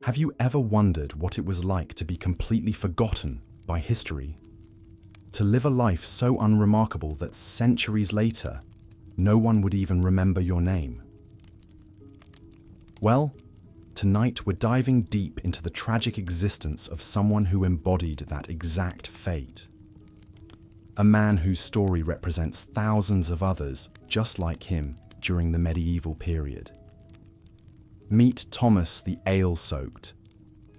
Have you ever wondered what it was like to be completely forgotten by history? To live a life so unremarkable that centuries later, no one would even remember your name? Well, tonight we're diving deep into the tragic existence of someone who embodied that exact fate. A man whose story represents thousands of others just like him during the medieval period. Meet Thomas the Ale-Soaked.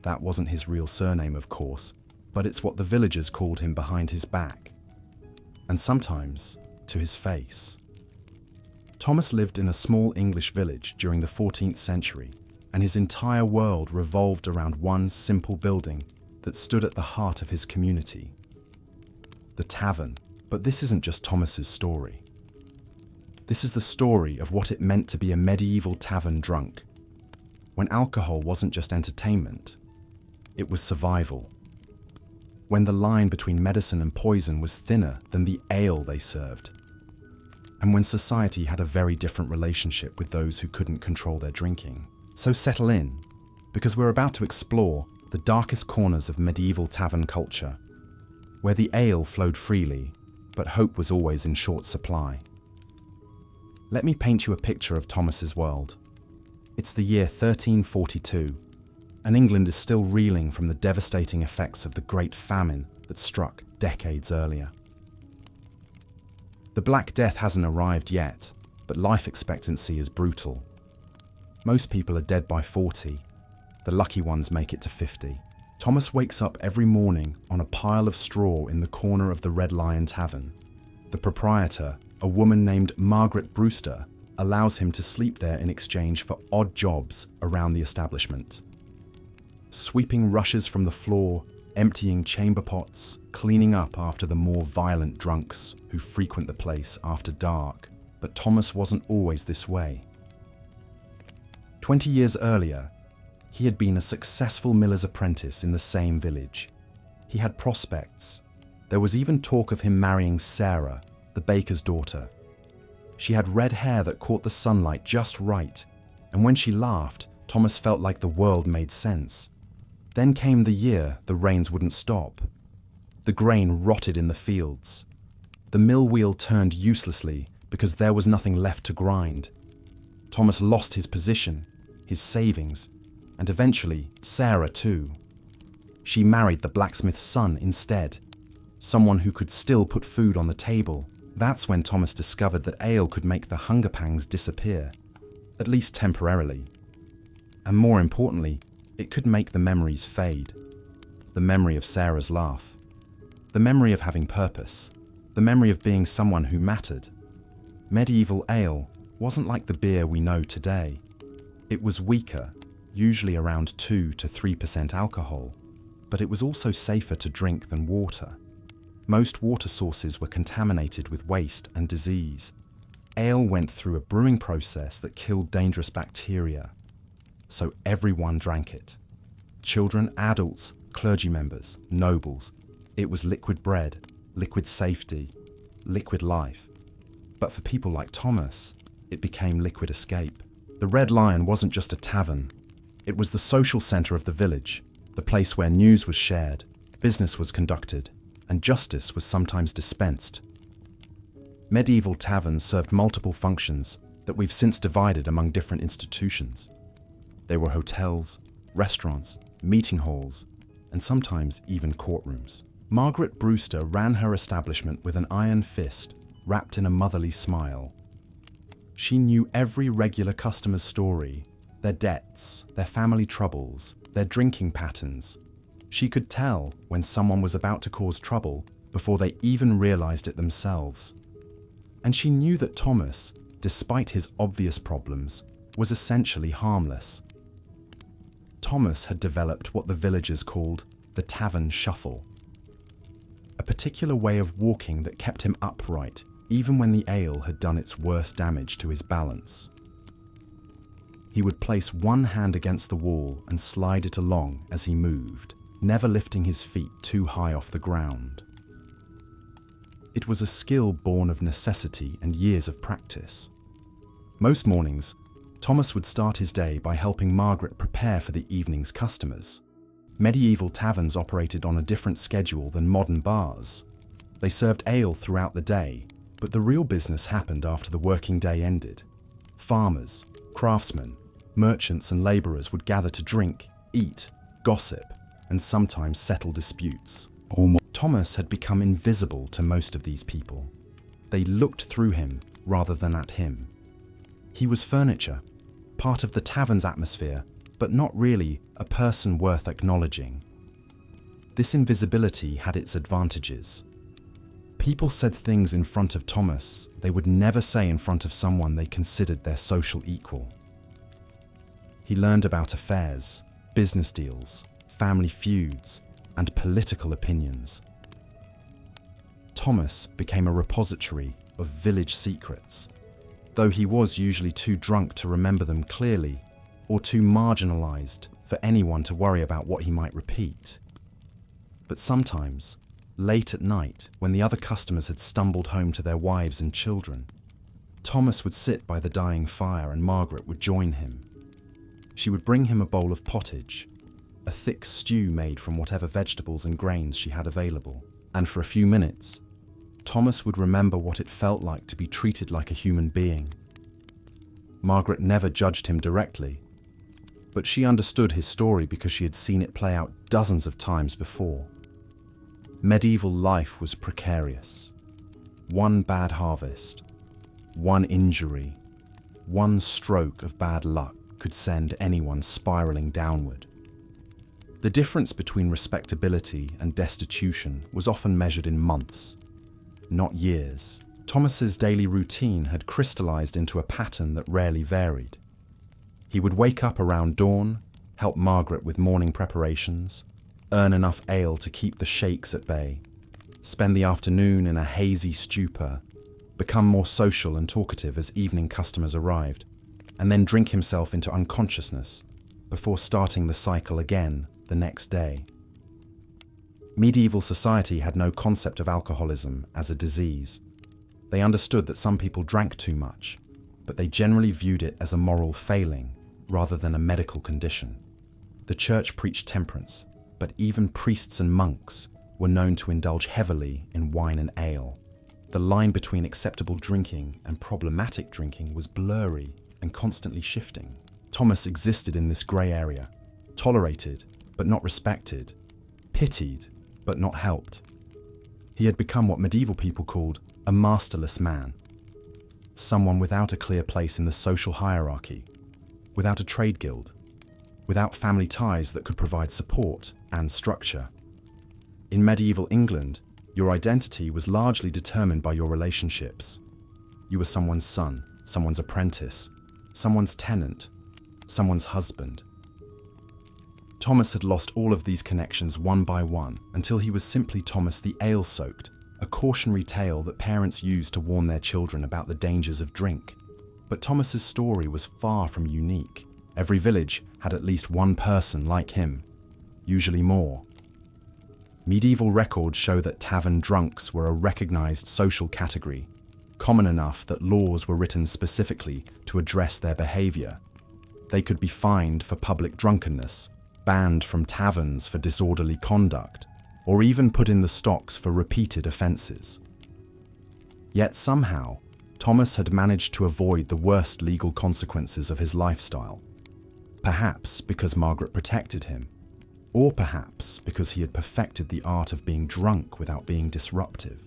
That wasn't his real surname, of course, but it's what the villagers called him behind his back, and sometimes to his face. Thomas lived in a small English village during the 14th century, and his entire world revolved around one simple building that stood at the heart of his community: the Tavern. But this isn't just Thomas's story. This is the story of what it meant to be a medieval tavern drunk, when alcohol wasn't just entertainment, it was survival. When the line between medicine and poison was thinner than the ale they served, and when society had a very different relationship with those who couldn't control their drinking. So settle in, because we're about to explore the darkest corners of medieval tavern culture, where the ale flowed freely, but hope was always in short supply. Let me paint you a picture of Thomas's world. It's the year 1342, and England is still reeling from the devastating effects of the Great Famine that struck decades earlier. The Black Death hasn't arrived yet, but life expectancy is brutal. Most people are dead by 40. The lucky ones make it to 50. Thomas wakes up every morning on a pile of straw in the corner of the Red Lion Tavern. The proprietor, a woman named Margaret Brewster, allows him to sleep there in exchange for odd jobs around the establishment. Sweeping rushes from the floor, emptying chamber pots, cleaning up after the more violent drunks who frequent the place after dark. But Thomas wasn't always this way. 20 years earlier, he had been a successful miller's apprentice in the same village. He had prospects. There was even talk of him marrying Sarah, the baker's daughter. She had red hair that caught the sunlight just right, and when she laughed, Thomas felt like the world made sense. Then came the year the rains wouldn't stop. The grain rotted in the fields. The mill wheel turned uselessly because there was nothing left to grind. Thomas lost his position, his savings, and eventually Sarah too. She married the blacksmith's son instead, someone who could still put food on the table. That's when Thomas discovered that ale could make the hunger pangs disappear, at least temporarily. And more importantly, it could make the memories fade. The memory of Sarah's laugh. The memory of having purpose. The memory of being someone who mattered. Medieval ale wasn't like the beer we know today. It was weaker, usually around 2 to 3% alcohol, but it was also safer to drink than water. Most water sources were contaminated with waste and disease. Ale went through a brewing process that killed dangerous bacteria, so everyone drank it. Children, adults, clergy members, nobles. It was liquid bread, liquid safety, liquid life. But for people like Thomas, it became liquid escape. The Red Lion wasn't just a tavern. It was the social center of the village, the place where news was shared, business was conducted, and justice was sometimes dispensed. Medieval taverns served multiple functions that we've since divided among different institutions. They were hotels, restaurants, meeting halls, and sometimes even courtrooms. Margaret Brewster ran her establishment with an iron fist wrapped in a motherly smile. She knew every regular customer's story, their debts, their family troubles, their drinking patterns. She could tell when someone was about to cause trouble before they even realized it themselves. And she knew that Thomas, despite his obvious problems, was essentially harmless. Thomas had developed what the villagers called the tavern shuffle, a particular way of walking that kept him upright even when the ale had done its worst damage to his balance. He would place one hand against the wall and slide it along as he moved, never lifting his feet too high off the ground. It was a skill born of necessity and years of practice. Most mornings, Thomas would start his day by helping Margaret prepare for the evening's customers. Medieval taverns operated on a different schedule than modern bars. They served ale throughout the day, but the real business happened after the working day ended. Farmers, craftsmen, merchants and laborers would gather to drink, eat, gossip, and sometimes settle disputes. Thomas had become invisible to most of these people. They looked through him rather than at him. He was furniture, part of the tavern's atmosphere, but not really a person worth acknowledging. This invisibility had its advantages. People said things in front of Thomas they would never say in front of someone they considered their social equal. He learned about affairs, business deals, family feuds, and political opinions. Thomas became a repository of village secrets, though he was usually too drunk to remember them clearly or too marginalized for anyone to worry about what he might repeat. But sometimes, late at night, when the other customers had stumbled home to their wives and children, Thomas would sit by the dying fire and Margaret would join him. She would bring him a bowl of pottage, a thick stew made from whatever vegetables and grains she had available, and for a few minutes, Thomas would remember what it felt like to be treated like a human being. Margaret never judged him directly, but she understood his story because she had seen it play out dozens of times before. Medieval life was precarious. One bad harvest, one injury, one stroke of bad luck could send anyone spiraling downward. The difference between respectability and destitution was often measured in months, not years. Thomas's daily routine had crystallized into a pattern that rarely varied. He would wake up around dawn, help Margaret with morning preparations, earn enough ale to keep the shakes at bay, spend the afternoon in a hazy stupor, become more social and talkative as evening customers arrived, and then drink himself into unconsciousness before starting the cycle again the next day. Medieval society had no concept of alcoholism as a disease. They understood that some people drank too much, but they generally viewed it as a moral failing rather than a medical condition. The church preached temperance, but even priests and monks were known to indulge heavily in wine and ale. The line between acceptable drinking and problematic drinking was blurry and constantly shifting. Thomas existed in this grey area, tolerated but not respected, pitied but not helped. He had become what medieval people called a masterless man, someone without a clear place in the social hierarchy, without a trade guild, without family ties that could provide support and structure. In medieval England, your identity was largely determined by your relationships. You were someone's son, someone's apprentice, someone's tenant, someone's husband. Thomas had lost all of these connections one by one until he was simply Thomas the Ale-Soaked, a cautionary tale that parents used to warn their children about the dangers of drink. But Thomas's story was far from unique. Every village had at least one person like him, usually more. Medieval records show that tavern drunks were a recognized social category, common enough that laws were written specifically to address their behavior. They could be fined for public drunkenness, banned from taverns for disorderly conduct, or even put in the stocks for repeated offences. Yet somehow, Thomas had managed to avoid the worst legal consequences of his lifestyle. Perhaps because Margaret protected him, or perhaps because he had perfected the art of being drunk without being disruptive.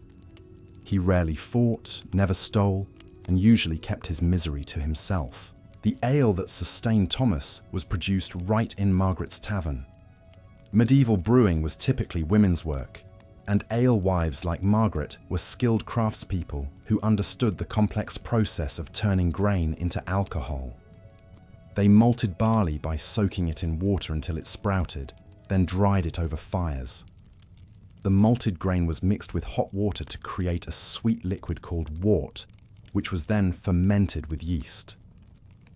He rarely fought, never stole, and usually kept his misery to himself. The ale that sustained Thomas was produced right in Margaret's tavern. Medieval brewing was typically women's work, and alewives like Margaret were skilled craftspeople who understood the complex process of turning grain into alcohol. They malted barley by soaking it in water until it sprouted, then dried it over fires. The malted grain was mixed with hot water to create a sweet liquid called wort, which was then fermented with yeast.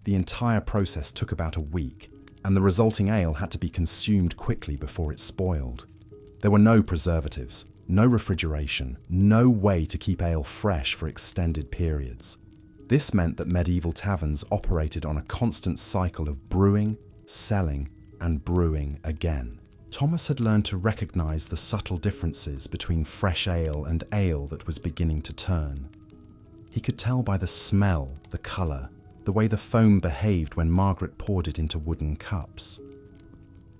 The entire process took about a week, and the resulting ale had to be consumed quickly before it spoiled. There were no preservatives, no refrigeration, no way to keep ale fresh for extended periods. This meant that medieval taverns operated on a constant cycle of brewing, selling, and brewing again. Thomas had learned to recognize the subtle differences between fresh ale and ale that was beginning to turn. He could tell by the smell, the colour, the way the foam behaved when Margaret poured it into wooden cups.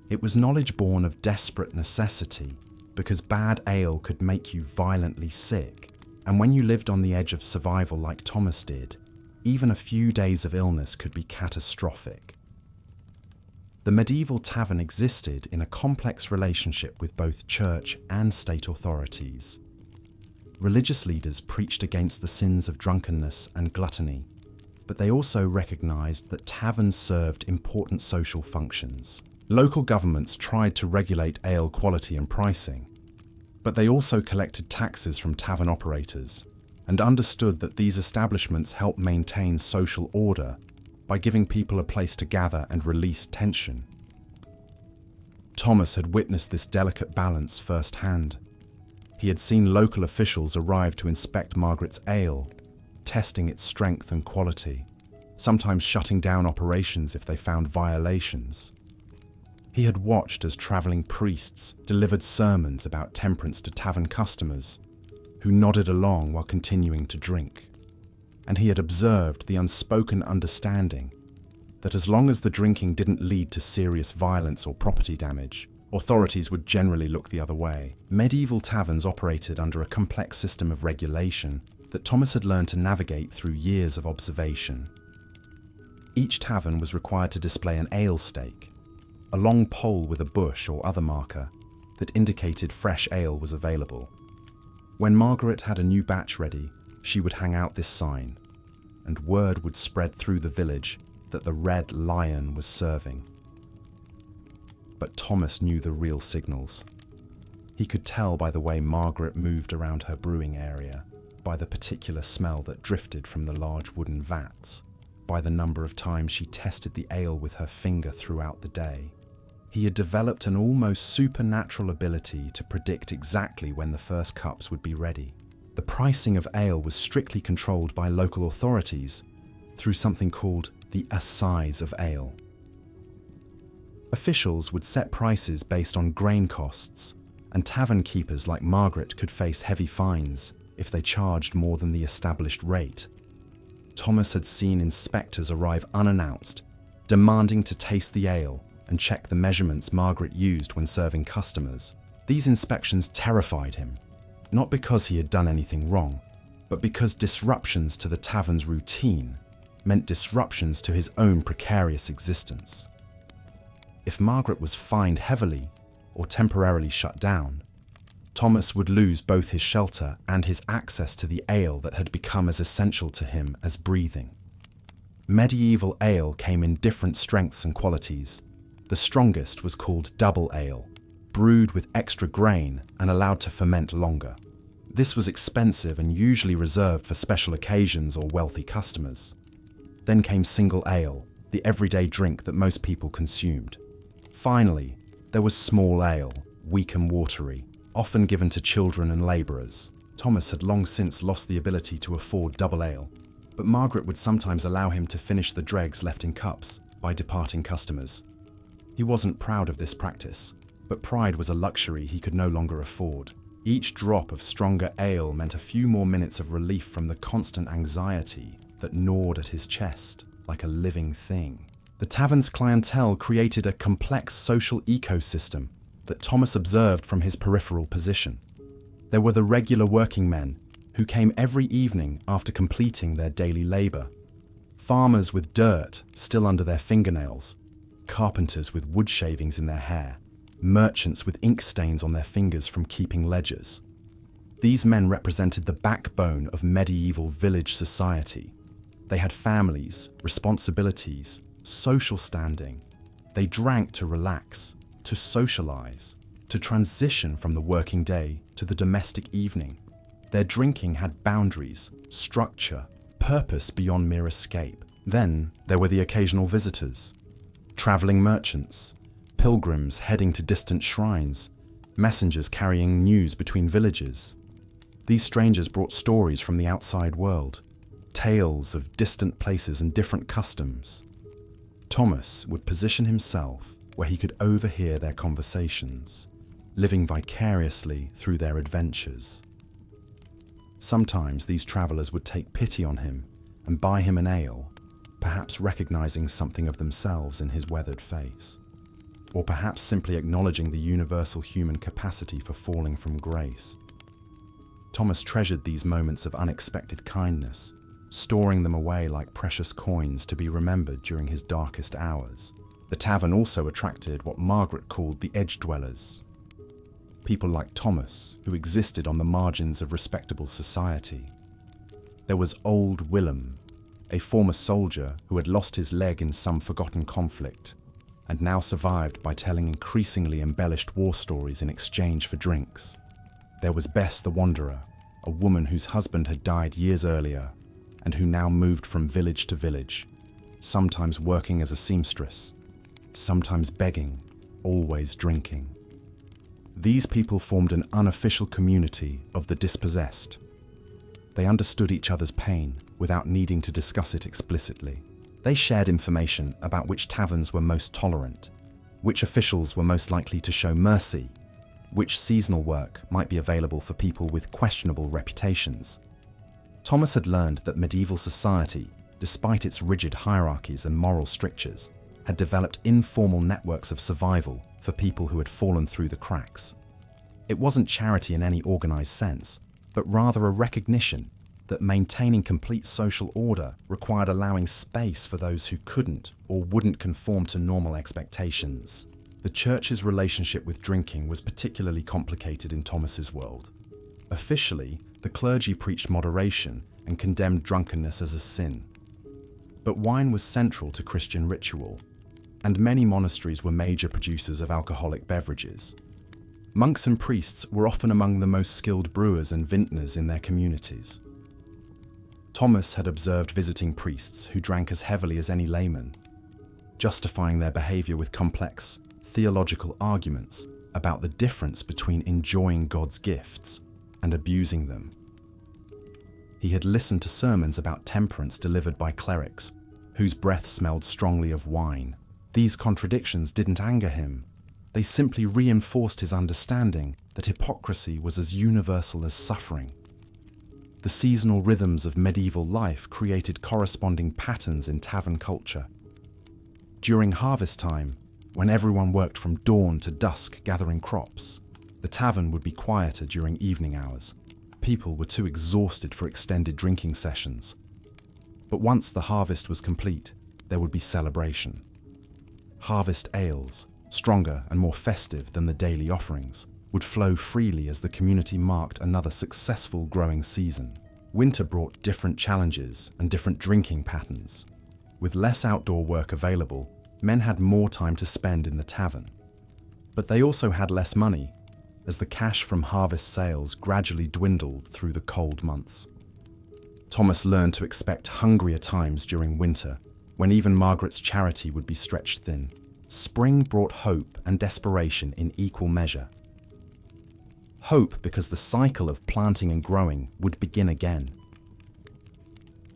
It was knowledge born of desperate necessity, because bad ale could make you violently sick, and when you lived on the edge of survival like Thomas did, even a few days of illness could be catastrophic. The medieval tavern existed in a complex relationship with both church and state authorities. Religious leaders preached against the sins of drunkenness and gluttony, but they also recognized that taverns served important social functions. Local governments tried to regulate ale quality and pricing, but they also collected taxes from tavern operators and understood that these establishments helped maintain social order by giving people a place to gather and release tension. Thomas had witnessed this delicate balance firsthand. He had seen local officials arrive to inspect Margaret's ale, testing its strength and quality, sometimes shutting down operations if they found violations. He had watched as travelling priests delivered sermons about temperance to tavern customers, who nodded along while continuing to drink. And he had observed the unspoken understanding that as long as the drinking didn't lead to serious violence or property damage, authorities would generally look the other way. Medieval taverns operated under a complex system of regulation that Thomas had learned to navigate through years of observation. Each tavern was required to display an ale stake, a long pole with a bush or other marker that indicated fresh ale was available. When Margaret had a new batch ready, she would hang out this sign, and word would spread through the village that the Red Lion was serving. But Thomas knew the real signals. He could tell by the way Margaret moved around her brewing area, by the particular smell that drifted from the large wooden vats, by the number of times she tested the ale with her finger throughout the day. He had developed an almost supernatural ability to predict exactly when the first cups would be ready. The pricing of ale was strictly controlled by local authorities through something called the assize of ale. Officials would set prices based on grain costs, and tavern keepers like Margaret could face heavy fines if they charged more than the established rate. Thomas had seen inspectors arrive unannounced, demanding to taste the ale and check the measurements Margaret used when serving customers. These inspections terrified him, not because he had done anything wrong, but because disruptions to the tavern's routine meant disruptions to his own precarious existence. If Margaret was fined heavily or temporarily shut down, Thomas would lose both his shelter and his access to the ale that had become as essential to him as breathing. Medieval ale came in different strengths and qualities. The strongest was called double ale, brewed with extra grain and allowed to ferment longer. This was expensive and usually reserved for special occasions or wealthy customers. Then came single ale, the everyday drink that most people consumed. Finally, there was small ale, weak and watery, often given to children and labourers. Thomas had long since lost the ability to afford double ale, but Margaret would sometimes allow him to finish the dregs left in cups by departing customers. He wasn't proud of this practice, but pride was a luxury he could no longer afford. Each drop of stronger ale meant a few more minutes of relief from the constant anxiety that gnawed at his chest like a living thing. The tavern's clientele created a complex social ecosystem that Thomas observed from his peripheral position. There were the regular working men who came every evening after completing their daily labour. Farmers with dirt still under their fingernails, carpenters with wood shavings in their hair, merchants with ink stains on their fingers from keeping ledgers. These men represented the backbone of medieval village society. They had families, responsibilities, social standing. They drank to relax, to socialize, to transition from the working day to the domestic evening. Their drinking had boundaries, structure, purpose beyond mere escape. Then there were the occasional visitors, traveling merchants, pilgrims heading to distant shrines, messengers carrying news between villages. These strangers brought stories from the outside world, tales of distant places and different customs. Thomas would position himself where he could overhear their conversations, living vicariously through their adventures. Sometimes these travelers would take pity on him and buy him an ale, perhaps recognizing something of themselves in his weathered face, or perhaps simply acknowledging the universal human capacity for falling from grace. Thomas treasured these moments of unexpected kindness, storing them away like precious coins to be remembered during his darkest hours. The tavern also attracted what Margaret called the edge dwellers, people like Thomas who existed on the margins of respectable society. There was old Willem, a former soldier who had lost his leg in some forgotten conflict and now survived by telling increasingly embellished war stories in exchange for drinks. There was Bess the Wanderer, a woman whose husband had died years earlier and who now moved from village to village, sometimes working as a seamstress, sometimes begging, always drinking. These people formed an unofficial community of the dispossessed. They understood each other's pain without needing to discuss it explicitly. They shared information about which taverns were most tolerant, which officials were most likely to show mercy, which seasonal work might be available for people with questionable reputations. Thomas had learned that medieval society, despite its rigid hierarchies and moral strictures, had developed informal networks of survival for people who had fallen through the cracks. It wasn't charity in any organized sense, but rather a recognition that maintaining complete social order required allowing space for those who couldn't or wouldn't conform to normal expectations. The church's relationship with drinking was particularly complicated in Thomas's world. Officially, the clergy preached moderation and condemned drunkenness as a sin. But wine was central to Christian ritual, and many monasteries were major producers of alcoholic beverages. Monks and priests were often among the most skilled brewers and vintners in their communities. Thomas had observed visiting priests who drank as heavily as any layman, justifying their behavior with complex, theological arguments about the difference between enjoying God's gifts and abusing them. He had listened to sermons about temperance delivered by clerics whose breath smelled strongly of wine. These contradictions didn't anger him. They simply reinforced his understanding that hypocrisy was as universal as suffering. The seasonal rhythms of medieval life created corresponding patterns in tavern culture. During harvest time, when everyone worked from dawn to dusk gathering crops, the tavern would be quieter during evening hours. People were too exhausted for extended drinking sessions. But once the harvest was complete, there would be celebration. Harvest ales, stronger and more festive than the daily offerings, would flow freely as the community marked another successful growing season. Winter brought different challenges and different drinking patterns. With less outdoor work available, men had more time to spend in the tavern. But they also had less money, as the cash from harvest sales gradually dwindled through the cold months. Thomas learned to expect hungrier times during winter, when even Margaret's charity would be stretched thin. Spring brought hope and desperation in equal measure. Hope because the cycle of planting and growing would begin again.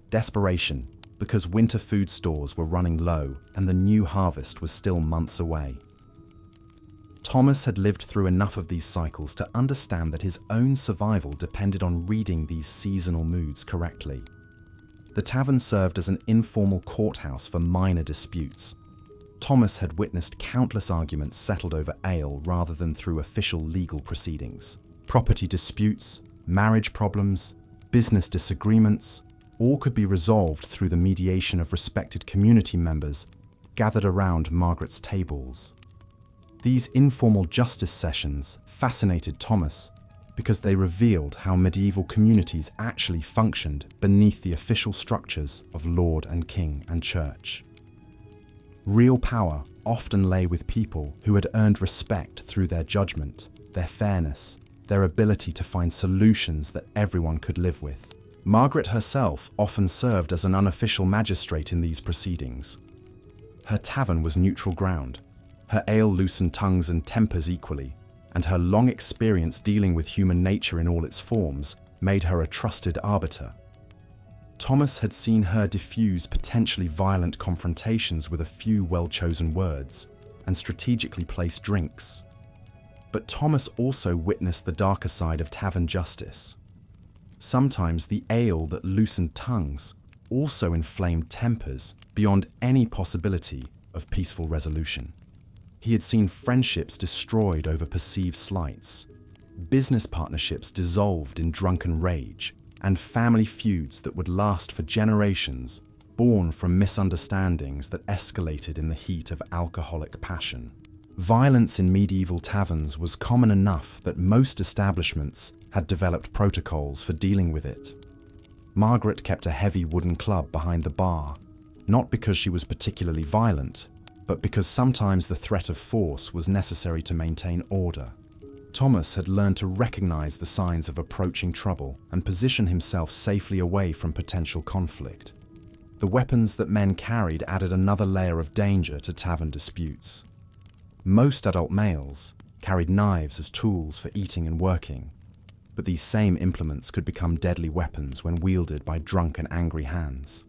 Desperation because winter food stores were running low and the new harvest was still months away. Thomas had lived through enough of these cycles to understand that his own survival depended on reading these seasonal moods correctly. The tavern served as an informal courthouse for minor disputes. Thomas had witnessed countless arguments settled over ale rather than through official legal proceedings. Property disputes, marriage problems, business disagreements, all could be resolved through the mediation of respected community members gathered around Margaret's tables. These informal justice sessions fascinated Thomas because they revealed how medieval communities actually functioned beneath the official structures of lord and king and church. Real power often lay with people who had earned respect through their judgment, their fairness, their ability to find solutions that everyone could live with. Margaret herself often served as an unofficial magistrate in these proceedings. Her tavern was neutral ground. Her ale loosened tongues and tempers equally, and her long experience dealing with human nature in all its forms made her a trusted arbiter. Thomas had seen her diffuse potentially violent confrontations with a few well-chosen words and strategically place drinks. But Thomas also witnessed the darker side of tavern justice. Sometimes the ale that loosened tongues also inflamed tempers beyond any possibility of peaceful resolution. He had seen friendships destroyed over perceived slights, business partnerships dissolved in drunken rage, and family feuds that would last for generations, born from misunderstandings that escalated in the heat of alcoholic passion. Violence in medieval taverns was common enough that most establishments had developed protocols for dealing with it. Margaret kept a heavy wooden club behind the bar, not because she was particularly violent, but because sometimes the threat of force was necessary to maintain order. Thomas had learned to recognize the signs of approaching trouble and position himself safely away from potential conflict. The weapons that men carried added another layer of danger to tavern disputes. Most adult males carried knives as tools for eating and working, but these same implements could become deadly weapons when wielded by drunk and angry hands.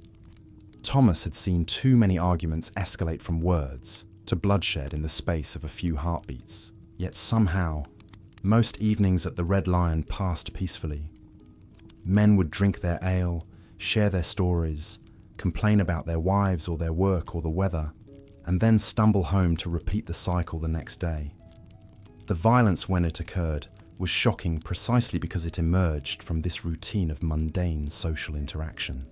Thomas had seen too many arguments escalate from words to bloodshed in the space of a few heartbeats, yet somehow, most evenings at the Red Lion passed peacefully. Men would drink their ale, share their stories, complain about their wives or their work or the weather, and then stumble home to repeat the cycle the next day. The violence when it occurred was shocking precisely because it emerged from this routine of mundane social interaction.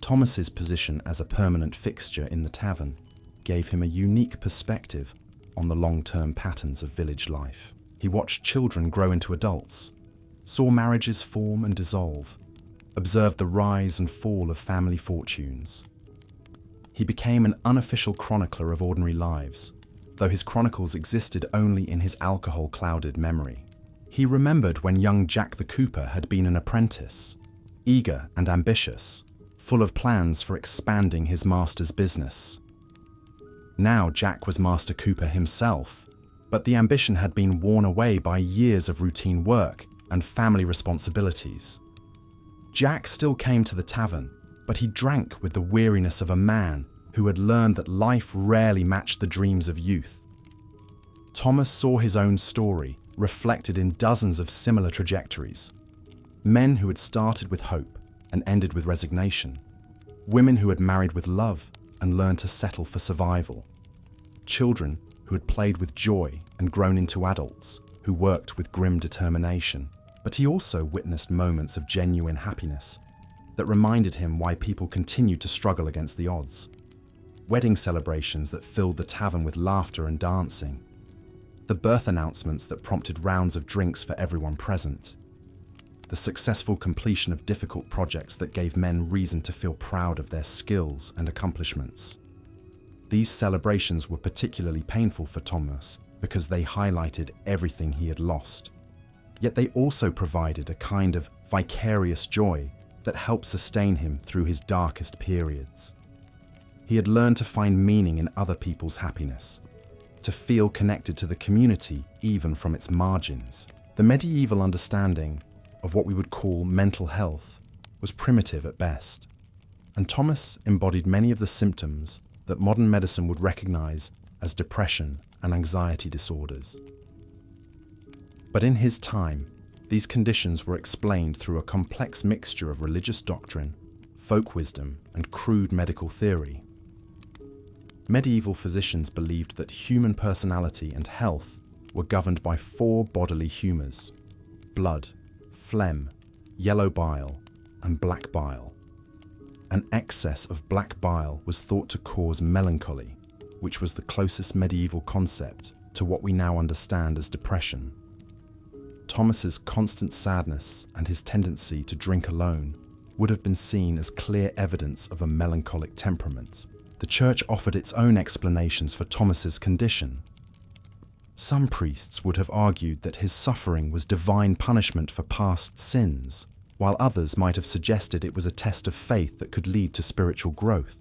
Thomas's position as a permanent fixture in the tavern gave him a unique perspective on the long-term patterns of village life. He watched children grow into adults, saw marriages form and dissolve, observed the rise and fall of family fortunes. He became an unofficial chronicler of ordinary lives, though his chronicles existed only in his alcohol-clouded memory. He remembered when young Jack the Cooper had been an apprentice, eager and ambitious, full of plans for expanding his master's business. Now Jack was Master Cooper himself, but the ambition had been worn away by years of routine work and family responsibilities. Jack still came to the tavern, but he drank with the weariness of a man who had learned that life rarely matched the dreams of youth. Thomas saw his own story reflected in dozens of similar trajectories. Men who had started with hope and ended with resignation. Women who had married with love and learned to settle for survival. Children who had played with joy and grown into adults who worked with grim determination. But he also witnessed moments of genuine happiness that reminded him why people continued to struggle against the odds. Wedding celebrations that filled the tavern with laughter and dancing. The birth announcements that prompted rounds of drinks for everyone present. The successful completion of difficult projects that gave men reason to feel proud of their skills and accomplishments. These celebrations were particularly painful for Thomas because they highlighted everything he had lost. Yet they also provided a kind of vicarious joy that helped sustain him through his darkest periods. He had learned to find meaning in other people's happiness, to feel connected to the community even from its margins. The medieval understanding of what we would call mental health was primitive at best, and Thomas embodied many of the symptoms that modern medicine would recognize as depression and anxiety disorders. But in his time, these conditions were explained through a complex mixture of religious doctrine, folk wisdom, and crude medical theory. Medieval physicians believed that human personality and health were governed by 4 bodily humours: blood, phlegm, yellow bile, and black bile. An excess of black bile was thought to cause melancholy, which was the closest medieval concept to what we now understand as depression. Thomas's constant sadness and his tendency to drink alone would have been seen as clear evidence of a melancholic temperament. The church offered its own explanations for Thomas's condition. Some priests would have argued that his suffering was divine punishment for past sins, while others might have suggested it was a test of faith that could lead to spiritual growth.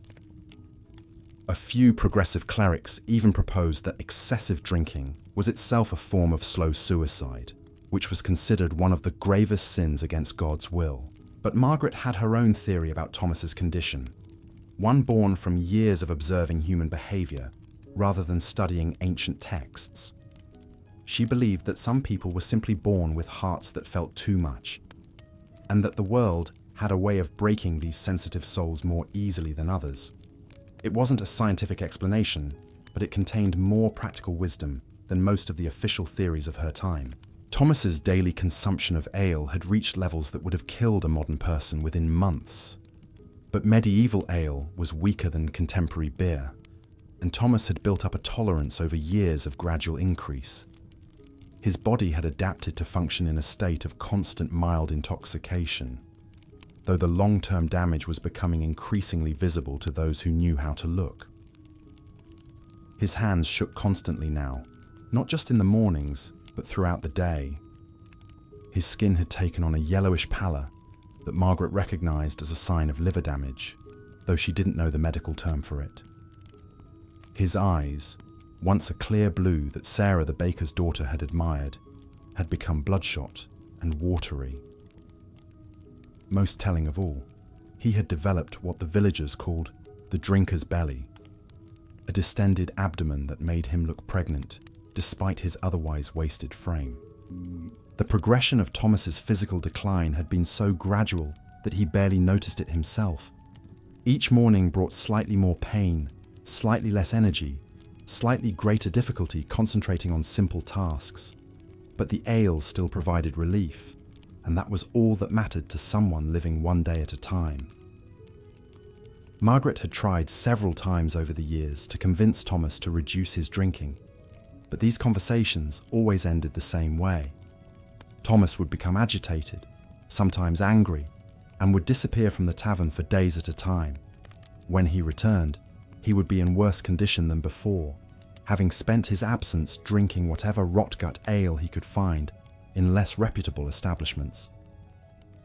A few progressive clerics even proposed that excessive drinking was itself a form of slow suicide, which was considered one of the gravest sins against God's will. But Margaret had her own theory about Thomas's condition, one born from years of observing human behavior rather than studying ancient texts. She believed that some people were simply born with hearts that felt too much, and that the world had a way of breaking these sensitive souls more easily than others. It wasn't a scientific explanation, but it contained more practical wisdom than most of the official theories of her time. Thomas's daily consumption of ale had reached levels that would have killed a modern person within months. But medieval ale was weaker than contemporary beer, and Thomas had built up a tolerance over years of gradual increase. His body had adapted to function in a state of constant mild intoxication, though the long-term damage was becoming increasingly visible to those who knew how to look. His hands shook constantly now, not just in the mornings, but throughout the day. His skin had taken on a yellowish pallor that Margaret recognized as a sign of liver damage, though she didn't know the medical term for it. His eyes, once a clear blue that Sarah, the baker's daughter, had admired, had become bloodshot and watery. Most telling of all, he had developed what the villagers called the drinker's belly, a distended abdomen that made him look pregnant despite his otherwise wasted frame. The progression of Thomas's physical decline had been so gradual that he barely noticed it himself. Each morning brought slightly more pain, slightly less energy, slightly greater difficulty concentrating on simple tasks. But the ale still provided relief, and that was all that mattered to someone living one day at a time. Margaret had tried several times over the years to convince Thomas to reduce his drinking, but these conversations always ended the same way. Thomas would become agitated, sometimes angry, and would disappear from the tavern for days at a time. When he returned, he would be in worse condition than before, having spent his absence drinking whatever rotgut ale he could find in less reputable establishments.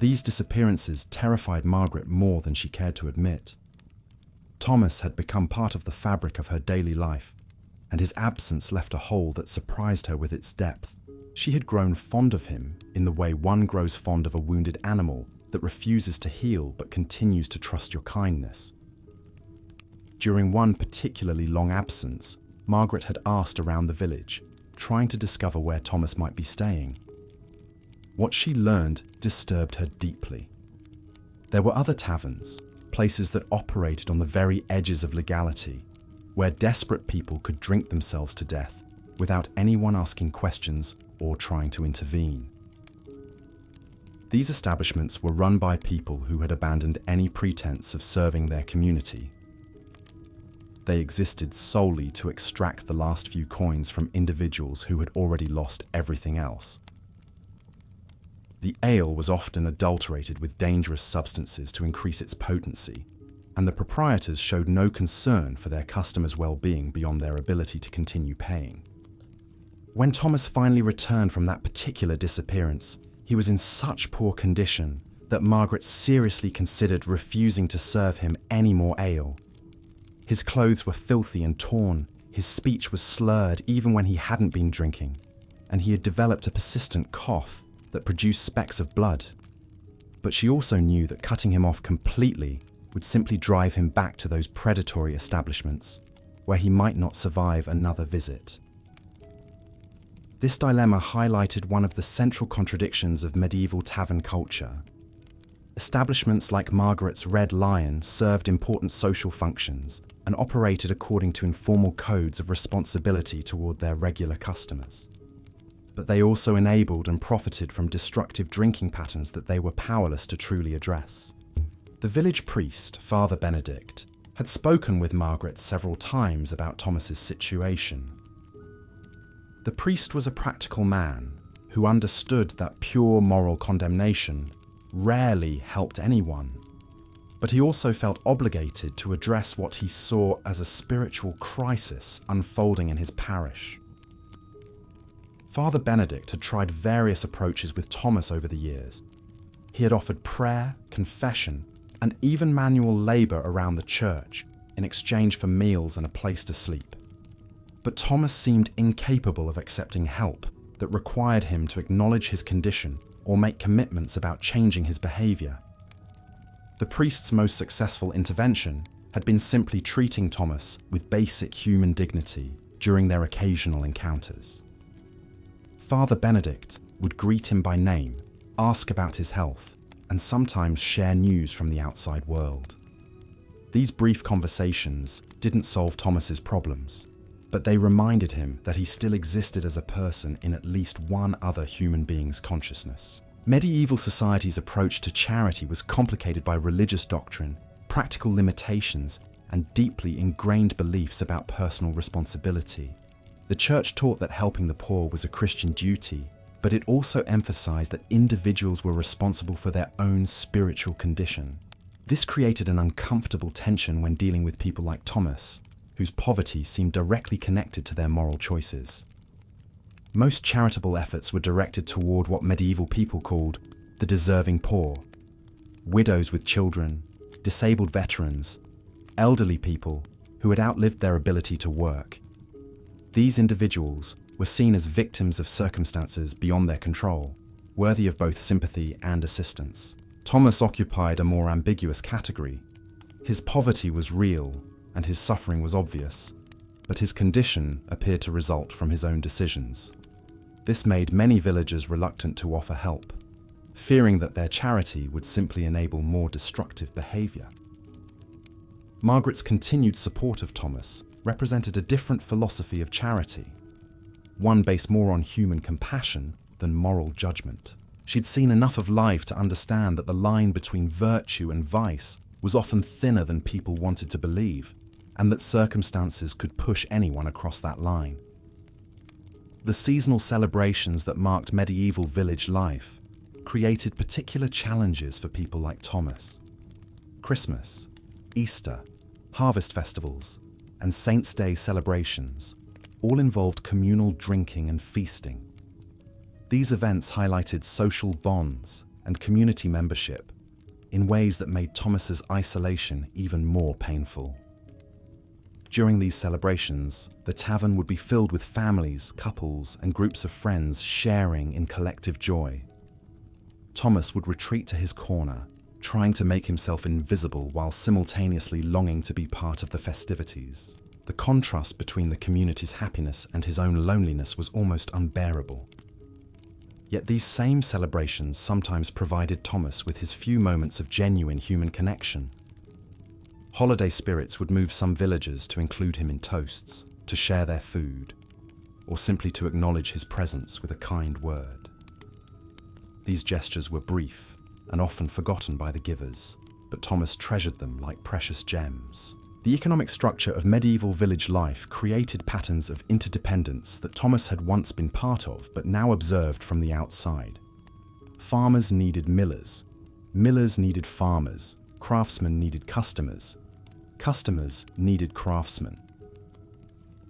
These disappearances terrified Margaret more than she cared to admit. Thomas had become part of the fabric of her daily life, and his absence left a hole that surprised her with its depth. She had grown fond of him in the way one grows fond of a wounded animal that refuses to heal but continues to trust your kindness. During one particularly long absence, Margaret had asked around the village, trying to discover where Thomas might be staying. What she learned disturbed her deeply. There were other taverns, places that operated on the very edges of legality, where desperate people could drink themselves to death without anyone asking questions or trying to intervene. These establishments were run by people who had abandoned any pretense of serving their community. They existed solely to extract the last few coins from individuals who had already lost everything else. The ale was often adulterated with dangerous substances to increase its potency, and the proprietors showed no concern for their customers' well-being beyond their ability to continue paying. When Thomas finally returned from that particular disappearance, he was in such poor condition that Margaret seriously considered refusing to serve him any more ale. His clothes were filthy and torn, his speech was slurred even when he hadn't been drinking, and he had developed a persistent cough that produced specks of blood. But she also knew that cutting him off completely would simply drive him back to those predatory establishments, where he might not survive another visit. This dilemma highlighted one of the central contradictions of medieval tavern culture. Establishments like Margaret's Red Lion served important social functions and operated according to informal codes of responsibility toward their regular customers. But they also enabled and profited from destructive drinking patterns that they were powerless to truly address. The village priest, Father Benedict, had spoken with Margaret several times about Thomas's situation. The priest was a practical man who understood that pure moral condemnation rarely helped anyone, but he also felt obligated to address what he saw as a spiritual crisis unfolding in his parish. Father Benedict had tried various approaches with Thomas over the years. He had offered prayer, confession, and even manual labor around the church in exchange for meals and a place to sleep. But Thomas seemed incapable of accepting help that required him to acknowledge his condition or make commitments about changing his behavior. The priest's most successful intervention had been simply treating Thomas with basic human dignity during their occasional encounters. Father Benedict would greet him by name, ask about his health, and sometimes share news from the outside world. These brief conversations didn't solve Thomas's problems, but they reminded him that he still existed as a person in at least one other human being's consciousness. Medieval society's approach to charity was complicated by religious doctrine, practical limitations, and deeply ingrained beliefs about personal responsibility. The Church taught that helping the poor was a Christian duty, but it also emphasized that individuals were responsible for their own spiritual condition. This created an uncomfortable tension when dealing with people like Thomas, whose poverty seemed directly connected to their moral choices. Most charitable efforts were directed toward what medieval people called the deserving poor: widows with children, disabled veterans, elderly people who had outlived their ability to work. These individuals were seen as victims of circumstances beyond their control, worthy of both sympathy and assistance. Thomas occupied a more ambiguous category. His poverty was real and his suffering was obvious, but his condition appeared to result from his own decisions. This made many villagers reluctant to offer help, fearing that their charity would simply enable more destructive behavior. Margaret's continued support of Thomas represented a different philosophy of charity, one based more on human compassion than moral judgment. She'd seen enough of life to understand that the line between virtue and vice was often thinner than people wanted to believe, and that circumstances could push anyone across that line. The seasonal celebrations that marked medieval village life created particular challenges for people like Thomas. Christmas, Easter, harvest festivals, and Saints' Day celebrations all involved communal drinking and feasting. These events highlighted social bonds and community membership in ways that made Thomas's isolation even more painful. During these celebrations, the tavern would be filled with families, couples, and groups of friends sharing in collective joy. Thomas would retreat to his corner, trying to make himself invisible while simultaneously longing to be part of the festivities. The contrast between the community's happiness and his own loneliness was almost unbearable. Yet these same celebrations sometimes provided Thomas with his few moments of genuine human connection. Holiday spirits would move some villagers to include him in toasts, to share their food, or simply to acknowledge his presence with a kind word. These gestures were brief and often forgotten by the givers, but Thomas treasured them like precious gems. The economic structure of medieval village life created patterns of interdependence that Thomas had once been part of, but now observed from the outside. Farmers needed millers, millers needed farmers, craftsmen needed customers, customers needed craftsmen.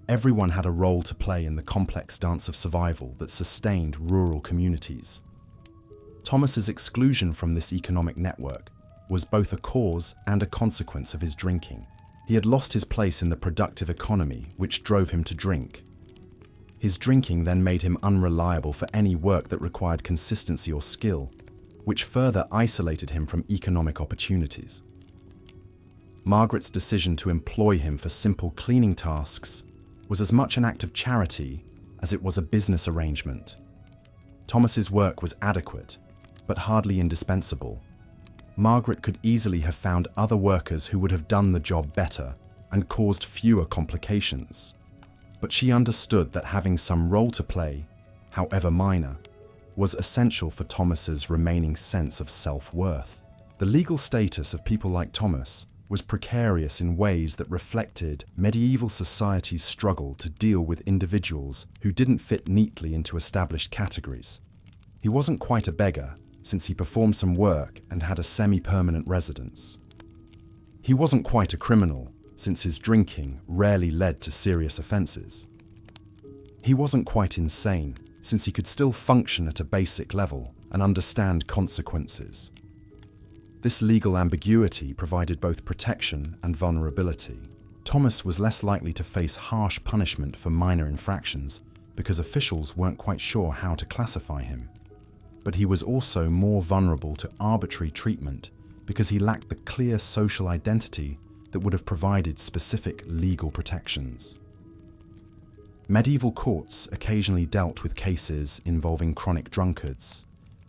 Everyone had a role to play in the complex dance of survival that sustained rural communities. Thomas's exclusion from this economic network was both a cause and a consequence of his drinking. He had lost his place in the productive economy, which drove him to drink. His drinking then made him unreliable for any work that required consistency or skill, which further isolated him from economic opportunities. Margaret's decision to employ him for simple cleaning tasks was as much an act of charity as it was a business arrangement. Thomas's work was adequate, but hardly indispensable. Margaret could easily have found other workers who would have done the job better and caused fewer complications. But she understood that having some role to play, however minor, was essential for Thomas's remaining sense of self-worth. The legal status of people like Thomas was precarious in ways that reflected medieval society's struggle to deal with individuals who didn't fit neatly into established categories. He wasn't quite a beggar, since he performed some work and had a semi-permanent residence. He wasn't quite a criminal, since his drinking rarely led to serious offences. He wasn't quite insane, since he could still function at a basic level and understand consequences. This legal ambiguity provided both protection and vulnerability. Thomas was less likely to face harsh punishment for minor infractions because officials weren't quite sure how to classify him. But he was also more vulnerable to arbitrary treatment because he lacked the clear social identity that would have provided specific legal protections. Medieval courts occasionally dealt with cases involving chronic drunkards,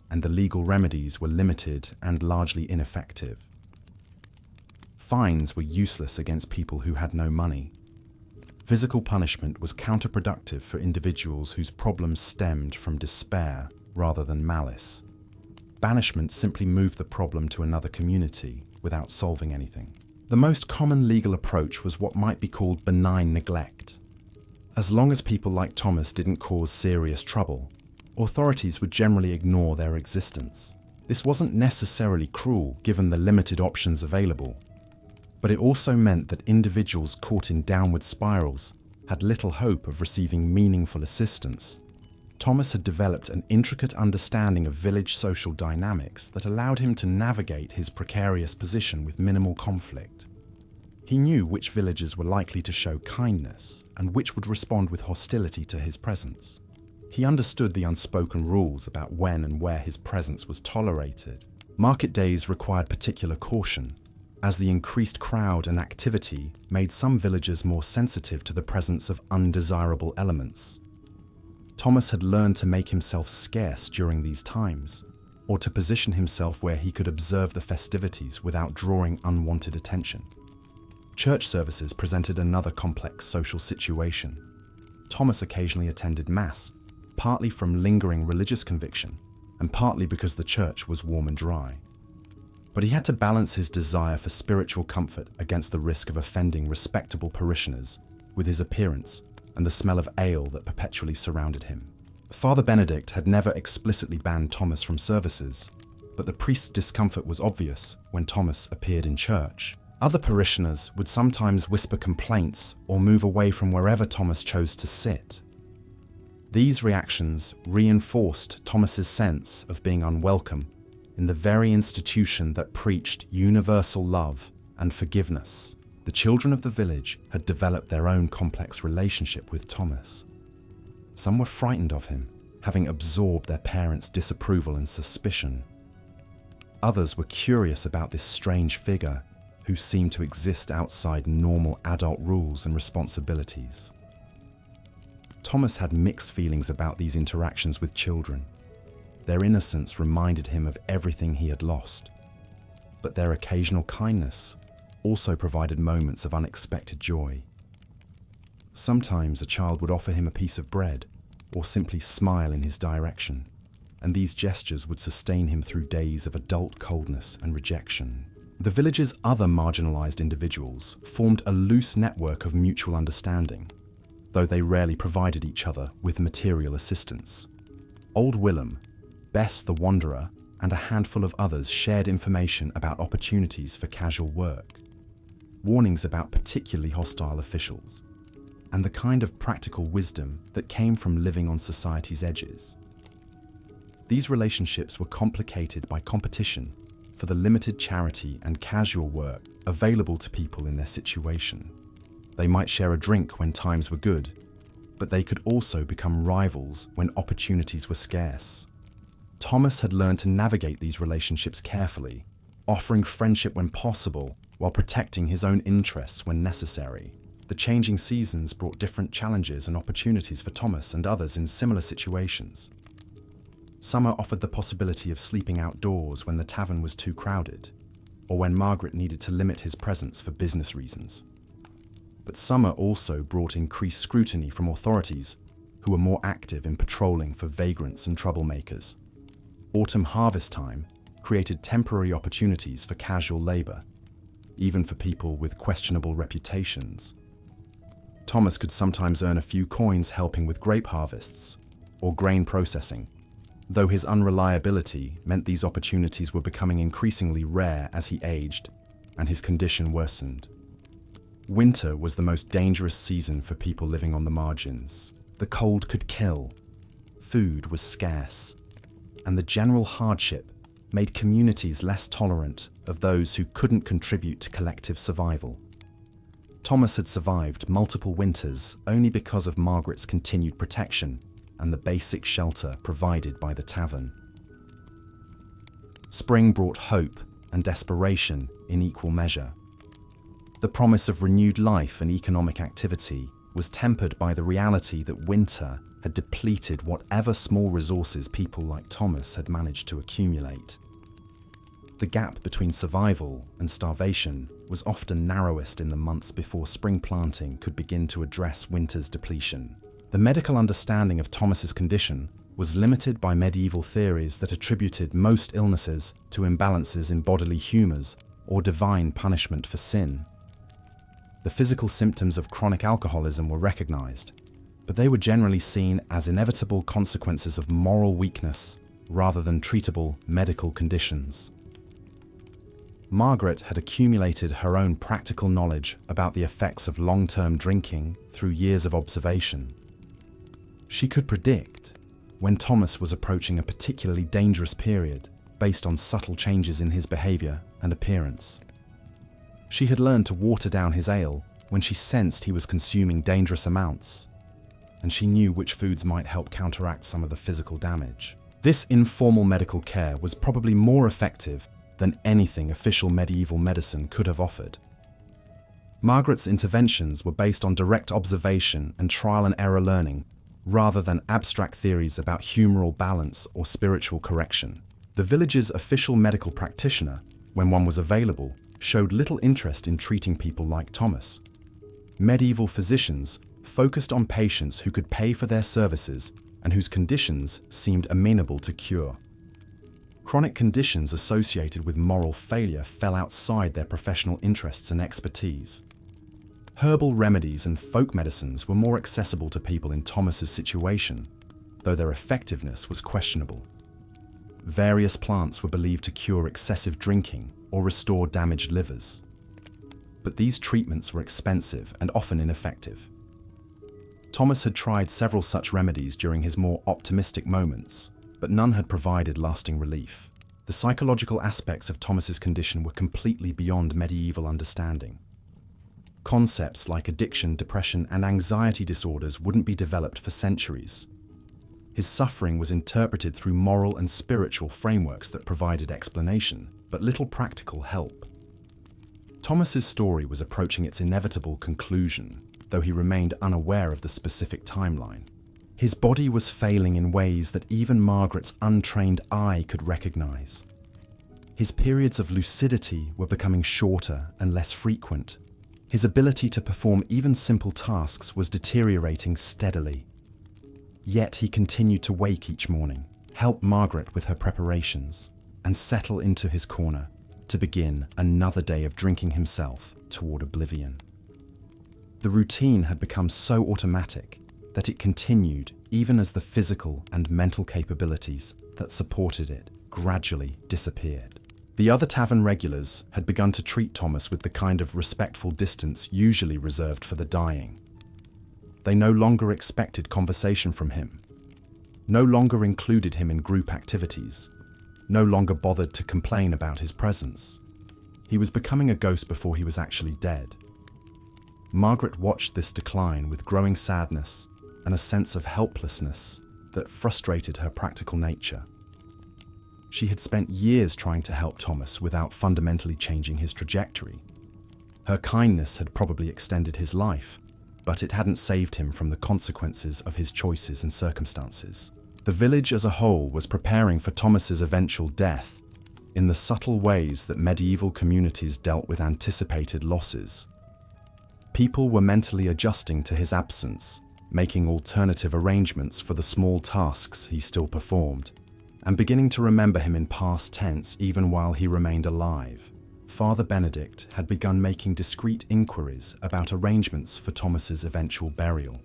and the legal remedies were limited and largely ineffective. Fines were useless against people who had no money. Physical punishment was counterproductive for individuals whose problems stemmed from despair rather than malice. Banishment simply moved the problem to another community without solving anything. The most common legal approach was what might be called benign neglect. As long as people like Thomas didn't cause serious trouble, authorities would generally ignore their existence. This wasn't necessarily cruel given the limited options available, but it also meant that individuals caught in downward spirals had little hope of receiving meaningful assistance. Thomas had developed an intricate understanding of village social dynamics that allowed him to navigate his precarious position with minimal conflict. He knew which villagers were likely to show kindness and which would respond with hostility to his presence. He understood the unspoken rules about when and where his presence was tolerated. Market days required particular caution, as the increased crowd and activity made some villagers more sensitive to the presence of undesirable elements. Thomas had learned to make himself scarce during these times, or to position himself where he could observe the festivities without drawing unwanted attention. Church services presented another complex social situation. Thomas occasionally attended Mass, partly from lingering religious conviction, and partly because the church was warm and dry. But he had to balance his desire for spiritual comfort against the risk of offending respectable parishioners with his appearance and the smell of ale that perpetually surrounded him. Father Benedict had never explicitly banned Thomas from services, but the priest's discomfort was obvious when Thomas appeared in church. Other parishioners would sometimes whisper complaints or move away from wherever Thomas chose to sit. These reactions reinforced Thomas's sense of being unwelcome in the very institution that preached universal love and forgiveness. The children of the village had developed their own complex relationship with Thomas. Some were frightened of him, having absorbed their parents' disapproval and suspicion. Others were curious about this strange figure who seemed to exist outside normal adult rules and responsibilities. Thomas had mixed feelings about these interactions with children. Their innocence reminded him of everything he had lost, but their occasional kindness also provided moments of unexpected joy. Sometimes a child would offer him a piece of bread or simply smile in his direction, and these gestures would sustain him through days of adult coldness and rejection. The village's other marginalized individuals formed a loose network of mutual understanding, though they rarely provided each other with material assistance. Old Willem, Bess the Wanderer, and a handful of others shared information about opportunities for casual work, warnings about particularly hostile officials, and the kind of practical wisdom that came from living on society's edges. These relationships were complicated by competition for the limited charity and casual work available to people in their situation. They might share a drink when times were good, but they could also become rivals when opportunities were scarce. Thomas had learned to navigate these relationships carefully, offering friendship when possible while protecting his own interests when necessary. The changing seasons brought different challenges and opportunities for Thomas and others in similar situations. Summer offered the possibility of sleeping outdoors when the tavern was too crowded, or when Margaret needed to limit his presence for business reasons. But summer also brought increased scrutiny from authorities who were more active in patrolling for vagrants and troublemakers. Autumn harvest time created temporary opportunities for casual labor, even for people with questionable reputations. Thomas could sometimes earn a few coins helping with grape harvests or grain processing, though his unreliability meant these opportunities were becoming increasingly rare as he aged and his condition worsened. Winter was the most dangerous season for people living on the margins. The cold could kill, food was scarce, and the general hardship made communities less tolerant of those who couldn't contribute to collective survival. Thomas had survived multiple winters only because of Margaret's continued protection and the basic shelter provided by the tavern. Spring brought hope and desperation in equal measure. The promise of renewed life and economic activity was tempered by the reality that winter had depleted whatever small resources people like Thomas had managed to accumulate. The gap between survival and starvation was often narrowest in the months before spring planting could begin to address winter's depletion. The medical understanding of Thomas's condition was limited by medieval theories that attributed most illnesses to imbalances in bodily humors or divine punishment for sin. The physical symptoms of chronic alcoholism were recognized, but they were generally seen as inevitable consequences of moral weakness rather than treatable medical conditions. Margaret had accumulated her own practical knowledge about the effects of long-term drinking through years of observation. She could predict when Thomas was approaching a particularly dangerous period based on subtle changes in his behavior and appearance. She had learned to water down his ale when she sensed he was consuming dangerous amounts, and she knew which foods might help counteract some of the physical damage. This informal medical care was probably more effective than anything official medieval medicine could have offered. Margaret's interventions were based on direct observation and trial and error learning, rather than abstract theories about humoral balance or spiritual correction. The village's official medical practitioner, when one was available, showed little interest in treating people like Thomas. Medieval physicians focused on patients who could pay for their services and whose conditions seemed amenable to cure. Chronic conditions associated with moral failure fell outside their professional interests and expertise. Herbal remedies and folk medicines were more accessible to people in Thomas's situation, though their effectiveness was questionable. Various plants were believed to cure excessive drinking or restore damaged livers. But these treatments were expensive and often ineffective. Thomas had tried several such remedies during his more optimistic moments, but none had provided lasting relief. The psychological aspects of Thomas's condition were completely beyond medieval understanding. Concepts like addiction, depression, and anxiety disorders wouldn't be developed for centuries. His suffering was interpreted through moral and spiritual frameworks that provided explanation, but little practical help. Thomas's story was approaching its inevitable conclusion, though he remained unaware of the specific timeline. His body was failing in ways that even Margaret's untrained eye could recognize. His periods of lucidity were becoming shorter and less frequent. His ability to perform even simple tasks was deteriorating steadily. Yet he continued to wake each morning, help Margaret with her preparations, and settle into his corner to begin another day of drinking himself toward oblivion. The routine had become so automatic that it continued even as the physical and mental capabilities that supported it gradually disappeared. The other tavern regulars had begun to treat Thomas with the kind of respectful distance usually reserved for the dying. They no longer expected conversation from him, no longer included him in group activities, no longer bothered to complain about his presence. He was becoming a ghost before he was actually dead. Margaret watched this decline with growing sadness and a sense of helplessness that frustrated her practical nature. She had spent years trying to help Thomas without fundamentally changing his trajectory. Her kindness had probably extended his life, but it hadn't saved him from the consequences of his choices and circumstances. The village as a whole was preparing for Thomas's eventual death in the subtle ways that medieval communities dealt with anticipated losses. People were mentally adjusting to his absence, making alternative arrangements for the small tasks he still performed, and beginning to remember him in past tense even while he remained alive. Father Benedict had begun making discreet inquiries about arrangements for Thomas's eventual burial.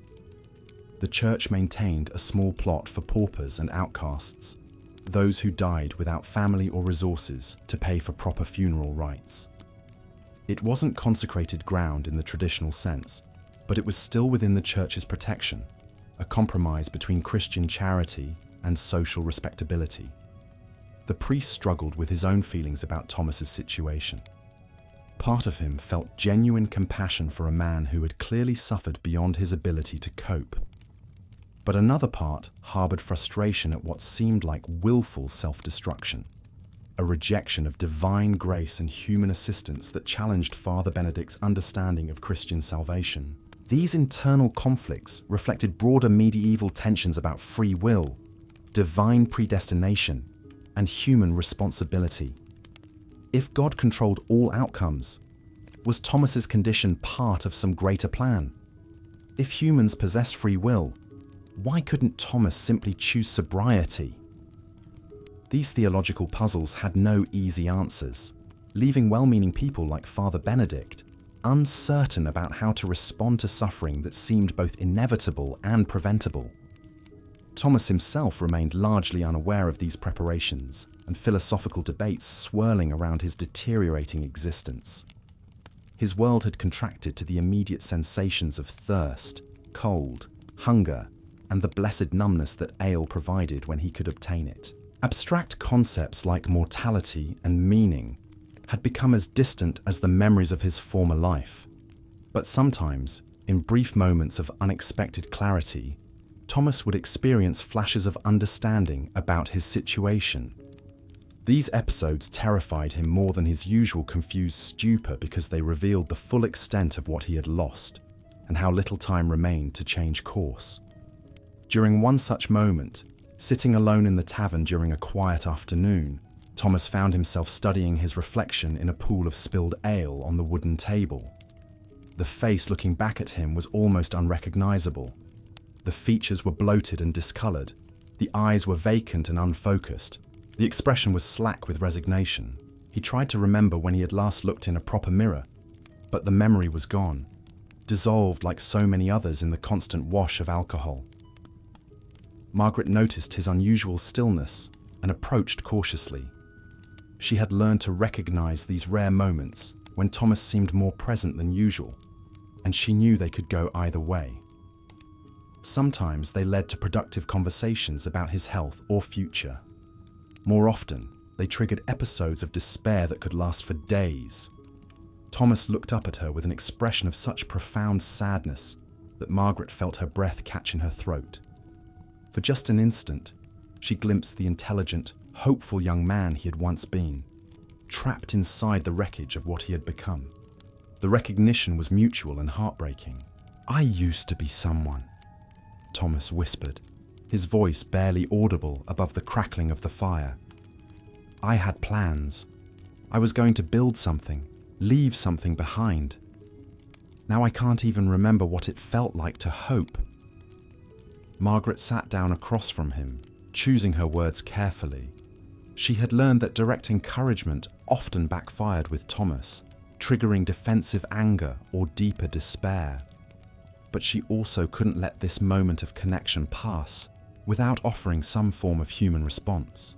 The church maintained a small plot for paupers and outcasts, those who died without family or resources to pay for proper funeral rites. It wasn't consecrated ground in the traditional sense, but it was still within the church's protection, a compromise between Christian charity and social respectability. The priest struggled with his own feelings about Thomas's situation. Part of him felt genuine compassion for a man who had clearly suffered beyond his ability to cope. But another part harbored frustration at what seemed like willful self-destruction. a rejection of divine grace and human assistance that challenged Father Benedict's understanding of Christian salvation. These internal conflicts reflected broader medieval tensions about free will, divine predestination, and human responsibility. If God controlled all outcomes, was Thomas's condition part of some greater plan? If humans possessed free will, why couldn't Thomas simply choose sobriety? These theological puzzles had no easy answers, leaving well-meaning people like Father Benedict uncertain about how to respond to suffering that seemed both inevitable and preventable. Thomas himself remained largely unaware of these preparations and philosophical debates swirling around his deteriorating existence. His world had contracted to the immediate sensations of thirst, cold, hunger, and the blessed numbness that ale provided when he could obtain it. Abstract concepts like mortality and meaning had become as distant as the memories of his former life. But sometimes, in brief moments of unexpected clarity, Thomas would experience flashes of understanding about his situation. These episodes terrified him more than his usual confused stupor because they revealed the full extent of what he had lost and how little time remained to change course. During one such moment, sitting alone in the tavern during a quiet afternoon, Thomas found himself studying his reflection in a pool of spilled ale on the wooden table. The face looking back at him was almost unrecognizable. The features were bloated and discolored. The eyes were vacant and unfocused. The expression was slack with resignation. He tried to remember when he had last looked in a proper mirror, but the memory was gone, dissolved like so many others in the constant wash of alcohol. Margaret noticed his unusual stillness and approached cautiously. She had learned to recognize these rare moments when Thomas seemed more present than usual, and she knew they could go either way. Sometimes they led to productive conversations about his health or future. More often, they triggered episodes of despair that could last for days. Thomas looked up at her with an expression of such profound sadness that Margaret felt her breath catch in her throat. For just an instant, she glimpsed the intelligent, hopeful young man he had once been, trapped inside the wreckage of what he had become. The recognition was mutual and heartbreaking. "I used to be someone," Thomas whispered, his voice barely audible above the crackling of the fire. "I had plans. I was going to build something, leave something behind. Now I can't even remember what it felt like to hope." Margaret sat down across from him, choosing her words carefully. She had learned that direct encouragement often backfired with Thomas, triggering defensive anger or deeper despair. But she also couldn't let this moment of connection pass without offering some form of human response.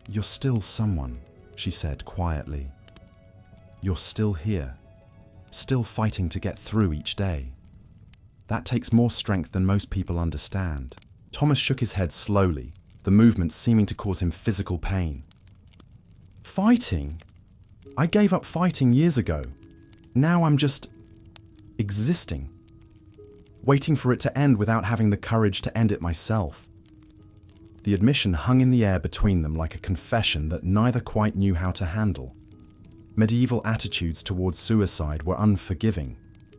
"You're still someone," she said quietly. "You're still here, still fighting to get through each day. That takes more strength than most people understand." Thomas shook his head slowly, the movement seeming to cause him physical pain. "Fighting? I gave up fighting years ago. Now I'm just existing, waiting for it to end without having the courage to end it myself." The admission hung in the air between them like a confession that neither quite knew how to handle. Medieval attitudes towards suicide were unforgiving,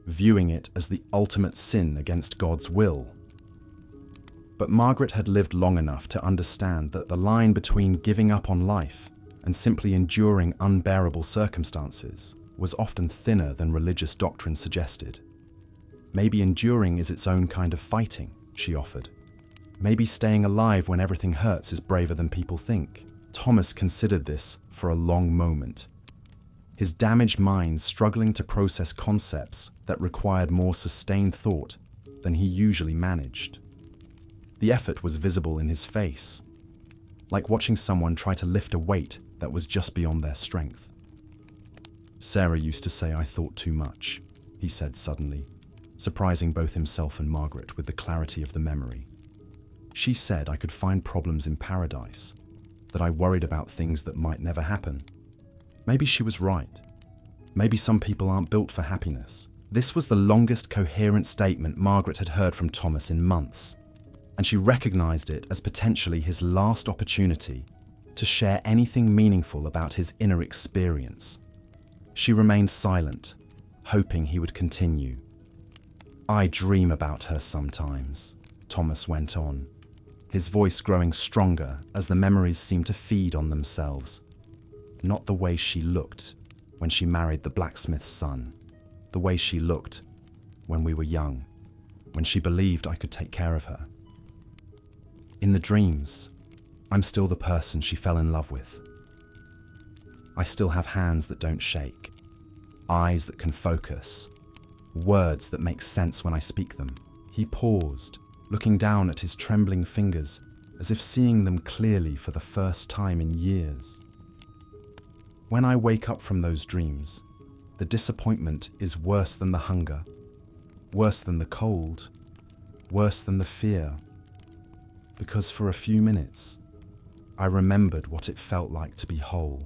viewing it as the ultimate sin against God's will. But Margaret had lived long enough to understand that the line between giving up on life and simply enduring unbearable circumstances was often thinner than religious doctrine suggested. "Maybe enduring is its own kind of fighting," she offered. "Maybe staying alive when everything hurts is braver than people think." Thomas considered this for a long moment, his damaged mind struggling to process concepts that required more sustained thought than he usually managed. The effort was visible in his face, like watching someone try to lift a weight that was just beyond their strength. "Sarah used to say I thought too much," he said suddenly, surprising both himself and Margaret with the clarity of the memory. "She said I could find problems in paradise, that I worried about things that might never happen. Maybe she was right. Maybe some people aren't built for happiness." This was the longest coherent statement Margaret had heard from Thomas in months, and she recognized it as potentially his last opportunity to share anything meaningful about his inner experience. She remained silent, hoping he would continue. "I dream about her sometimes," Thomas went on, his voice growing stronger as the memories seemed to feed on themselves. "Not the way she looked when she married the blacksmith's son, the way she looked when we were young, when she believed I could take care of her. In the dreams, I'm still the person she fell in love with. I still have hands that don't shake, eyes that can focus, words that make sense when I speak them." He paused, looking down at his trembling fingers as if seeing them clearly for the first time in years. "When I wake up from those dreams, the disappointment is worse than the hunger, worse than the cold, worse than the fear. Because for a few minutes, I remembered what it felt like to be whole."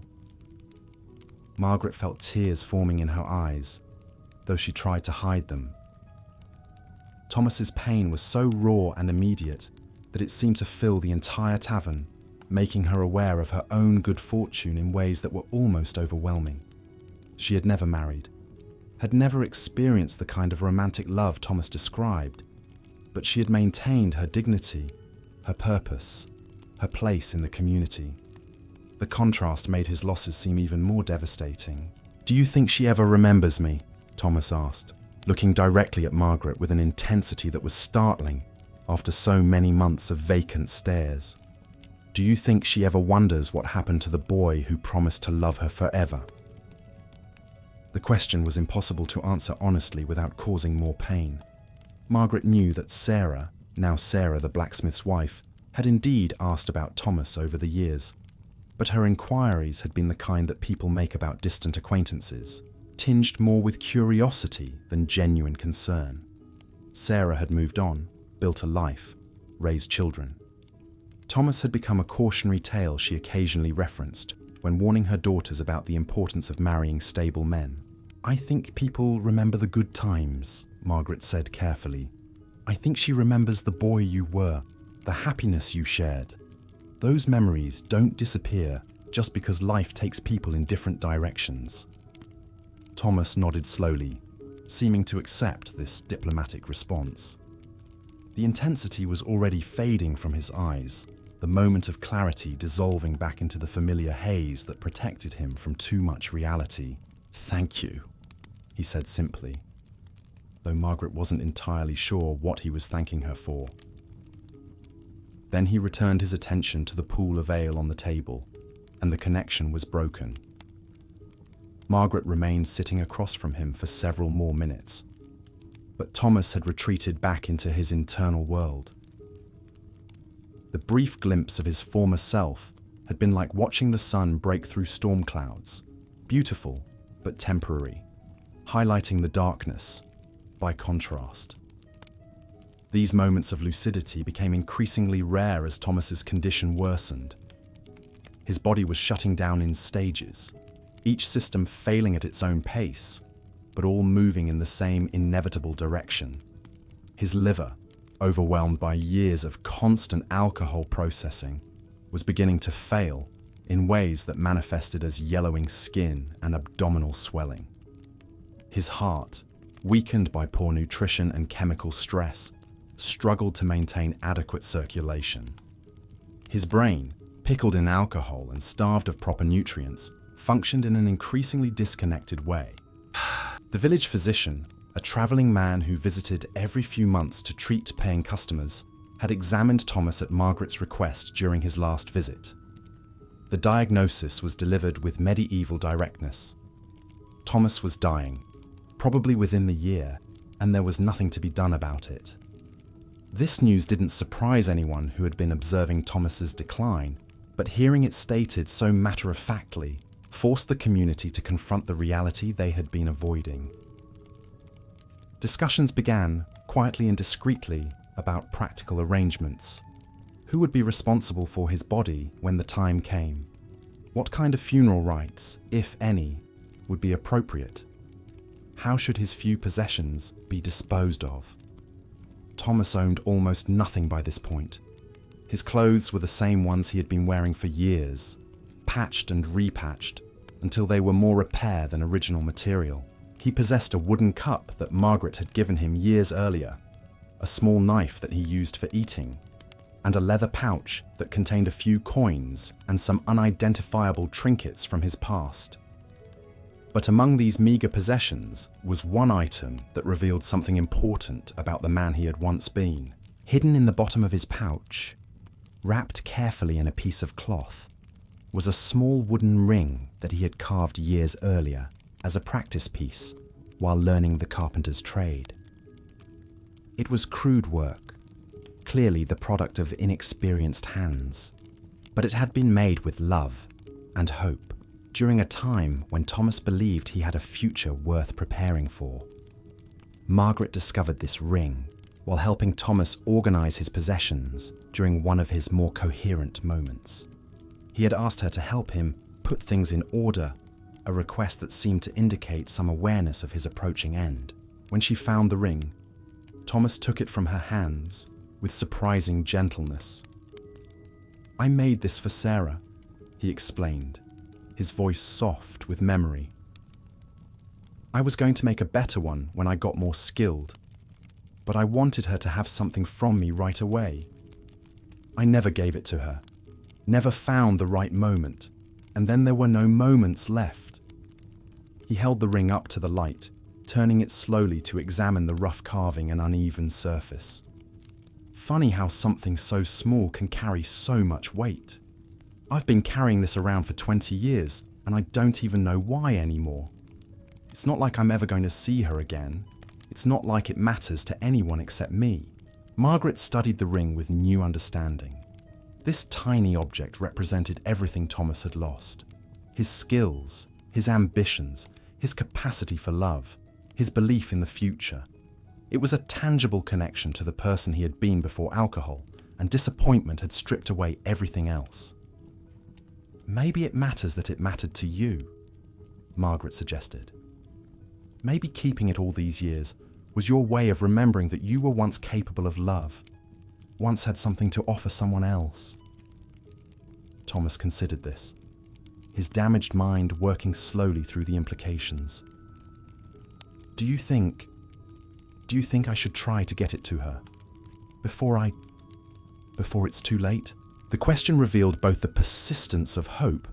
Margaret felt tears forming in her eyes, though she tried to hide them. Thomas's pain was so raw and immediate that it seemed to fill the entire tavern, making her aware of her own good fortune in ways that were almost overwhelming. She had never married, had never experienced the kind of romantic love Thomas described, but she had maintained her dignity, her purpose, her place in the community. The contrast made his losses seem even more devastating. "Do you think she ever remembers me?" Thomas asked, looking directly at Margaret with an intensity that was startling after so many months of vacant stares. "Do you think she ever wonders what happened to the boy who promised to love her forever?" The question was impossible to answer honestly without causing more pain. Margaret knew that Sarah, now Sarah the blacksmith's wife, had indeed asked about Thomas over the years, but her inquiries had been the kind that people make about distant acquaintances, tinged more with curiosity than genuine concern. Sarah had moved on, built a life, raised children. Thomas had become a cautionary tale she occasionally referenced when warning her daughters about the importance of marrying stable men. "I think people remember the good times," Margaret said carefully. "I think she remembers the boy you were, the happiness you shared. Those memories don't disappear just because life takes people in different directions." Thomas nodded slowly, seeming to accept this diplomatic response. The intensity was already fading from his eyes, the moment of clarity dissolving back into the familiar haze that protected him from too much reality. "Thank you," he said simply, though Margaret wasn't entirely sure what he was thanking her for. Then he returned his attention to the pool of ale on the table, and the connection was broken. Margaret remained sitting across from him for several more minutes, but Thomas had retreated back into his internal world. The brief glimpse of his former self had been like watching the sun break through storm clouds, beautiful but temporary, highlighting the darkness by contrast. These moments of lucidity became increasingly rare as Thomas's condition worsened. His body was shutting down in stages, each system failing at its own pace, but all moving in the same inevitable direction. His liver, overwhelmed by years of constant alcohol processing, was beginning to fail in ways that manifested as yellowing skin and abdominal swelling. His heart, weakened by poor nutrition and chemical stress, struggled to maintain adequate circulation. His brain, pickled in alcohol and starved of proper nutrients, functioned in an increasingly disconnected way. The village physician, a traveling man who visited every few months to treat paying customers, had examined Thomas at Margaret's request during his last visit. The diagnosis was delivered with medieval directness. Thomas was dying, probably within the year, and there was nothing to be done about it. This news didn't surprise anyone who had been observing Thomas's decline, but hearing it stated so matter-of-factly forced the community to confront the reality they had been avoiding. Discussions began, quietly and discreetly, about practical arrangements. Who would be responsible for his body when the time came? What kind of funeral rites, if any, would be appropriate? How should his few possessions be disposed of? Thomas owned almost nothing by this point. His clothes were the same ones he had been wearing for years, patched and repatched until they were more repair than original material. He possessed a wooden cup that Margaret had given him years earlier, a small knife that he used for eating, and a leather pouch that contained a few coins and some unidentifiable trinkets from his past. But among these meager possessions was one item that revealed something important about the man he had once been. Hidden in the bottom of his pouch, wrapped carefully in a piece of cloth, was a small wooden ring that he had carved years earlier as a practice piece while learning the carpenter's trade. It was crude work, clearly the product of inexperienced hands, but it had been made with love and hope during a time when Thomas believed he had a future worth preparing for. Margaret discovered this ring while helping Thomas organize his possessions during one of his more coherent moments. He had asked her to help him put things in order, a request that seemed to indicate some awareness of his approaching end. When she found the ring, Thomas took it from her hands with surprising gentleness. "I made this for Sarah," he explained, his voice soft with memory. "I was going to make a better one when I got more skilled, but I wanted her to have something from me right away. I never gave it to her, never found the right moment, and then there were no moments left." He held the ring up to the light, turning it slowly to examine the rough carving and uneven surface. "Funny how something so small can carry so much weight. I've been carrying this around for 20 years, and I don't even know why anymore. It's not like I'm ever going to see her again. It's not like it matters to anyone except me." Margaret studied the ring with new understanding. This tiny object represented everything Thomas had lost. His skills, his ambitions, his capacity for love, his belief in the future. It was a tangible connection to the person he had been before alcohol, and disappointment had stripped away everything else. "Maybe it matters that it mattered to you," Margaret suggested. "Maybe keeping it all these years was your way of remembering that you were once capable of love, once had something to offer someone else." Thomas considered this, his damaged mind working slowly through the implications. Do you think I should try to get it to her? Before it's too late?" The question revealed both the persistence of hope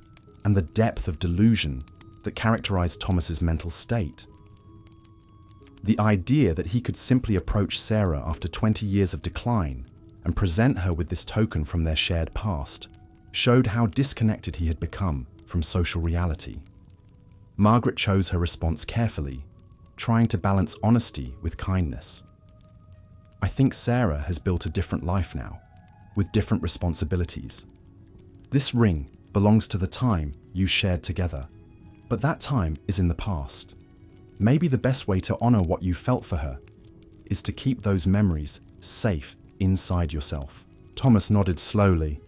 and the depth of delusion that characterized Thomas's mental state. The idea that he could simply approach Sarah after 20 years of decline and present her with this token from their shared past showed how disconnected he had become from social reality. Margaret chose her response carefully, trying to balance honesty with kindness. "I think Sarah has built a different life now, with different responsibilities. This ring belongs to the time you shared together, but that time is in the past. Maybe the best way to honor what you felt for her is to keep those memories safe inside yourself." Thomas nodded slowly,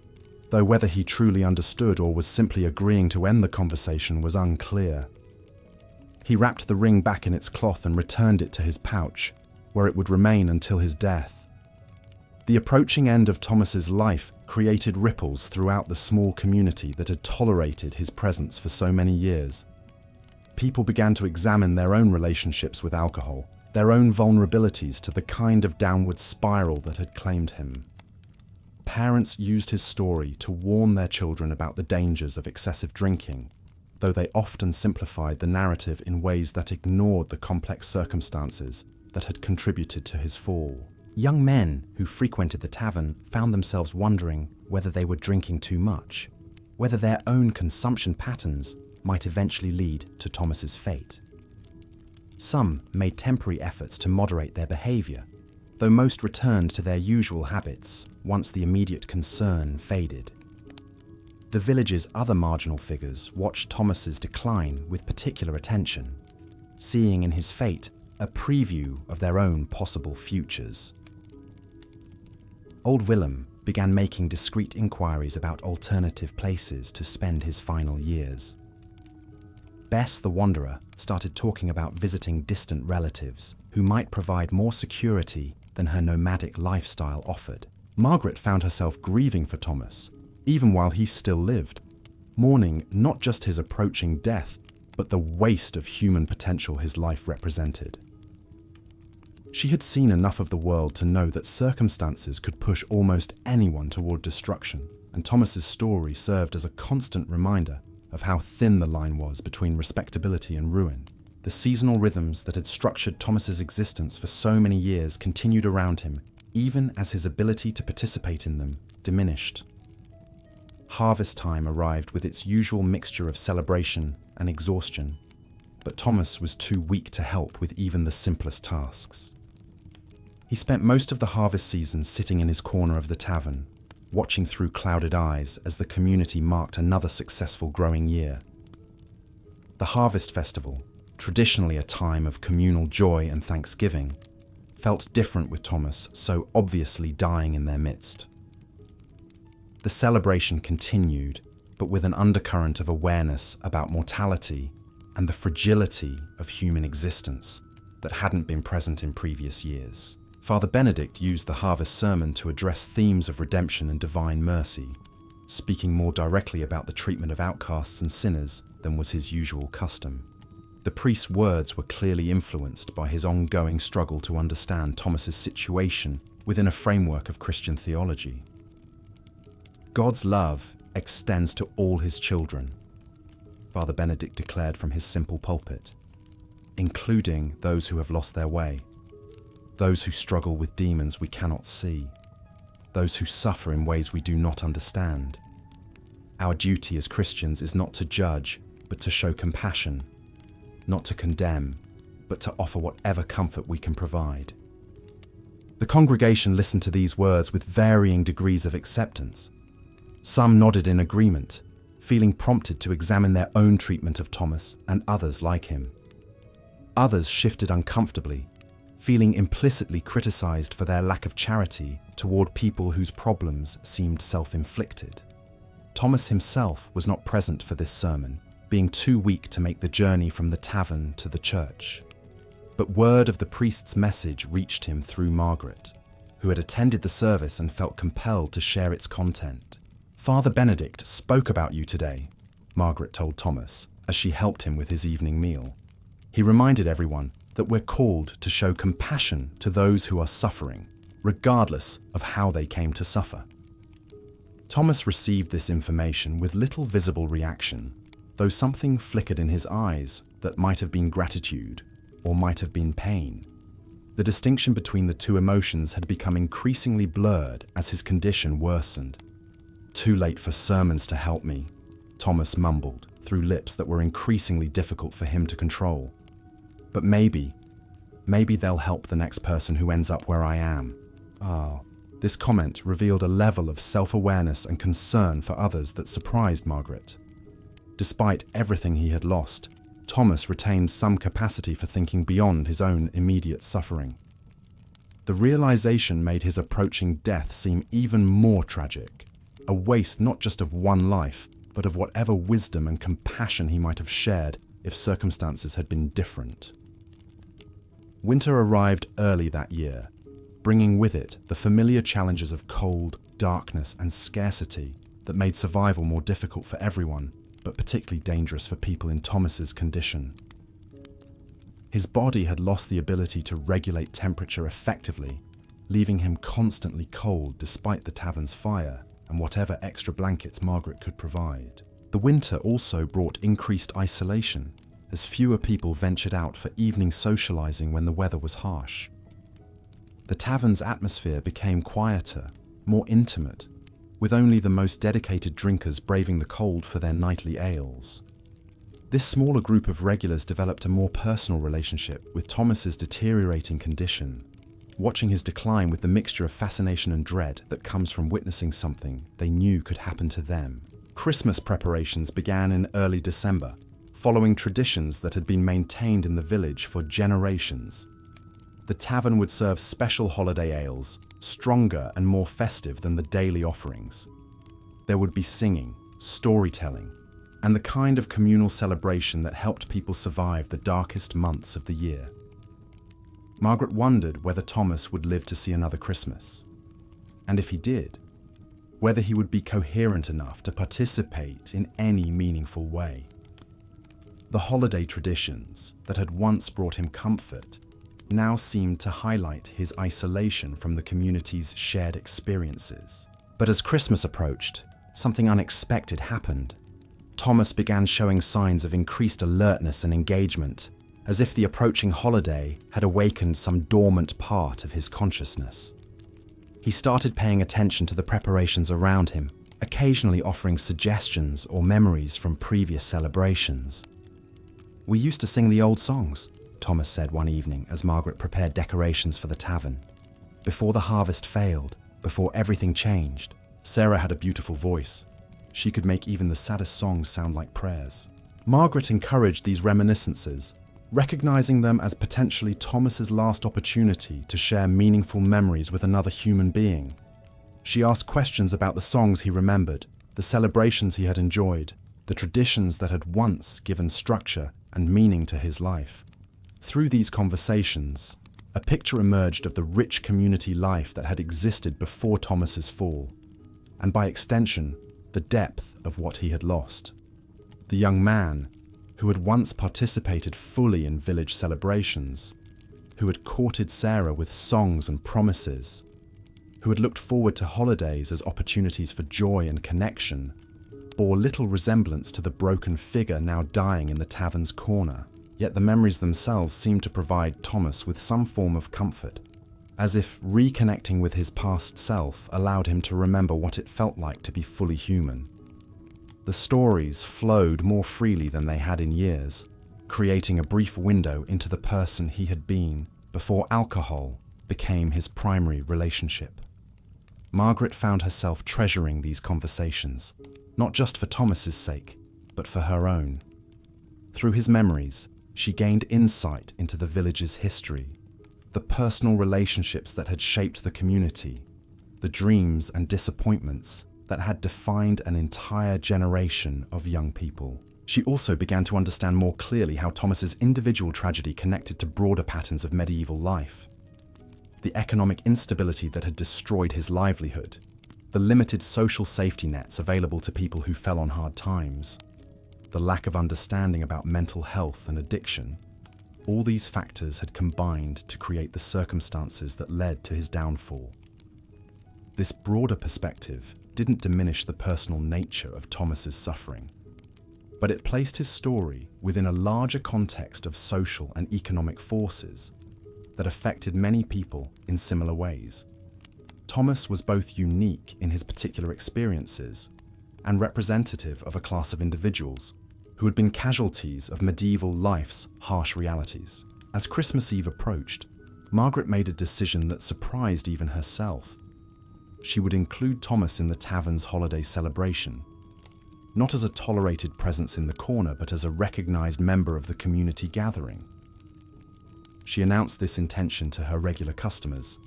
though whether he truly understood or was simply agreeing to end the conversation was unclear. He wrapped the ring back in its cloth and returned it to his pouch, where it would remain until his death. The approaching end of Thomas's life created ripples throughout the small community that had tolerated his presence for so many years. People began to examine their own relationships with alcohol, their own vulnerabilities to the kind of downward spiral that had claimed him. Parents used his story to warn their children about the dangers of excessive drinking, though they often simplified the narrative in ways that ignored the complex circumstances that had contributed to his fall. Young men who frequented the tavern found themselves wondering whether they were drinking too much, whether their own consumption patterns might eventually lead to Thomas's fate. Some made temporary efforts to moderate their behavior, though most returned to their usual habits once the immediate concern faded. The village's other marginal figures watched Thomas's decline with particular attention, seeing in his fate a preview of their own possible futures. Old Willem began making discreet inquiries about alternative places to spend his final years. Bess the Wanderer started talking about visiting distant relatives who might provide more security than her nomadic lifestyle offered. Margaret found herself grieving for Thomas, even while he still lived. mourning not just his approaching death, but the waste of human potential his life represented. She had seen enough of the world to know that circumstances could push almost anyone toward destruction, and Thomas's story served as a constant reminder of how thin the line was between respectability and ruin. The seasonal rhythms that had structured Thomas's existence for so many years continued around him, even as his ability to participate in them diminished. Harvest time arrived with its usual mixture of celebration and exhaustion, but Thomas was too weak to help with even the simplest tasks. He spent most of the harvest season sitting in his corner of the tavern, watching through clouded eyes as the community marked another successful growing year. The Harvest Festival, traditionally a time of communal joy and thanksgiving, felt different with Thomas so obviously dying in their midst. The celebration continued, but with an undercurrent of awareness about mortality and the fragility of human existence that hadn't been present in previous years. Father Benedict used the harvest sermon to address themes of redemption and divine mercy, speaking more directly about the treatment of outcasts and sinners than was his usual custom. The priest's words were clearly influenced by his ongoing struggle to understand Thomas's situation within a framework of Christian theology. God's love extends to all his children, Father Benedict declared from his simple pulpit, including those who have lost their way, those who struggle with demons we cannot see, those who suffer in ways we do not understand. Our duty as Christians is not to judge, but to show compassion, not to condemn, but to offer whatever comfort we can provide. The congregation listened to these words with varying degrees of acceptance. Some nodded in agreement, feeling prompted to examine their own treatment of Thomas and others like him. Others shifted uncomfortably, feeling implicitly criticized for their lack of charity toward people whose problems seemed self-inflicted. Thomas himself was not present for this sermon, being too weak to make the journey from the tavern to the church. But word of the priest's message reached him through Margaret, who had attended the service and felt compelled to share its content. "Father Benedict spoke about you today," Margaret told Thomas as she helped him with his evening meal. He reminded everyone that we're called to show compassion to those who are suffering, regardless of how they came to suffer. Thomas received this information with little visible reaction, though something flickered in his eyes that might have been gratitude or might have been pain. The distinction between the two emotions had become increasingly blurred as his condition worsened. "Too late for sermons to help me," Thomas mumbled through lips that were increasingly difficult for him to control. "But maybe they'll help the next person who ends up where I am." This comment revealed a level of self-awareness and concern for others that surprised Margaret. Despite everything he had lost, Thomas retained some capacity for thinking beyond his own immediate suffering. The realization made his approaching death seem even more tragic, a waste not just of one life, but of whatever wisdom and compassion he might have shared if circumstances had been different. Winter arrived early that year, bringing with it the familiar challenges of cold, darkness, and scarcity that made survival more difficult for everyone, but particularly dangerous for people in Thomas's condition. His body had lost the ability to regulate temperature effectively, leaving him constantly cold despite the tavern's fire and whatever extra blankets Margaret could provide. The winter also brought increased isolation, as fewer people ventured out for evening socializing when the weather was harsh. The tavern's atmosphere became quieter, more intimate, with only the most dedicated drinkers braving the cold for their nightly ales. This smaller group of regulars developed a more personal relationship with Thomas's deteriorating condition, watching his decline with the mixture of fascination and dread that comes from witnessing something they knew could happen to them. Christmas preparations began in early December, following traditions that had been maintained in the village for generations. The tavern would serve special holiday ales, stronger and more festive than the daily offerings. There would be singing, storytelling, and the kind of communal celebration that helped people survive the darkest months of the year. Margaret wondered whether Thomas would live to see another Christmas. And if he did, whether he would be coherent enough to participate in any meaningful way. The holiday traditions that had once brought him comfort now seemed to highlight his isolation from the community's shared experiences. But as Christmas approached, something unexpected happened. Thomas began showing signs of increased alertness and engagement, as if the approaching holiday had awakened some dormant part of his consciousness. He started paying attention to the preparations around him, occasionally offering suggestions or memories from previous celebrations. "We used to sing the old songs," Thomas said one evening as Margaret prepared decorations for the tavern. "Before the harvest failed, before everything changed." Sarah had a beautiful voice. She could make even the saddest songs sound like prayers. Margaret encouraged these reminiscences, recognizing them as potentially Thomas's last opportunity to share meaningful memories with another human being. She asked questions about the songs he remembered, the celebrations he had enjoyed, the traditions that had once given structure and meaning to his life. Through these conversations, a picture emerged of the rich community life that had existed before Thomas's fall, and by extension, the depth of what he had lost. The young man, who had once participated fully in village celebrations, who had courted Sarah with songs and promises, who had looked forward to holidays as opportunities for joy and connection, bore little resemblance to the broken figure now dying in the tavern's corner. Yet the memories themselves seemed to provide Thomas with some form of comfort, as if reconnecting with his past self allowed him to remember what it felt like to be fully human. The stories flowed more freely than they had in years, creating a brief window into the person he had been before alcohol became his primary relationship. Margaret found herself treasuring these conversations, not just for Thomas's sake, but for her own. Through his memories, she gained insight into the village's history, the personal relationships that had shaped the community, the dreams and disappointments that had defined an entire generation of young people. She also began to understand more clearly how Thomas's individual tragedy connected to broader patterns of medieval life. The economic instability that had destroyed his livelihood, the limited social safety nets available to people who fell on hard times, the lack of understanding about mental health and addiction, all these factors had combined to create the circumstances that led to his downfall. This broader perspective didn't diminish the personal nature of Thomas's suffering, but it placed his story within a larger context of social and economic forces that affected many people in similar ways. Thomas was both unique in his particular experiences and representative of a class of individuals who had been casualties of medieval life's harsh realities. As Christmas Eve approached, Margaret made a decision that surprised even herself. She would include Thomas in the tavern's holiday celebration, not as a tolerated presence in the corner, but as a recognized member of the community gathering. She announced this intention to her regular customers,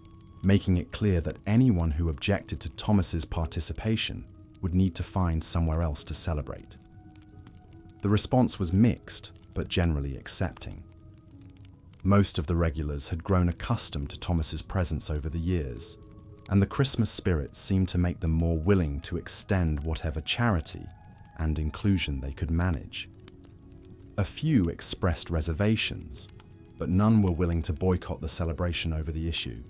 making it clear that anyone who objected to Thomas's participation would need to find somewhere else to celebrate. The response was mixed, but generally accepting. Most of the regulars had grown accustomed to Thomas's presence over the years, and the Christmas spirit seemed to make them more willing to extend whatever charity and inclusion they could manage. A few expressed reservations, but none were willing to boycott the celebration over the issue.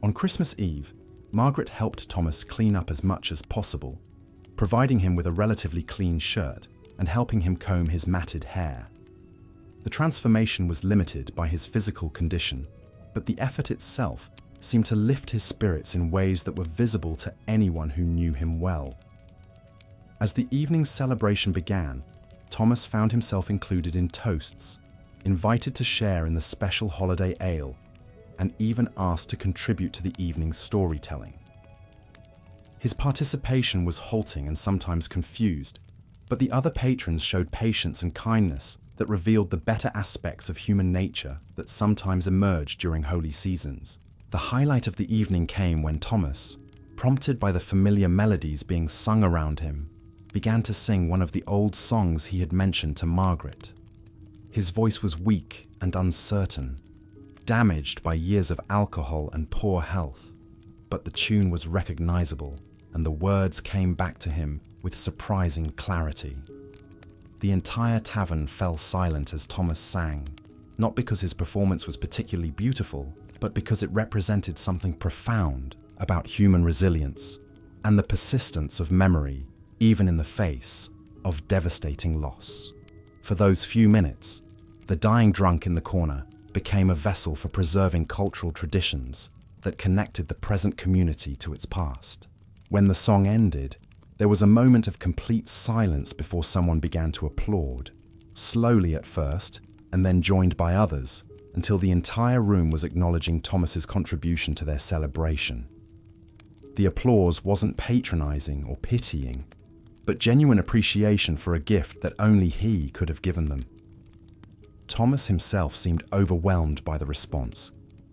On Christmas Eve, Margaret helped Thomas clean up as much as possible, providing him with a relatively clean shirt and helping him comb his matted hair. The transformation was limited by his physical condition, but the effort itself seemed to lift his spirits in ways that were visible to anyone who knew him well. As the evening's celebration began, Thomas found himself included in toasts, invited to share in the special holiday ale, and even asked to contribute to the evening's storytelling. His participation was halting and sometimes confused, but the other patrons showed patience and kindness that revealed the better aspects of human nature that sometimes emerge during holy seasons. The highlight of the evening came when Thomas, prompted by the familiar melodies being sung around him, began to sing one of the old songs he had mentioned to Margaret. His voice was weak and uncertain, damaged by years of alcohol and poor health, but the tune was recognizable, and the words came back to him with surprising clarity. The entire tavern fell silent as Thomas sang, not because his performance was particularly beautiful, but because it represented something profound about human resilience and the persistence of memory, even in the face of devastating loss. For those few minutes, the dying drunk in the corner became a vessel for preserving cultural traditions that connected the present community to its past. When the song ended, there was a moment of complete silence before someone began to applaud, slowly at first, and then joined by others, until the entire room was acknowledging Thomas's contribution to their celebration. The applause wasn't patronizing or pitying, but genuine appreciation for a gift that only he could have given them. Thomas himself seemed overwhelmed by the response,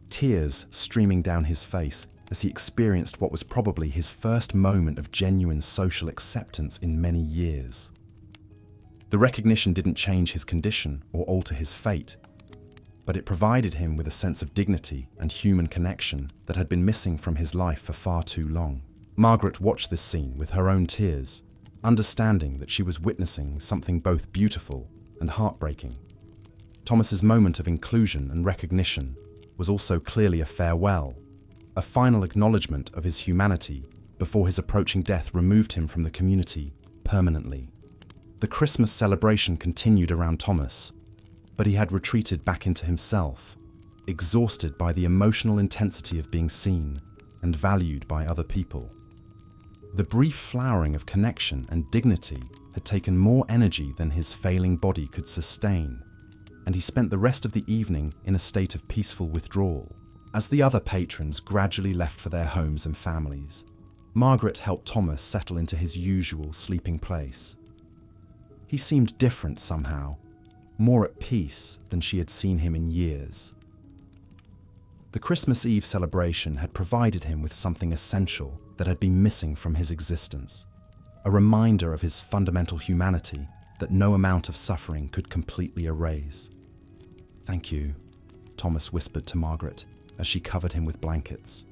tears streaming down his face as he experienced what was probably his first moment of genuine social acceptance in many years. The recognition didn't change his condition or alter his fate, but it provided him with a sense of dignity and human connection that had been missing from his life for far too long. Margaret watched this scene with her own tears, understanding that she was witnessing something both beautiful and heartbreaking. Thomas's moment of inclusion and recognition was also clearly a farewell, a final acknowledgement of his humanity before his approaching death removed him from the community permanently. The Christmas celebration continued around Thomas, but he had retreated back into himself, exhausted by the emotional intensity of being seen and valued by other people. The brief flowering of connection and dignity had taken more energy than his failing body could sustain, and he spent the rest of the evening in a state of peaceful withdrawal. As the other patrons gradually left for their homes and families, Margaret helped Thomas settle into his usual sleeping place. He seemed different somehow, more at peace than she had seen him in years. The Christmas Eve celebration had provided him with something essential that had been missing from his existence, a reminder of his fundamental humanity that no amount of suffering could completely erase. "Thank you," Thomas whispered to Margaret as she covered him with blankets.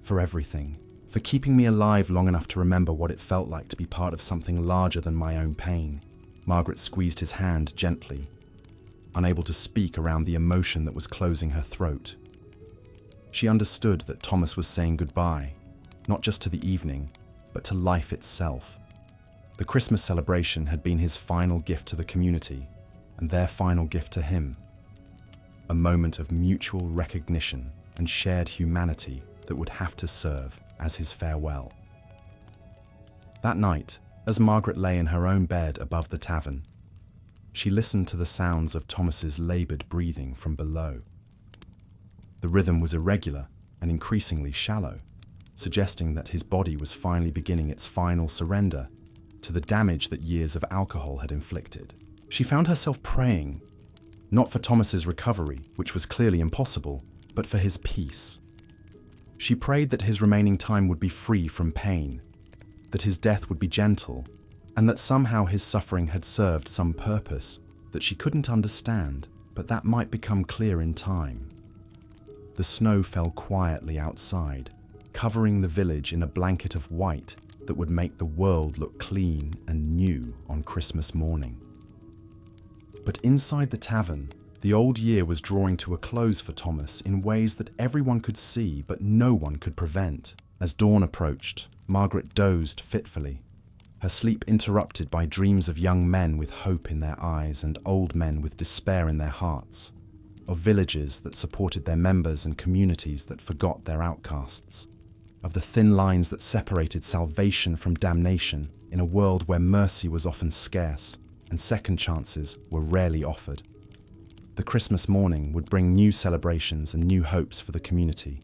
"For everything, for keeping me alive long enough to remember what it felt like to be part of something larger than my own pain." Margaret squeezed his hand gently, unable to speak around the emotion that was closing her throat. She understood that Thomas was saying goodbye, not just to the evening, but to life itself. The Christmas celebration had been his final gift to the community, and their final gift to him. A moment of mutual recognition and shared humanity that would have to serve as his farewell. That night, as Margaret lay in her own bed above the tavern, she listened to the sounds of Thomas's labored breathing from below. The rhythm was irregular and increasingly shallow, suggesting that his body was finally beginning its final surrender to the damage that years of alcohol had inflicted. She found herself praying, not for Thomas's recovery, which was clearly impossible, but for his peace. She prayed that his remaining time would be free from pain, that his death would be gentle, and that somehow his suffering had served some purpose that she couldn't understand, but that might become clear in time. The snow fell quietly outside, covering the village in a blanket of white that would make the world look clean and new on Christmas morning. But inside the tavern, the old year was drawing to a close for Thomas in ways that everyone could see but no one could prevent. As dawn approached, Margaret dozed fitfully, her sleep interrupted by dreams of young men with hope in their eyes and old men with despair in their hearts, of villages that supported their members and communities that forgot their outcasts, of the thin lines that separated salvation from damnation in a world where mercy was often scarce and second chances were rarely offered. The Christmas morning would bring new celebrations and new hopes for the community,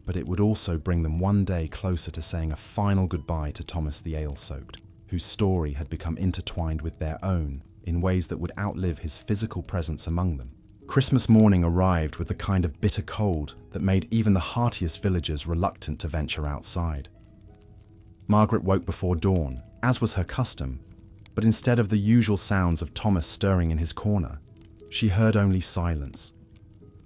but it would also bring them one day closer to saying a final goodbye to Thomas the Ale-Soaked, whose story had become intertwined with their own in ways that would outlive his physical presence among them. Christmas morning arrived with the kind of bitter cold that made even the heartiest villagers reluctant to venture outside. Margaret woke before dawn, as was her custom, but instead of the usual sounds of Thomas stirring in his corner, she heard only silence.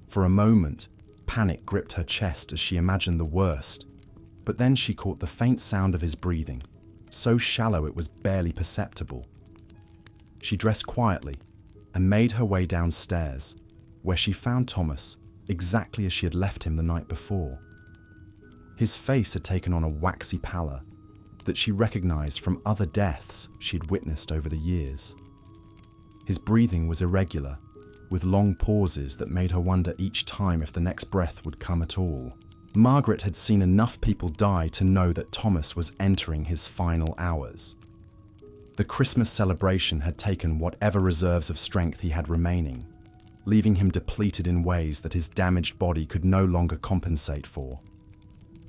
For a moment, panic gripped her chest as she imagined the worst, But then she caught the faint sound of his breathing, so shallow it was barely perceptible. She dressed quietly and made her way downstairs, where she found Thomas exactly as she had left him the night before. His face had taken on a waxy pallor that she recognized from other deaths she'd witnessed over the years. His breathing was irregular, with long pauses that made her wonder each time if the next breath would come at all. Margaret had seen enough people die to know that Thomas was entering his final hours. The Christmas celebration had taken whatever reserves of strength he had remaining, leaving him depleted in ways that his damaged body could no longer compensate for.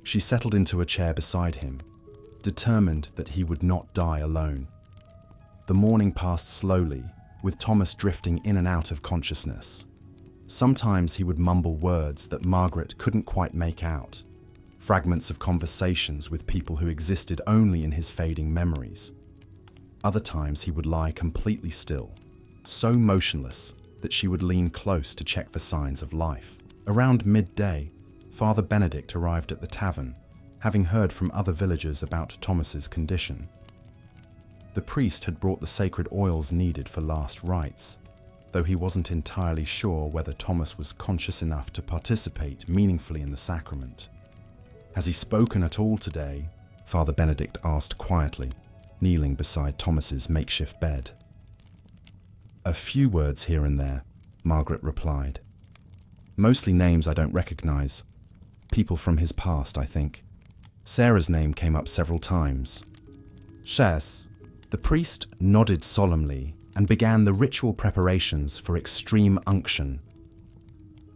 She settled into a chair beside him, determined that he would not die alone. The morning passed slowly, with Thomas drifting in and out of consciousness. Sometimes he would mumble words that Margaret couldn't quite make out, fragments of conversations with people who existed only in his fading memories. Other times he would lie completely still, so motionless that she would lean close to check for signs of life. Around midday, Father Benedict arrived at the tavern, having heard from other villagers about Thomas's condition. The priest had brought the sacred oils needed for last rites, though he wasn't entirely sure whether Thomas was conscious enough to participate meaningfully in the sacrament. "Has he spoken at all today?" Father Benedict asked quietly, kneeling beside Thomas's makeshift bed. "A few words here and there," Margaret replied. "Mostly names I don't recognize. People from his past, I think. Sarah's name came up several times." "Shes." The priest nodded solemnly and began the ritual preparations for extreme unction.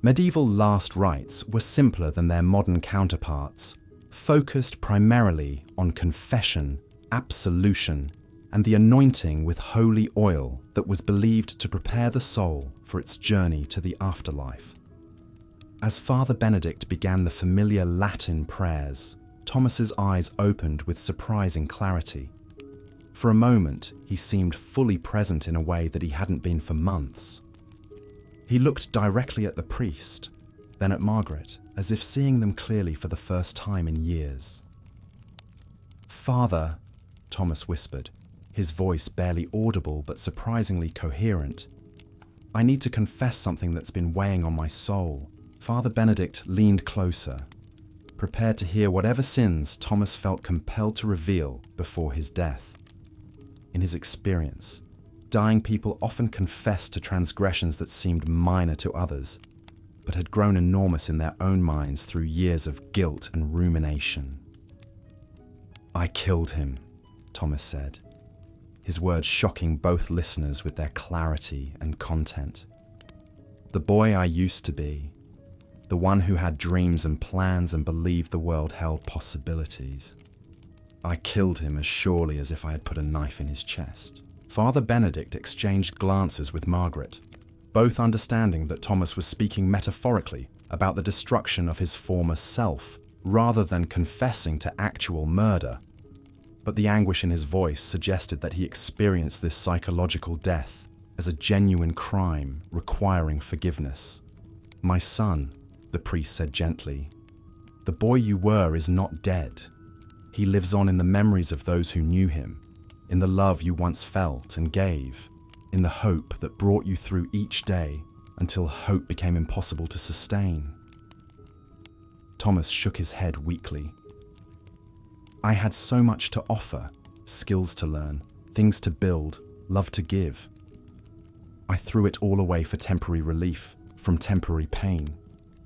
Medieval last rites were simpler than their modern counterparts, focused primarily on confession, absolution, and the anointing with holy oil that was believed to prepare the soul for its journey to the afterlife. As Father Benedict began the familiar Latin prayers, Thomas's eyes opened with surprising clarity. For a moment, he seemed fully present in a way that he hadn't been for months. He looked directly at the priest, then at Margaret, as if seeing them clearly for the first time in years. "Father," Thomas whispered, his voice barely audible but surprisingly coherent, "I need to confess something that's been weighing on my soul." Father Benedict leaned closer, prepared to hear whatever sins Thomas felt compelled to reveal before his death. In his experience, dying people often confessed to transgressions that seemed minor to others, but had grown enormous in their own minds through years of guilt and rumination. "I killed him," Thomas said, his words shocking both listeners with their clarity and content. "The boy I used to be, the one who had dreams and plans and believed the world held possibilities. I killed him as surely as if I had put a knife in his chest." Father Benedict exchanged glances with Margaret, both understanding that Thomas was speaking metaphorically about the destruction of his former self, rather than confessing to actual murder. But the anguish in his voice suggested that he experienced this psychological death as a genuine crime requiring forgiveness. "My son," the priest said gently, "the boy you were is not dead. He lives on in the memories of those who knew him, in the love you once felt and gave, in the hope that brought you through each day until hope became impossible to sustain." Thomas shook his head weakly. "I had so much to offer, skills to learn, things to build, love to give. I threw it all away for temporary relief from temporary pain.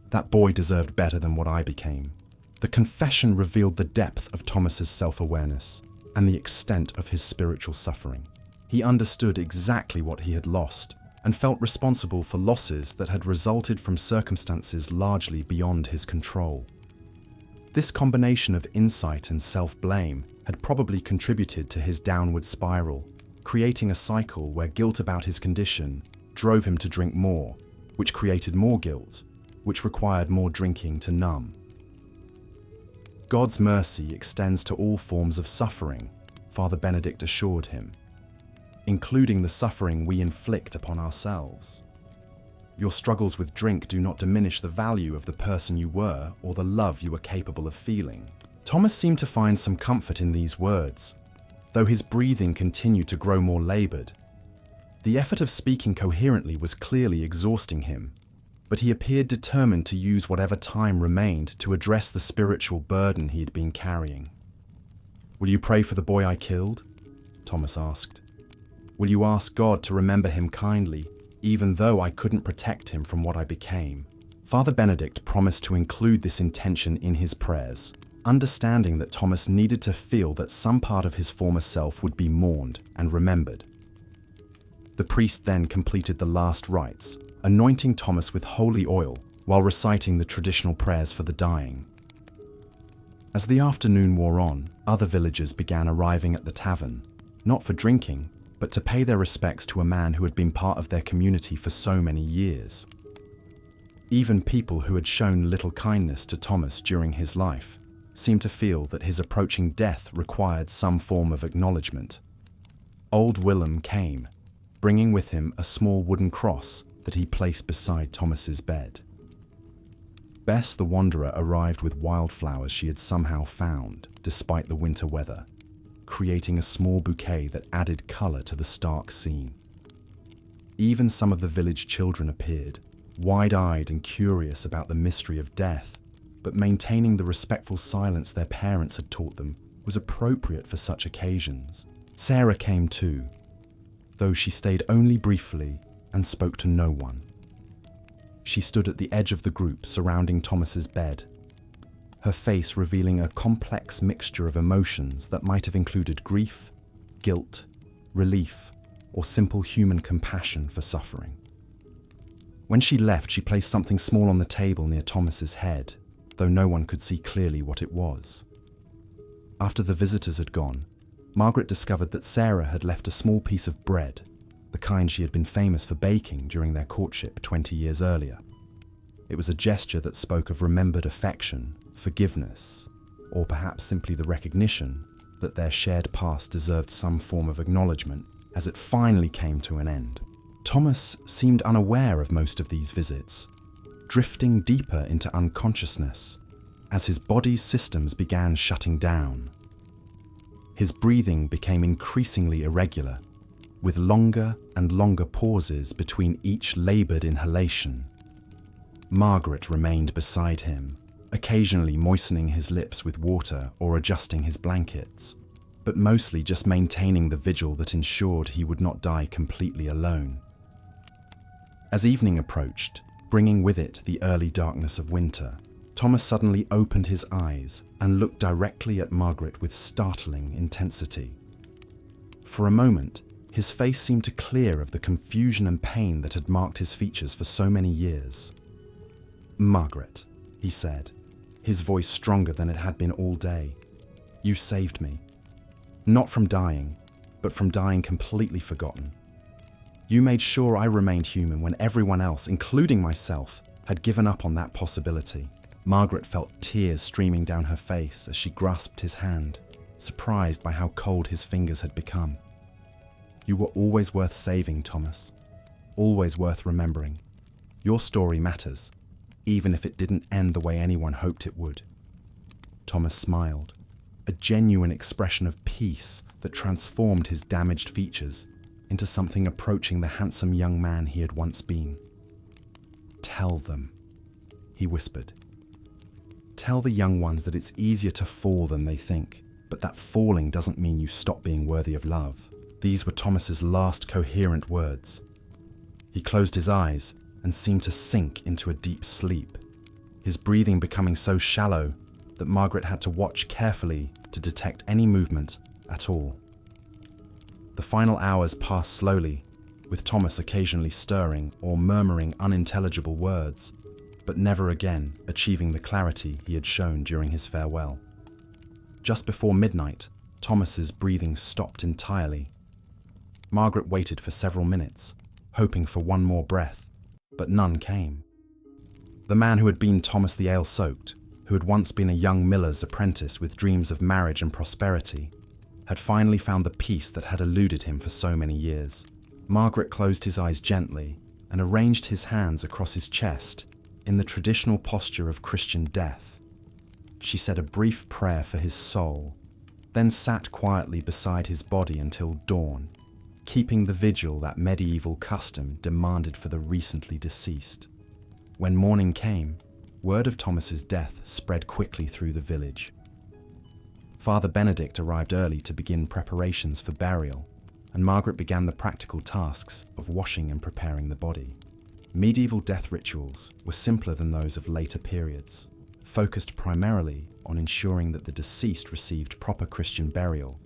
That boy deserved better than what I became." The confession revealed the depth of Thomas's self-awareness and the extent of his spiritual suffering. He understood exactly what he had lost and felt responsible for losses that had resulted from circumstances largely beyond his control. This combination of insight and self-blame had probably contributed to his downward spiral, creating a cycle where guilt about his condition drove him to drink more, which created more guilt, which required more drinking to numb. "God's mercy extends to all forms of suffering," Father Benedict assured him, "including the suffering we inflict upon ourselves. Your struggles with drink do not diminish the value of the person you were or the love you were capable of feeling." Thomas seemed to find some comfort in these words, though his breathing continued to grow more labored. The effort of speaking coherently was clearly exhausting him, but he appeared determined to use whatever time remained to address the spiritual burden he had been carrying. "Will you pray for the boy I killed?" Thomas asked. "Will you ask God to remember him kindly, even though I couldn't protect him from what I became?" Father Benedict promised to include this intention in his prayers, understanding that Thomas needed to feel that some part of his former self would be mourned and remembered. The priest then completed the last rites, anointing Thomas with holy oil while reciting the traditional prayers for the dying. As the afternoon wore on, other villagers began arriving at the tavern, not for drinking, but to pay their respects to a man who had been part of their community for so many years. Even people who had shown little kindness to Thomas during his life seemed to feel that his approaching death required some form of acknowledgement. Old Willem came, bringing with him a small wooden cross that he placed beside Thomas's bed. Bess the Wanderer arrived with wildflowers she had somehow found, despite the winter weather, creating a small bouquet that added colour to the stark scene. Even some of the village children appeared, wide-eyed and curious about the mystery of death, but maintaining the respectful silence their parents had taught them was appropriate for such occasions. Sarah came too, though she stayed only briefly and spoke to no one. She stood at the edge of the group surrounding Thomas's bed, her face revealing a complex mixture of emotions that might have included grief, guilt, relief, or simple human compassion for suffering. When she left, she placed something small on the table near Thomas's head, though no one could see clearly what it was. After the visitors had gone, Margaret discovered that Sarah had left a small piece of bread, the kind she had been famous for baking during their courtship 20 years earlier. It was a gesture that spoke of remembered affection, forgiveness, or perhaps simply the recognition that their shared past deserved some form of acknowledgement as it finally came to an end. Thomas seemed unaware of most of these visits, drifting deeper into unconsciousness as his body's systems began shutting down. His breathing became increasingly irregular, with longer and longer pauses between each laboured inhalation. Margaret remained beside him, occasionally moistening his lips with water or adjusting his blankets, but mostly just maintaining the vigil that ensured he would not die completely alone. As evening approached, bringing with it the early darkness of winter, Thomas suddenly opened his eyes and looked directly at Margaret with startling intensity. For a moment, his face seemed to clear of the confusion and pain that had marked his features for so many years. "Margaret," he said, his voice stronger than it had been all day, "you saved me. Not from dying, but from dying completely forgotten. You made sure I remained human when everyone else, including myself, had given up on that possibility." Margaret felt tears streaming down her face as she grasped his hand, surprised by how cold his fingers had become. "You were always worth saving, Thomas. Always worth remembering. Your story matters, even if it didn't end the way anyone hoped it would." Thomas smiled, a genuine expression of peace that transformed his damaged features into something approaching the handsome young man he had once been. "Tell them," he whispered. "Tell the young ones that it's easier to fall than they think, but that falling doesn't mean you stop being worthy of love." These were Thomas's last coherent words. He closed his eyes and seemed to sink into a deep sleep, his breathing becoming so shallow that Margaret had to watch carefully to detect any movement at all. The final hours passed slowly, with Thomas occasionally stirring or murmuring unintelligible words, but never again achieving the clarity he had shown during his farewell. Just before midnight, Thomas's breathing stopped entirely. Margaret waited for several minutes, hoping for one more breath, but none came. The man who had been Thomas the Ale-Soaked, who had once been a young miller's apprentice with dreams of marriage and prosperity, had finally found the peace that had eluded him for so many years. Margaret closed his eyes gently and arranged his hands across his chest in the traditional posture of Christian death. She said a brief prayer for his soul, then sat quietly beside his body until dawn, keeping the vigil that medieval custom demanded for the recently deceased. When morning came, word of Thomas's death spread quickly through the village. Father Benedict arrived early to begin preparations for burial, and Margaret began the practical tasks of washing and preparing the body. Medieval death rituals were simpler than those of later periods, focused primarily on ensuring that the deceased received proper Christian burial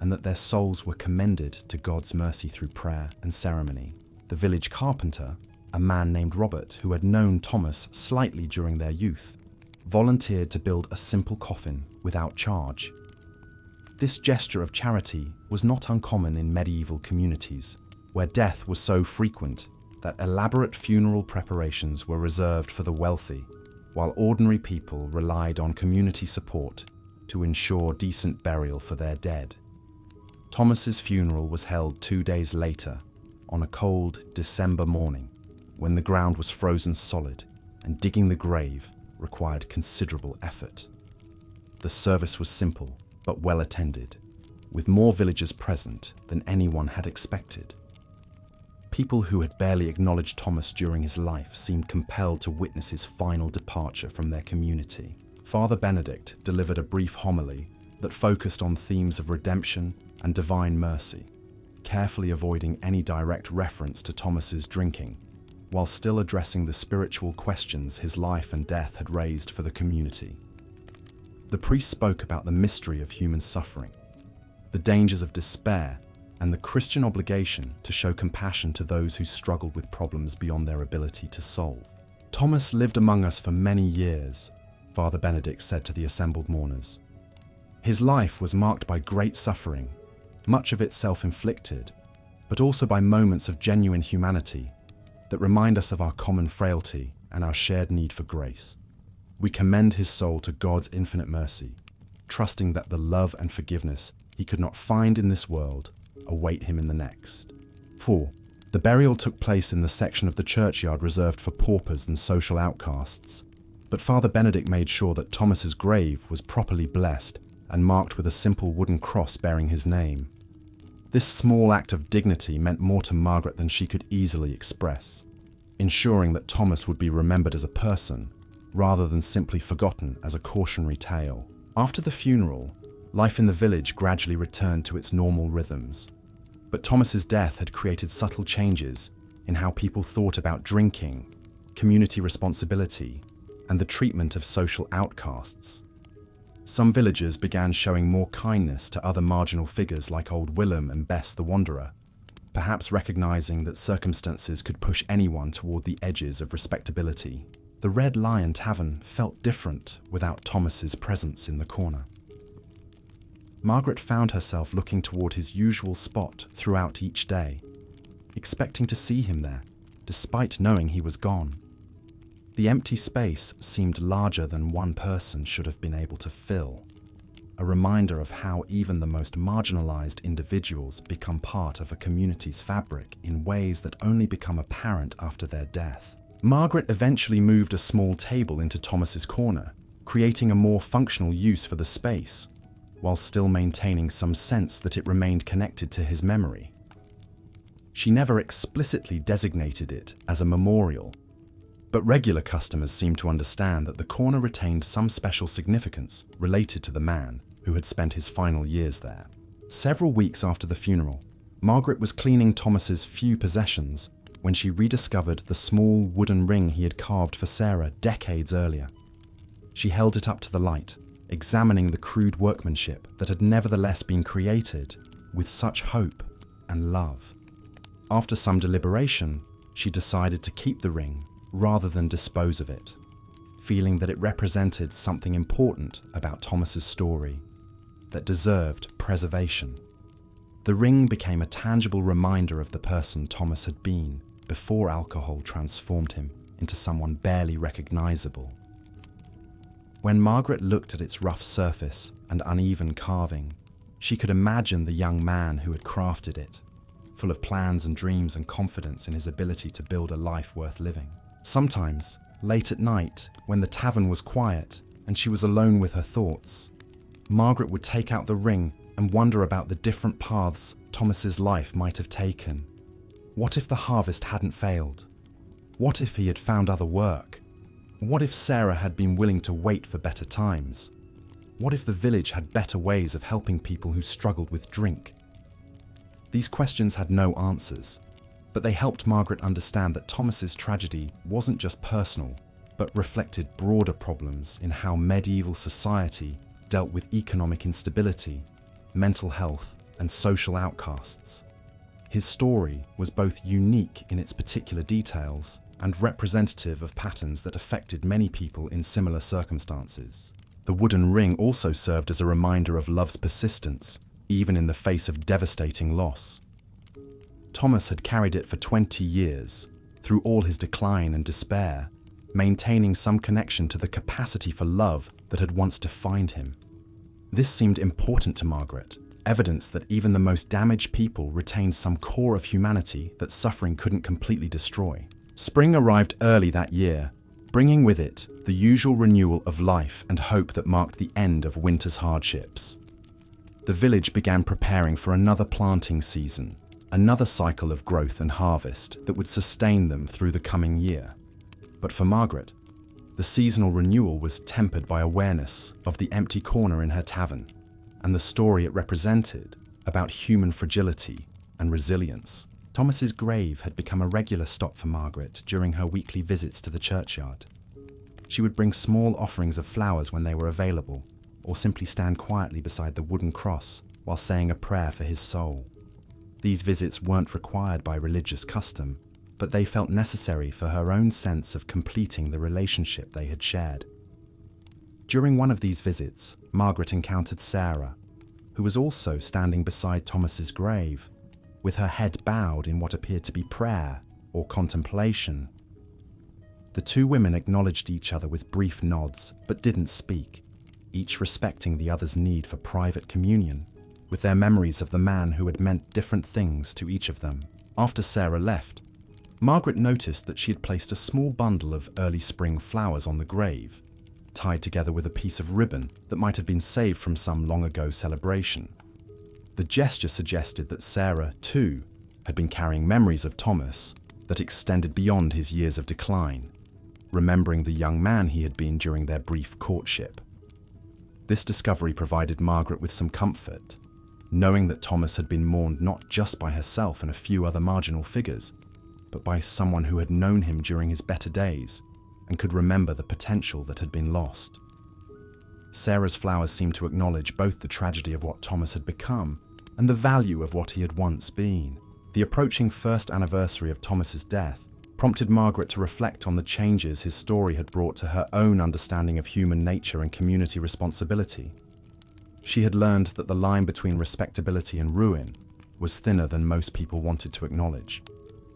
and that their souls were commended to God's mercy through prayer and ceremony. The village carpenter, a man named Robert who had known Thomas slightly during their youth, volunteered to build a simple coffin without charge. This gesture of charity was not uncommon in medieval communities, where death was so frequent that elaborate funeral preparations were reserved for the wealthy, while ordinary people relied on community support to ensure decent burial for their dead. Thomas's funeral was held 2 days later, on a cold December morning, when the ground was frozen solid and digging the grave required considerable effort. The service was simple but well attended, with more villagers present than anyone had expected. People who had barely acknowledged Thomas during his life seemed compelled to witness his final departure from their community. Father Benedict delivered a brief homily that focused on themes of redemption and divine mercy, carefully avoiding any direct reference to Thomas's drinking, while still addressing the spiritual questions his life and death had raised for the community. The priest spoke about the mystery of human suffering, the dangers of despair, and the Christian obligation to show compassion to those who struggled with problems beyond their ability to solve. Thomas lived among us for many years, Father Benedict said to the assembled mourners. His life was marked by great suffering, much of it self-inflicted, but also by moments of genuine humanity that remind us of our common frailty and our shared need for grace. We commend his soul to God's infinite mercy, trusting that the love and forgiveness he could not find in this world await him in the next. 4. The burial took place in the section of the churchyard reserved for paupers and social outcasts, but Father Benedict made sure that Thomas's grave was properly blessed and marked with a simple wooden cross bearing his name. This small act of dignity meant more to Margaret than she could easily express, ensuring that Thomas would be remembered as a person, rather than simply forgotten as a cautionary tale. After the funeral, life in the village gradually returned to its normal rhythms, but Thomas's death had created subtle changes in how people thought about drinking, community responsibility, and the treatment of social outcasts. Some villagers began showing more kindness to other marginal figures like old Willem and Bess the Wanderer, perhaps recognizing that circumstances could push anyone toward the edges of respectability. The Red Lion Tavern felt different without Thomas's presence in the corner. Margaret found herself looking toward his usual spot throughout each day, expecting to see him there, despite knowing he was gone. The empty space seemed larger than one person should have been able to fill, a reminder of how even the most marginalized individuals become part of a community's fabric in ways that only become apparent after their death. Margaret eventually moved a small table into Thomas's corner, creating a more functional use for the space, while still maintaining some sense that it remained connected to his memory. She never explicitly designated it as a memorial, but regular customers seemed to understand that the corner retained some special significance related to the man who had spent his final years there. Several weeks after the funeral, Margaret was cleaning Thomas's few possessions when she rediscovered the small wooden ring he had carved for Sarah decades earlier. She held it up to the light, examining the crude workmanship that had nevertheless been created with such hope and love. After some deliberation, she decided to keep the ring rather than dispose of it, feeling that it represented something important about Thomas's story that deserved preservation. The ring became a tangible reminder of the person Thomas had been before alcohol transformed him into someone barely recognizable. When Margaret looked at its rough surface and uneven carving, she could imagine the young man who had crafted it, full of plans and dreams and confidence in his ability to build a life worth living. Sometimes, late at night, when the tavern was quiet and she was alone with her thoughts, Margaret would take out the ring and wonder about the different paths Thomas's life might have taken. What if the harvest hadn't failed? What if he had found other work? What if Sarah had been willing to wait for better times? What if the village had better ways of helping people who struggled with drink? These questions had no answers, but they helped Margaret understand that Thomas's tragedy wasn't just personal, but reflected broader problems in how medieval society dealt with economic instability, mental health, and social outcasts. His story was both unique in its particular details and representative of patterns that affected many people in similar circumstances. The wooden ring also served as a reminder of love's persistence, even in the face of devastating loss. Thomas had carried it for 20 years, through all his decline and despair, maintaining some connection to the capacity for love that had once defined him. This seemed important to Margaret, evidence that even the most damaged people retained some core of humanity that suffering couldn't completely destroy. Spring arrived early that year, bringing with it the usual renewal of life and hope that marked the end of winter's hardships. The village began preparing for another planting season, another cycle of growth and harvest that would sustain them through the coming year. But for Margaret, the seasonal renewal was tempered by awareness of the empty corner in her tavern and the story it represented about human fragility and resilience. Thomas's grave had become a regular stop for Margaret during her weekly visits to the churchyard. She would bring small offerings of flowers when they were available, or simply stand quietly beside the wooden cross while saying a prayer for his soul. These visits weren't required by religious custom, but they felt necessary for her own sense of completing the relationship they had shared. During one of these visits, Margaret encountered Sarah, who was also standing beside Thomas's grave, with her head bowed in what appeared to be prayer or contemplation. The two women acknowledged each other with brief nods, but didn't speak, each respecting the other's need for private communion, with their memories of the man who had meant different things to each of them. After Sarah left, Margaret noticed that she had placed a small bundle of early spring flowers on the grave, tied together with a piece of ribbon that might have been saved from some long-ago celebration. The gesture suggested that Sarah, too, had been carrying memories of Thomas that extended beyond his years of decline, remembering the young man he had been during their brief courtship. This discovery provided Margaret with some comfort, knowing that Thomas had been mourned not just by herself and a few other marginal figures, but by someone who had known him during his better days and could remember the potential that had been lost. Sarah's flowers seemed to acknowledge both the tragedy of what Thomas had become and the value of what he had once been. The approaching first anniversary of Thomas's death prompted Margaret to reflect on the changes his story had brought to her own understanding of human nature and community responsibility. She had learned that the line between respectability and ruin was thinner than most people wanted to acknowledge,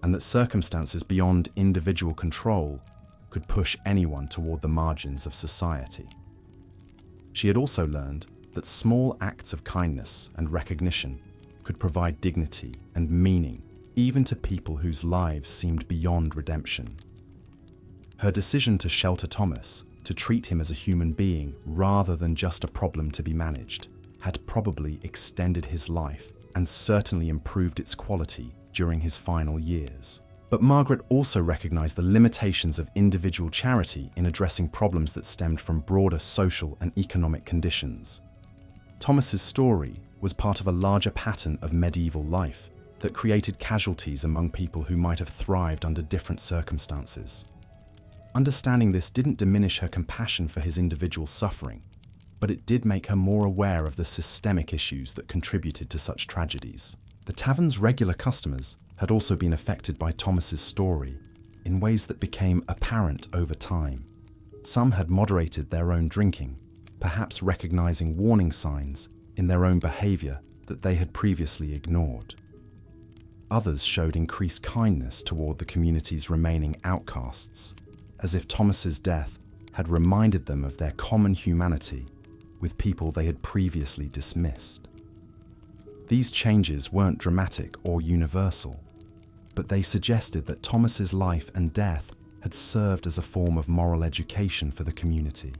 and that circumstances beyond individual control could push anyone toward the margins of society. She had also learned that small acts of kindness and recognition could provide dignity and meaning even to people whose lives seemed beyond redemption. Her decision to shelter Thomas, to treat him as a human being rather than just a problem to be managed, had probably extended his life and certainly improved its quality during his final years. But Margaret also recognized the limitations of individual charity in addressing problems that stemmed from broader social and economic conditions. Thomas's story was part of a larger pattern of medieval life that created casualties among people who might have thrived under different circumstances. Understanding this didn't diminish her compassion for his individual suffering, but it did make her more aware of the systemic issues that contributed to such tragedies. The tavern's regular customers had also been affected by Thomas's story in ways that became apparent over time. Some had moderated their own drinking, perhaps recognizing warning signs in their own behavior that they had previously ignored. Others showed increased kindness toward the community's remaining outcasts, as if Thomas's death had reminded them of their common humanity with people they had previously dismissed. These changes weren't dramatic or universal, but they suggested that Thomas's life and death had served as a form of moral education for the community.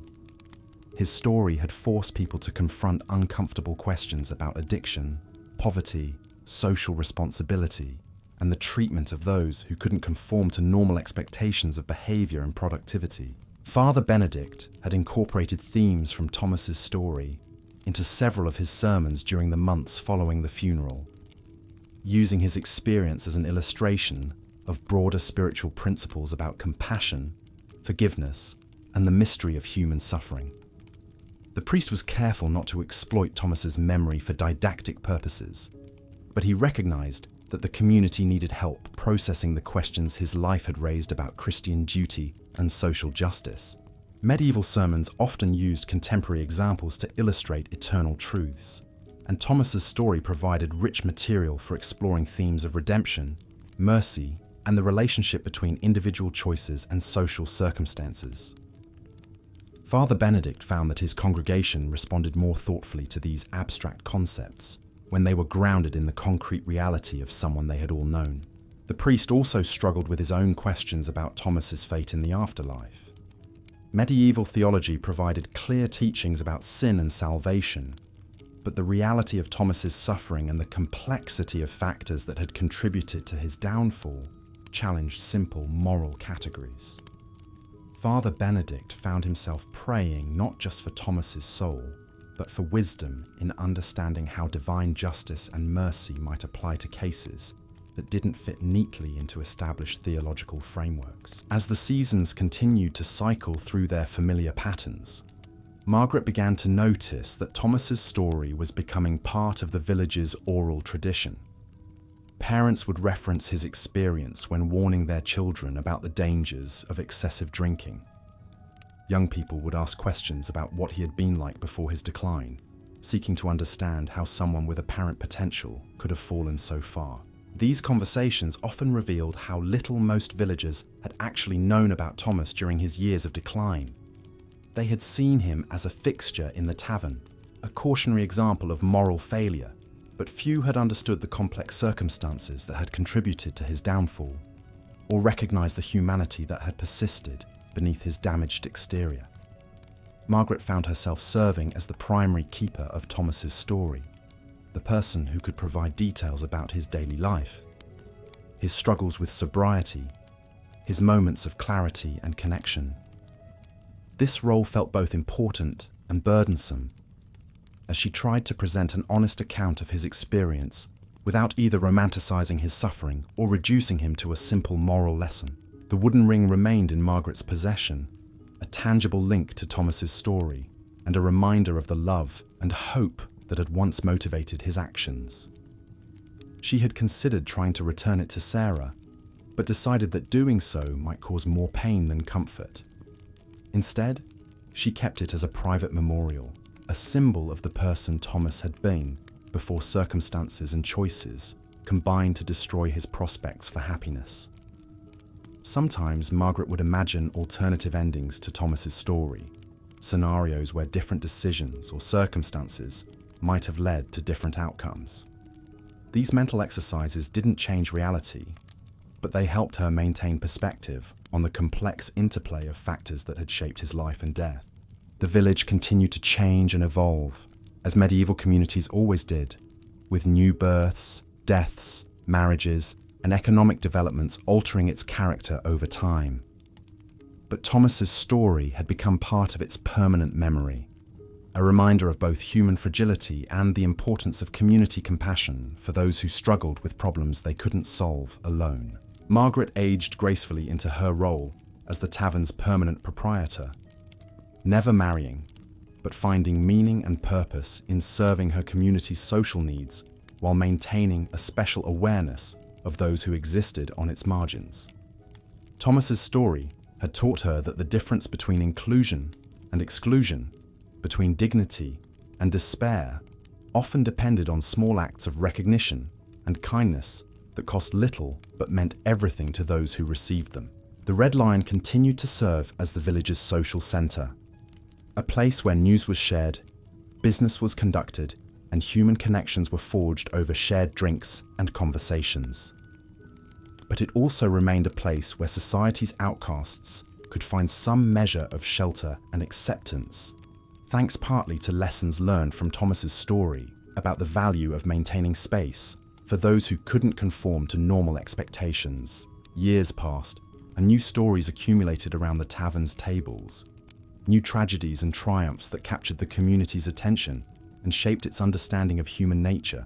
His story had forced people to confront uncomfortable questions about addiction, poverty, social responsibility, and the treatment of those who couldn't conform to normal expectations of behavior and productivity. Father Benedict had incorporated themes from Thomas's story into several of his sermons during the months following the funeral, using his experience as an illustration of broader spiritual principles about compassion, forgiveness, and the mystery of human suffering. The priest was careful not to exploit Thomas's memory for didactic purposes, but he recognized that the community needed help processing the questions his life had raised about Christian duty and social justice. Medieval sermons often used contemporary examples to illustrate eternal truths, and Thomas's story provided rich material for exploring themes of redemption, mercy, and the relationship between individual choices and social circumstances. Father Benedict found that his congregation responded more thoughtfully to these abstract concepts when they were grounded in the concrete reality of someone they had all known. The priest also struggled with his own questions about Thomas's fate in the afterlife. Medieval theology provided clear teachings about sin and salvation, but the reality of Thomas's suffering and the complexity of factors that had contributed to his downfall challenged simple moral categories. Father Benedict found himself praying not just for Thomas's soul, but for wisdom in understanding how divine justice and mercy might apply to cases that didn't fit neatly into established theological frameworks. As the seasons continued to cycle through their familiar patterns, Margaret began to notice that Thomas's story was becoming part of the village's oral tradition. Parents would reference his experience when warning their children about the dangers of excessive drinking. Young people would ask questions about what he had been like before his decline, seeking to understand how someone with apparent potential could have fallen so far. These conversations often revealed how little most villagers had actually known about Thomas during his years of decline. They had seen him as a fixture in the tavern, a cautionary example of moral failure, but few had understood the complex circumstances that had contributed to his downfall, or recognized the humanity that had persisted beneath his damaged exterior. Margaret found herself serving as the primary keeper of Thomas's story, the person who could provide details about his daily life, his struggles with sobriety, his moments of clarity and connection. This role felt both important and burdensome, as she tried to present an honest account of his experience without either romanticizing his suffering or reducing him to a simple moral lesson. The wooden ring remained in Margaret's possession, a tangible link to Thomas's story and a reminder of the love and hope that had once motivated his actions. She had considered trying to return it to Sarah, but decided that doing so might cause more pain than comfort. Instead, she kept it as a private memorial, a symbol of the person Thomas had been before circumstances and choices combined to destroy his prospects for happiness. Sometimes Margaret would imagine alternative endings to Thomas's story, scenarios where different decisions or circumstances might have led to different outcomes. These mental exercises didn't change reality, but they helped her maintain perspective on the complex interplay of factors that had shaped his life and death. The village continued to change and evolve, as medieval communities always did, with new births, deaths, marriages, and economic developments altering its character over time. But Thomas's story had become part of its permanent memory, a reminder of both human fragility and the importance of community compassion for those who struggled with problems they couldn't solve alone. Margaret aged gracefully into her role as the tavern's permanent proprietor, never marrying, but finding meaning and purpose in serving her community's social needs while maintaining a special awareness of those who existed on its margins. Thomas's story had taught her that the difference between inclusion and exclusion, between dignity and despair, often depended on small acts of recognition and kindness that cost little but meant everything to those who received them. The Red Lion continued to serve as the village's social centre, a place where news was shared, business was conducted, and human connections were forged over shared drinks and conversations. But it also remained a place where society's outcasts could find some measure of shelter and acceptance, Thanks partly to lessons learned from Thomas's story about the value of maintaining space for those who couldn't conform to normal expectations, years passed, and new stories accumulated around the tavern's tables. New tragedies and triumphs that captured the community's attention and shaped its understanding of human nature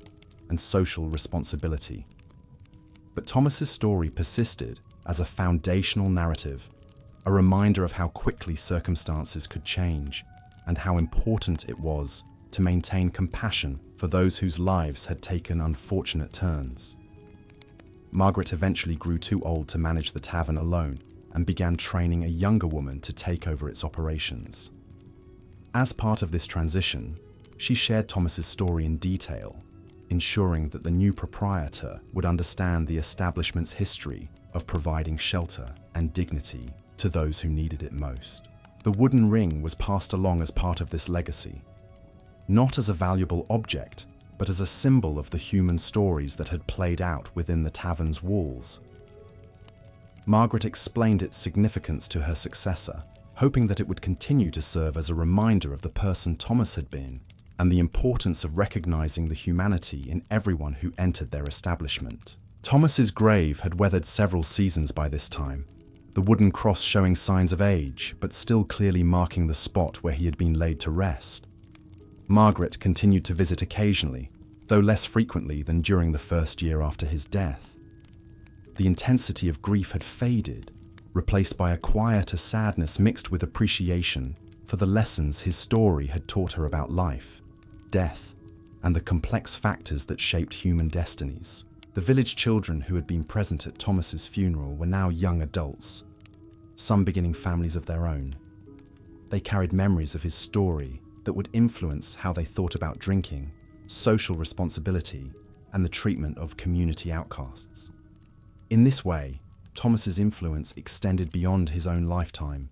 and social responsibility. But Thomas's story persisted as a foundational narrative, a reminder of how quickly circumstances could change and how important it was to maintain compassion for those whose lives had taken unfortunate turns. Margaret eventually grew too old to manage the tavern alone and began training a younger woman to take over its operations. As part of this transition, she shared Thomas's story in detail, ensuring that the new proprietor would understand the establishment's history of providing shelter and dignity to those who needed it most. The wooden ring was passed along as part of this legacy, not as a valuable object, but as a symbol of the human stories that had played out within the tavern's walls. Margaret explained its significance to her successor, hoping that it would continue to serve as a reminder of the person Thomas had been and the importance of recognizing the humanity in everyone who entered their establishment. Thomas's grave had weathered several seasons by this time, the wooden cross showing signs of age, but still clearly marking the spot where he had been laid to rest. Margaret continued to visit occasionally, though less frequently than during the first year after his death. The intensity of grief had faded, replaced by a quieter sadness mixed with appreciation for the lessons his story had taught her about life, death, and the complex factors that shaped human destinies. The village children who had been present at Thomas's funeral were now young adults, some beginning families of their own. They carried memories of his story that would influence how they thought about drinking, social responsibility, and the treatment of community outcasts. In this way, Thomas's influence extended beyond his own lifetime,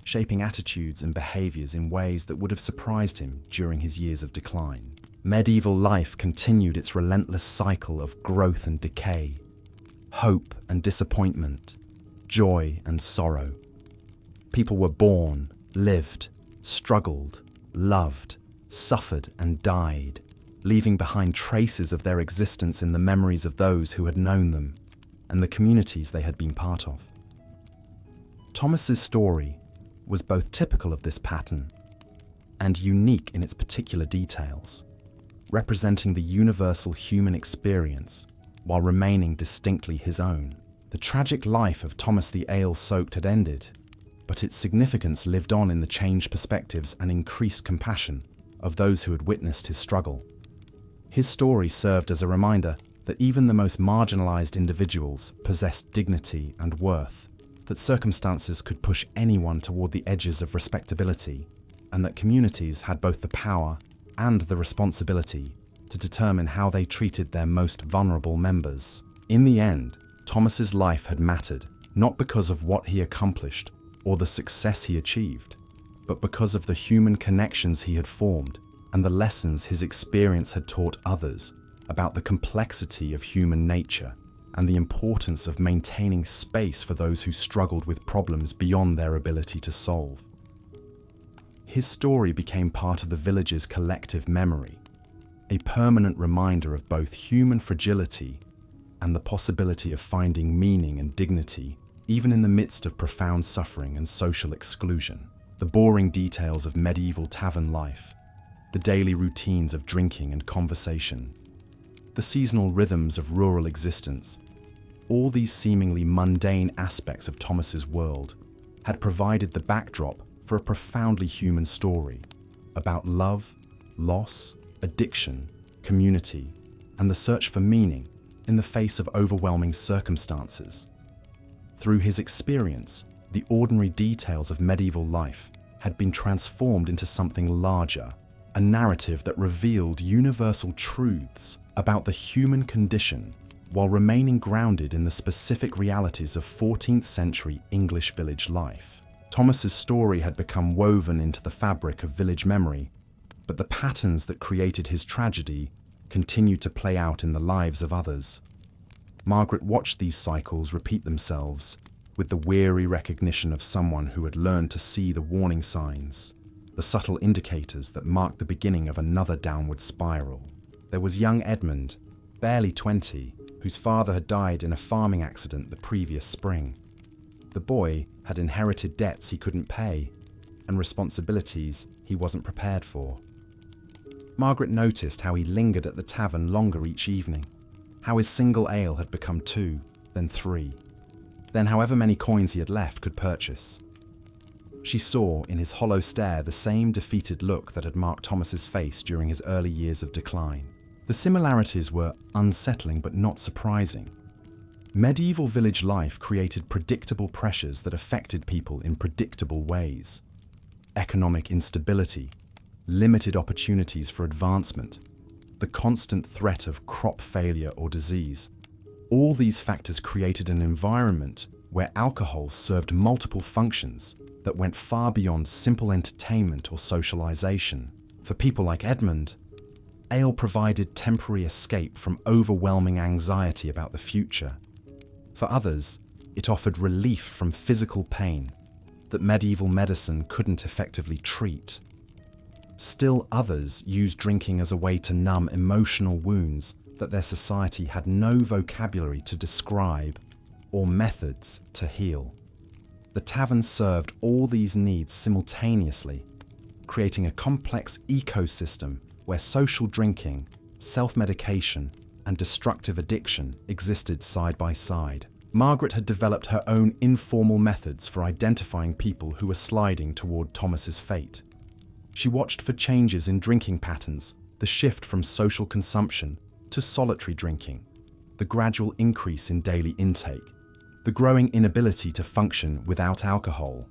shaping attitudes and behaviors in ways that would have surprised him during his years of decline. Medieval life continued its relentless cycle of growth and decay, hope and disappointment, joy and sorrow. People were born, lived, struggled, loved, suffered and died, leaving behind traces of their existence in the memories of those who had known them and the communities they had been part of. Thomas's story was both typical of this pattern and unique in its particular details, representing the universal human experience while remaining distinctly his own. The tragic life of Thomas the Ale-soaked had ended, but its significance lived on in the changed perspectives and increased compassion of those who had witnessed his struggle. His story served as a reminder that even the most marginalized individuals possessed dignity and worth, that circumstances could push anyone toward the edges of respectability, and that communities had both the power and the responsibility to determine how they treated their most vulnerable members. In the end, Thomas's life had mattered, not because of what he accomplished or the success he achieved, but because of the human connections he had formed and the lessons his experience had taught others about the complexity of human nature and the importance of maintaining space for those who struggled with problems beyond their ability to solve. His story became part of the village's collective memory, a permanent reminder of both human fragility and the possibility of finding meaning and dignity even in the midst of profound suffering and social exclusion. The boring details of medieval tavern life, the daily routines of drinking and conversation, the seasonal rhythms of rural existence, all these seemingly mundane aspects of Thomas's world had provided the backdrop for a profoundly human story about love, loss, addiction, community, and the search for meaning in the face of overwhelming circumstances. Through his experience, the ordinary details of medieval life had been transformed into something larger, a narrative that revealed universal truths about the human condition while remaining grounded in the specific realities of 14th century English village life. Thomas's story had become woven into the fabric of village memory, but the patterns that created his tragedy continued to play out in the lives of others. Margaret watched these cycles repeat themselves with the weary recognition of someone who had learned to see the warning signs, the subtle indicators that marked the beginning of another downward spiral. There was young Edmund, barely 20, whose father had died in a farming accident the previous spring. The boy had inherited debts he couldn't pay and responsibilities he wasn't prepared for. Margaret noticed how he lingered at the tavern longer each evening, how his single ale had become 2, then 3, then however many coins he had left could purchase. She saw in his hollow stare the same defeated look that had marked Thomas's face during his early years of decline. The similarities were unsettling but not surprising. Medieval village life created predictable pressures that affected people in predictable ways. Economic instability, limited opportunities for advancement, the constant threat of crop failure or disease. All these factors created an environment where alcohol served multiple functions that went far beyond simple entertainment or socialization. For people like Edmund, ale provided temporary escape from overwhelming anxiety about the future. For others, it offered relief from physical pain that medieval medicine couldn't effectively treat. Still others used drinking as a way to numb emotional wounds that their society had no vocabulary to describe or methods to heal. The tavern served all these needs simultaneously, creating a complex ecosystem where social drinking, self-medication, and destructive addiction existed side by side. Margaret had developed her own informal methods for identifying people who were sliding toward Thomas's fate. She watched for changes in drinking patterns, the shift from social consumption to solitary drinking, the gradual increase in daily intake, the growing inability to function without alcohol.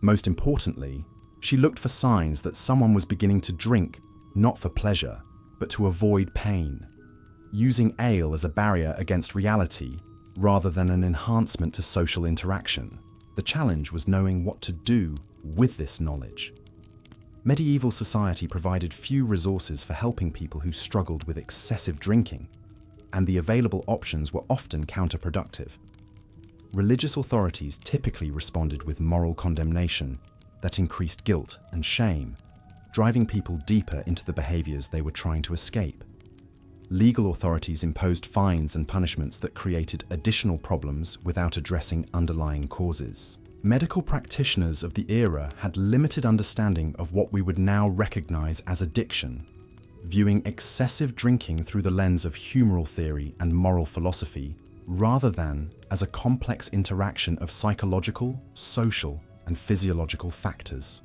Most importantly, she looked for signs that someone was beginning to drink not for pleasure, but to avoid pain, using ale as a barrier against reality rather than an enhancement to social interaction. The challenge was knowing what to do with this knowledge. Medieval society provided few resources for helping people who struggled with excessive drinking, and the available options were often counterproductive. Religious authorities typically responded with moral condemnation that increased guilt and shame, driving people deeper into the behaviors they were trying to escape. Legal authorities imposed fines and punishments that created additional problems without addressing underlying causes. Medical practitioners of the era had limited understanding of what we would now recognize as addiction, viewing excessive drinking through the lens of humoral theory and moral philosophy, rather than as a complex interaction of psychological, social, and physiological factors.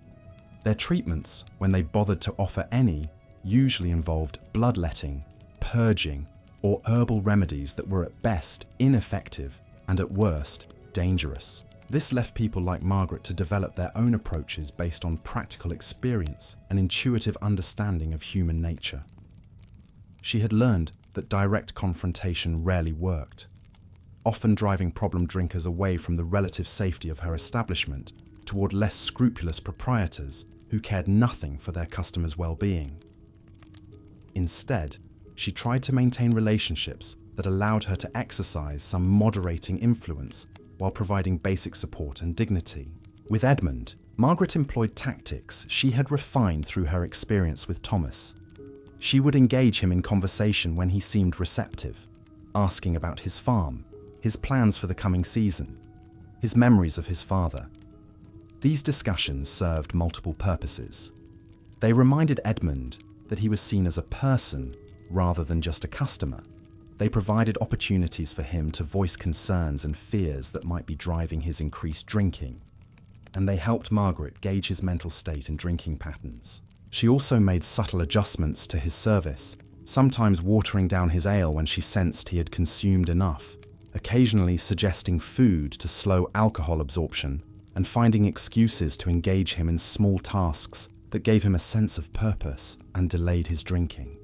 Their treatments, when they bothered to offer any, usually involved bloodletting, purging, or herbal remedies that were at best ineffective and at worst dangerous. This left people like Margaret to develop their own approaches based on practical experience and intuitive understanding of human nature. She had learned that direct confrontation rarely worked, often driving problem drinkers away from the relative safety of her establishment toward less scrupulous proprietors who cared nothing for their customers' well-being. Instead, she tried to maintain relationships that allowed her to exercise some moderating influence while providing basic support and dignity. With Edmund, Margaret employed tactics she had refined through her experience with Thomas. She would engage him in conversation when he seemed receptive, asking about his farm, his plans for the coming season, his memories of his father. These discussions served multiple purposes. They reminded Edmund that he was seen as a person rather than just a customer. They provided opportunities for him to voice concerns and fears that might be driving his increased drinking, and they helped Margaret gauge his mental state and drinking patterns. She also made subtle adjustments to his service, sometimes watering down his ale when she sensed he had consumed enough, occasionally suggesting food to slow alcohol absorption, and finding excuses to engage him in small tasks that gave him a sense of purpose and delayed his drinking.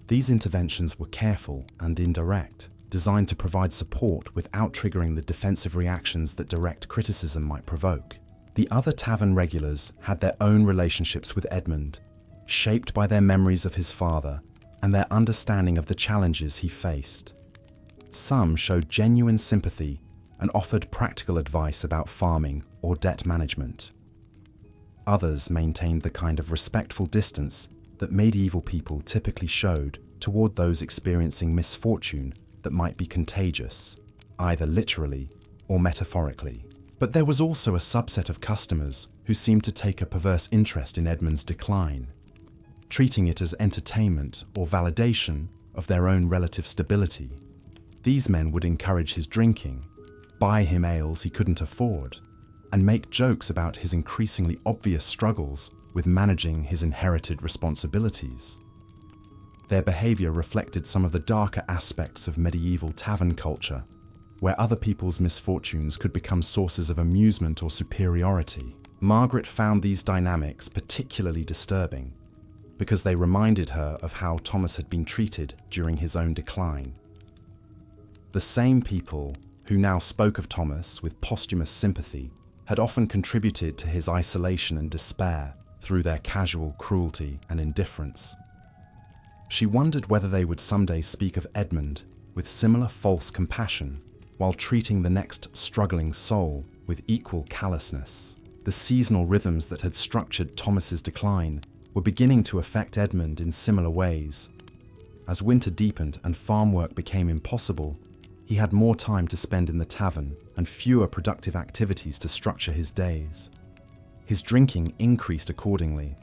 These interventions were careful and indirect, designed to provide support without triggering the defensive reactions that direct criticism might provoke. The other tavern regulars had their own relationships with Edmund, shaped by their memories of his father and their understanding of the challenges he faced. Some showed genuine sympathy and offered practical advice about farming or debt management. Others maintained the kind of respectful distance that medieval people typically showed toward those experiencing misfortune that might be contagious, either literally or metaphorically. But there was also a subset of customers who seemed to take a perverse interest in Edmund's decline, treating it as entertainment or validation of their own relative stability. These men would encourage his drinking, buy him ales he couldn't afford, and make jokes about his increasingly obvious struggles with managing his inherited responsibilities. Their behavior reflected some of the darker aspects of medieval tavern culture, where other people's misfortunes could become sources of amusement or superiority. Margaret found these dynamics particularly disturbing because they reminded her of how Thomas had been treated during his own decline. The same people who now spoke of Thomas with posthumous sympathy had often contributed to his isolation and despair through their casual cruelty and indifference. She wondered whether they would someday speak of Edmund with similar false compassion, while treating the next struggling soul with equal callousness. The seasonal rhythms that had structured Thomas's decline were beginning to affect Edmund in similar ways. As winter deepened and farm work became impossible, he had more time to spend in the tavern and fewer productive activities to structure his days. His drinking increased accordingly,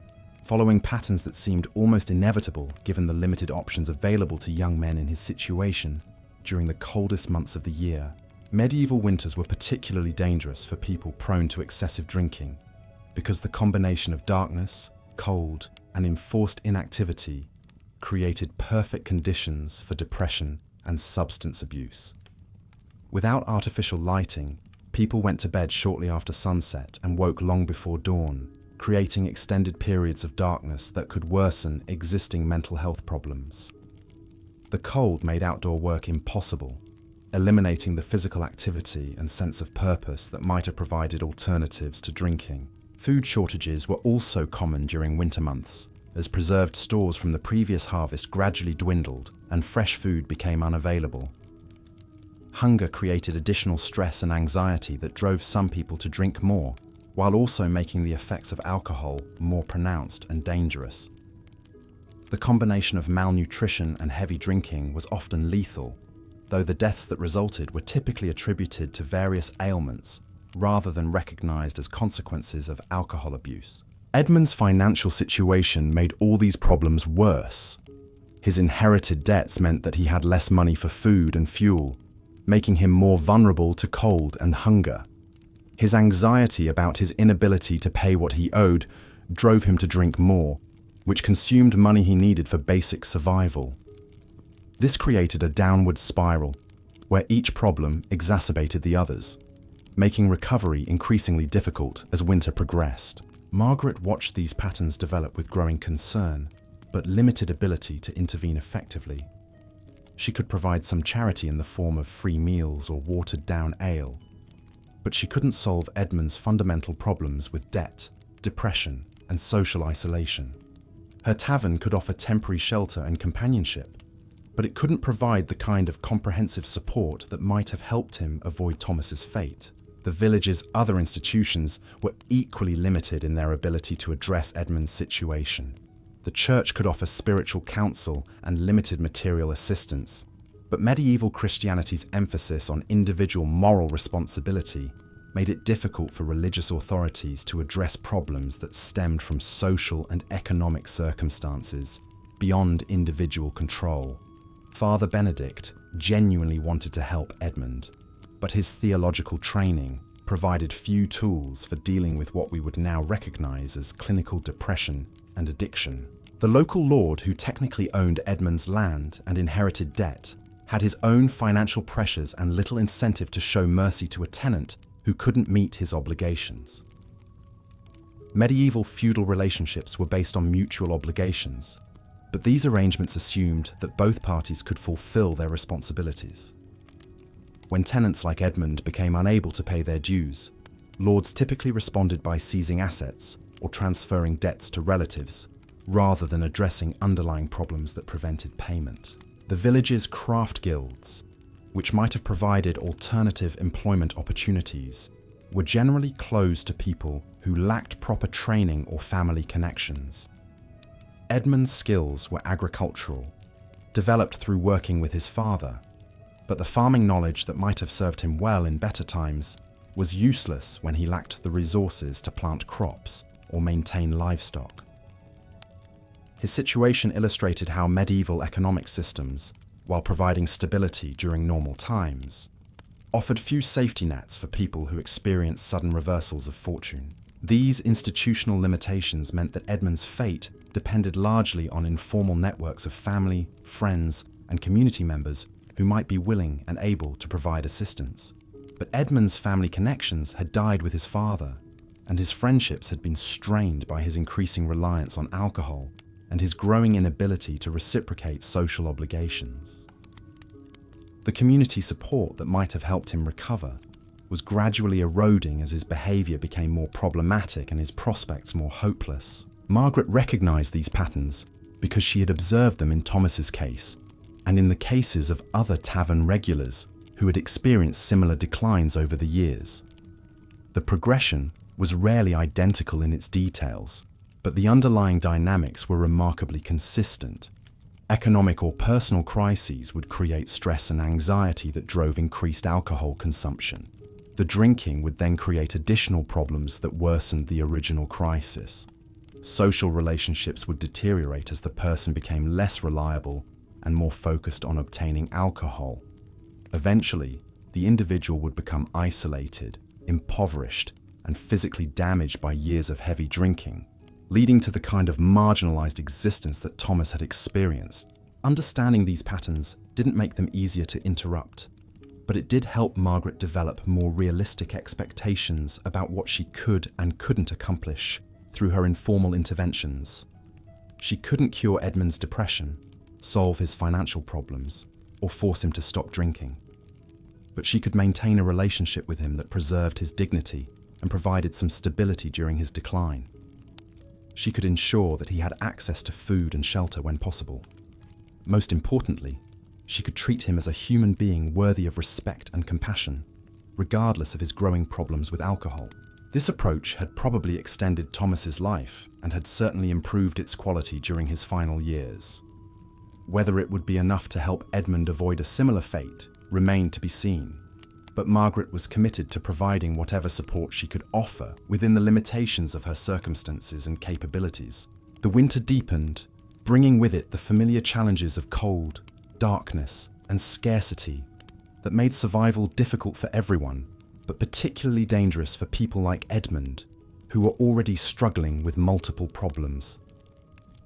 following patterns that seemed almost inevitable given the limited options available to young men in his situation during the coldest months of the year. Medieval winters were particularly dangerous for people prone to excessive drinking, because the combination of darkness, cold, and enforced inactivity created perfect conditions for depression and substance abuse. Without artificial lighting, people went to bed shortly after sunset and woke long before dawn, creating extended periods of darkness that could worsen existing mental health problems. The cold made outdoor work impossible, eliminating the physical activity and sense of purpose that might have provided alternatives to drinking. Food shortages were also common during winter months, as preserved stores from the previous harvest gradually dwindled and fresh food became unavailable. Hunger created additional stress and anxiety that drove some people to drink more, while also making the effects of alcohol more pronounced and dangerous. The combination of malnutrition and heavy drinking was often lethal, though the deaths that resulted were typically attributed to various ailments rather than recognized as consequences of alcohol abuse. Edmund's financial situation made all these problems worse. His inherited debts meant that he had less money for food and fuel, making him more vulnerable to cold and hunger. His anxiety about his inability to pay what he owed drove him to drink more, which consumed money he needed for basic survival. This created a downward spiral, where each problem exacerbated the others, making recovery increasingly difficult as winter progressed. Margaret watched these patterns develop with growing concern, but limited ability to intervene effectively. She could provide some charity in the form of free meals or watered-down ale, but she couldn't solve Edmund's fundamental problems with debt, depression, and social isolation. Her tavern could offer temporary shelter and companionship, but it couldn't provide the kind of comprehensive support that might have helped him avoid Thomas's fate. The village's other institutions were equally limited in their ability to address Edmund's situation. The church could offer spiritual counsel and limited material assistance, but medieval Christianity's emphasis on individual moral responsibility made it difficult for religious authorities to address problems that stemmed from social and economic circumstances beyond individual control. Father Benedict genuinely wanted to help Edmund, but his theological training provided few tools for dealing with what we would now recognize as clinical depression and addiction. The local lord, who technically owned Edmund's land and inherited debt, had his own financial pressures and little incentive to show mercy to a tenant who couldn't meet his obligations. Medieval feudal relationships were based on mutual obligations, but these arrangements assumed that both parties could fulfill their responsibilities. When tenants like Edmund became unable to pay their dues, lords typically responded by seizing assets or transferring debts to relatives, rather than addressing underlying problems that prevented payment. The village's craft guilds, which might have provided alternative employment opportunities, were generally closed to people who lacked proper training or family connections. Edmund's skills were agricultural, developed through working with his father, but the farming knowledge that might have served him well in better times was useless when he lacked the resources to plant crops or maintain livestock. His situation illustrated how medieval economic systems, while providing stability during normal times, offered few safety nets for people who experienced sudden reversals of fortune. These institutional limitations meant that Edmund's fate depended largely on informal networks of family, friends, and community members who might be willing and able to provide assistance. But Edmund's family connections had died with his father, and his friendships had been strained by his increasing reliance on alcohol and his growing inability to reciprocate social obligations. The community support that might have helped him recover was gradually eroding as his behaviour became more problematic and his prospects more hopeless. Margaret recognised these patterns because she had observed them in Thomas's case and in the cases of other tavern regulars who had experienced similar declines over the years. The progression was rarely identical in its details, but the underlying dynamics were remarkably consistent. Economic or personal crises would create stress and anxiety that drove increased alcohol consumption. The drinking would then create additional problems that worsened the original crisis. Social relationships would deteriorate as the person became less reliable and more focused on obtaining alcohol. Eventually, the individual would become isolated, impoverished, and physically damaged by years of heavy drinking, leading to the kind of marginalized existence that Thomas had experienced. Understanding these patterns didn't make them easier to interrupt, but it did help Margaret develop more realistic expectations about what she could and couldn't accomplish through her informal interventions. She couldn't cure Edmund's depression, solve his financial problems, or force him to stop drinking. But she could maintain a relationship with him that preserved his dignity and provided some stability during his decline. She could ensure that he had access to food and shelter when possible. Most importantly, she could treat him as a human being worthy of respect and compassion, regardless of his growing problems with alcohol. This approach had probably extended Thomas's life and had certainly improved its quality during his final years. Whether it would be enough to help Edmund avoid a similar fate remained to be seen, but Margaret was committed to providing whatever support she could offer within the limitations of her circumstances and capabilities. The winter deepened, bringing with it the familiar challenges of cold, darkness, and scarcity that made survival difficult for everyone, but particularly dangerous for people like Edmund, who were already struggling with multiple problems.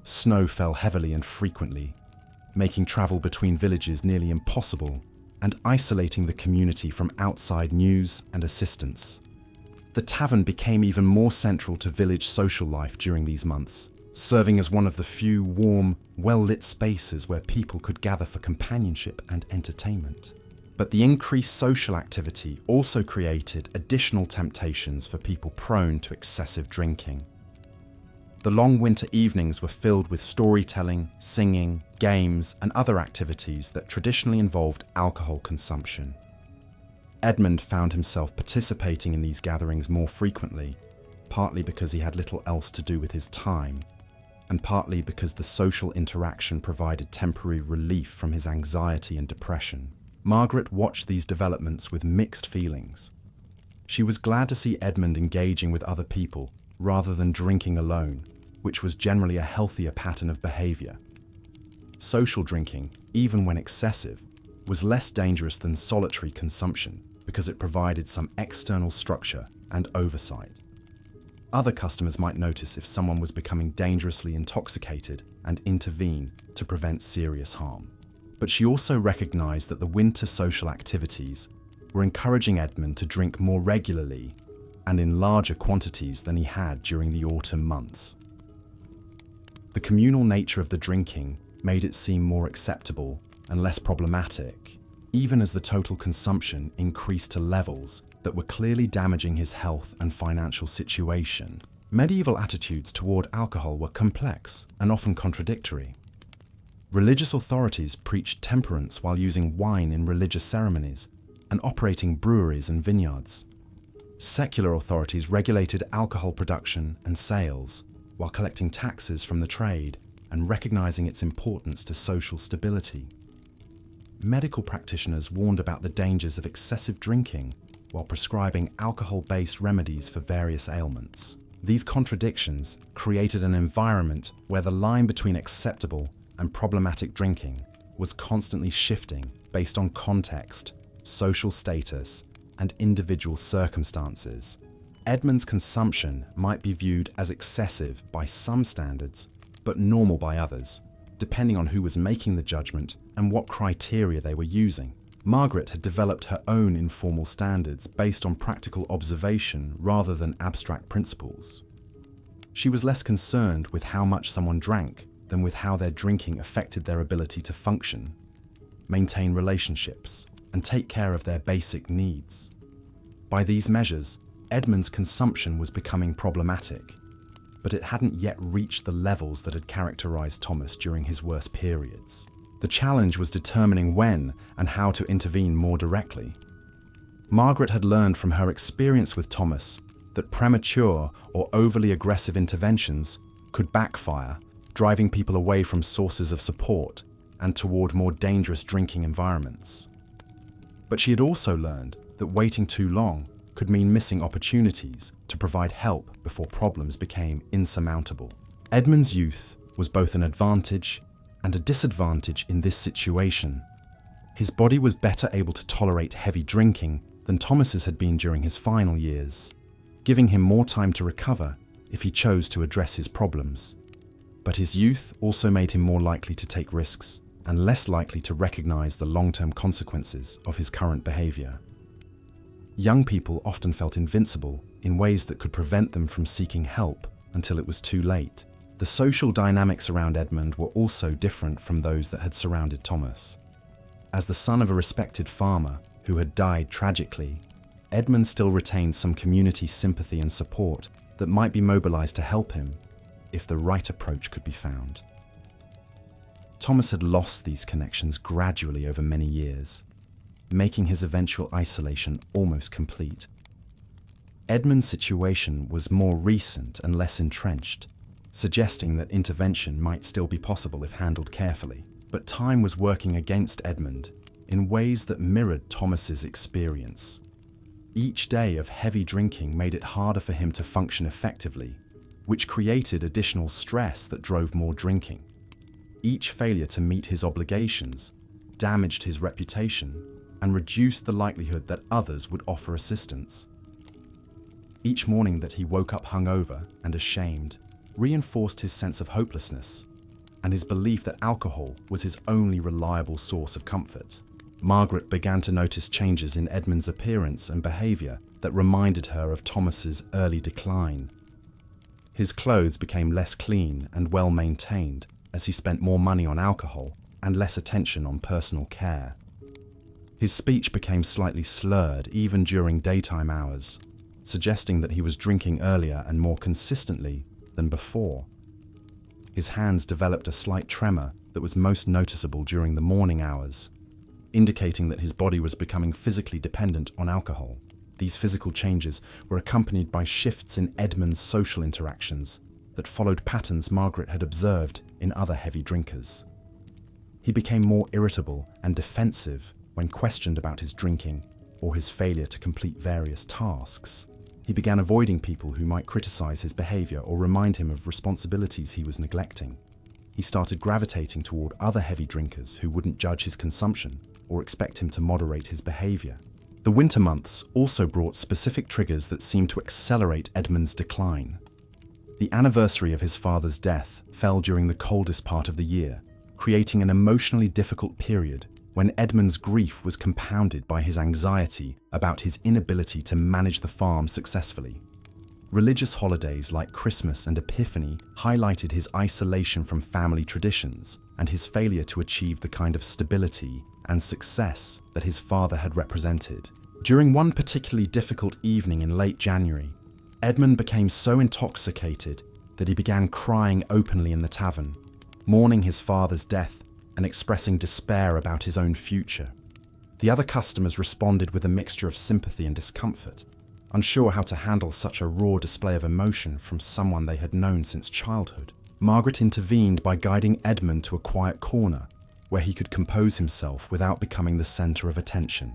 Snow fell heavily and frequently, making travel between villages nearly impossible and isolating the community from outside news and assistance. The tavern became even more central to village social life during these months, serving as one of the few warm, well-lit spaces where people could gather for companionship and entertainment. But the increased social activity also created additional temptations for people prone to excessive drinking. The long winter evenings were filled with storytelling, singing, games, and other activities that traditionally involved alcohol consumption. Edmund found himself participating in these gatherings more frequently, partly because he had little else to do with his time, and partly because the social interaction provided temporary relief from his anxiety and depression. Margaret watched these developments with mixed feelings. She was glad to see Edmund engaging with other people rather than drinking alone, which was generally a healthier pattern of behaviour. Social drinking, even when excessive, was less dangerous than solitary consumption because it provided some external structure and oversight. Other customers might notice if someone was becoming dangerously intoxicated and intervene to prevent serious harm. But she also recognised that the winter social activities were encouraging Edmund to drink more regularly and in larger quantities than he had during the autumn months. The communal nature of the drinking made it seem more acceptable and less problematic, even as the total consumption increased to levels that were clearly damaging his health and financial situation. Medieval attitudes toward alcohol were complex and often contradictory. Religious authorities preached temperance while using wine in religious ceremonies and operating breweries and vineyards. Secular authorities regulated alcohol production and sales while collecting taxes from the trade and recognizing its importance to social stability. Medical practitioners warned about the dangers of excessive drinking while prescribing alcohol-based remedies for various ailments. These contradictions created an environment where the line between acceptable and problematic drinking was constantly shifting based on context, social status, and individual circumstances. Edmund's consumption might be viewed as excessive by some standards, but normal by others, depending on who was making the judgment and what criteria they were using. Margaret had developed her own informal standards based on practical observation rather than abstract principles. She was less concerned with how much someone drank than with how their drinking affected their ability to function, maintain relationships, and take care of their basic needs. By these measures, Edmund's consumption was becoming problematic, but it hadn't yet reached the levels that had characterized Thomas during his worst periods. The challenge was determining when and how to intervene more directly. Margaret had learned from her experience with Thomas that premature or overly aggressive interventions could backfire, driving people away from sources of support and toward more dangerous drinking environments. But she had also learned that waiting too long could mean missing opportunities to provide help before problems became insurmountable. Edmund's youth was both an advantage and a disadvantage in this situation. His body was better able to tolerate heavy drinking than Thomas's had been during his final years, giving him more time to recover if he chose to address his problems. But his youth also made him more likely to take risks and less likely to recognize the long-term consequences of his current behavior. Young people often felt invincible in ways that could prevent them from seeking help until it was too late. The social dynamics around Edmund were also different from those that had surrounded Thomas. As the son of a respected farmer who had died tragically, Edmund still retained some community sympathy and support that might be mobilized to help him if the right approach could be found. Thomas had lost these connections gradually over many years, making his eventual isolation almost complete. Edmund's situation was more recent and less entrenched, suggesting that intervention might still be possible if handled carefully. But time was working against Edmund in ways that mirrored Thomas's experience. Each day of heavy drinking made it harder for him to function effectively, which created additional stress that drove more drinking. Each failure to meet his obligations damaged his reputation and reduced the likelihood that others would offer assistance. Each morning that he woke up hungover and ashamed reinforced his sense of hopelessness and his belief that alcohol was his only reliable source of comfort. Margaret began to notice changes in Edmund's appearance and behavior that reminded her of Thomas's early decline. His clothes became less clean and well maintained as he spent more money on alcohol and less attention on personal care. His speech became slightly slurred even during daytime hours, suggesting that he was drinking earlier and more consistently than before. His hands developed a slight tremor that was most noticeable during the morning hours, indicating that his body was becoming physically dependent on alcohol. These physical changes were accompanied by shifts in Edmund's social interactions that followed patterns Margaret had observed in other heavy drinkers. He became more irritable and defensive when questioned about his drinking or his failure to complete various tasks. He began avoiding people who might criticize his behavior or remind him of responsibilities he was neglecting. He started gravitating toward other heavy drinkers who wouldn't judge his consumption or expect him to moderate his behavior. The winter months also brought specific triggers that seemed to accelerate Edmund's decline. The anniversary of his father's death fell during the coldest part of the year, creating an emotionally difficult period when Edmund's grief was compounded by his anxiety about his inability to manage the farm successfully. Religious holidays like Christmas and Epiphany highlighted his isolation from family traditions and his failure to achieve the kind of stability and success that his father had represented. During one particularly difficult evening in late January, Edmund became so intoxicated that he began crying openly in the tavern, mourning his father's death and expressing despair about his own future. The other customers responded with a mixture of sympathy and discomfort, unsure how to handle such a raw display of emotion from someone they had known since childhood. Margaret intervened by guiding Edmund to a quiet corner where he could compose himself without becoming the center of attention.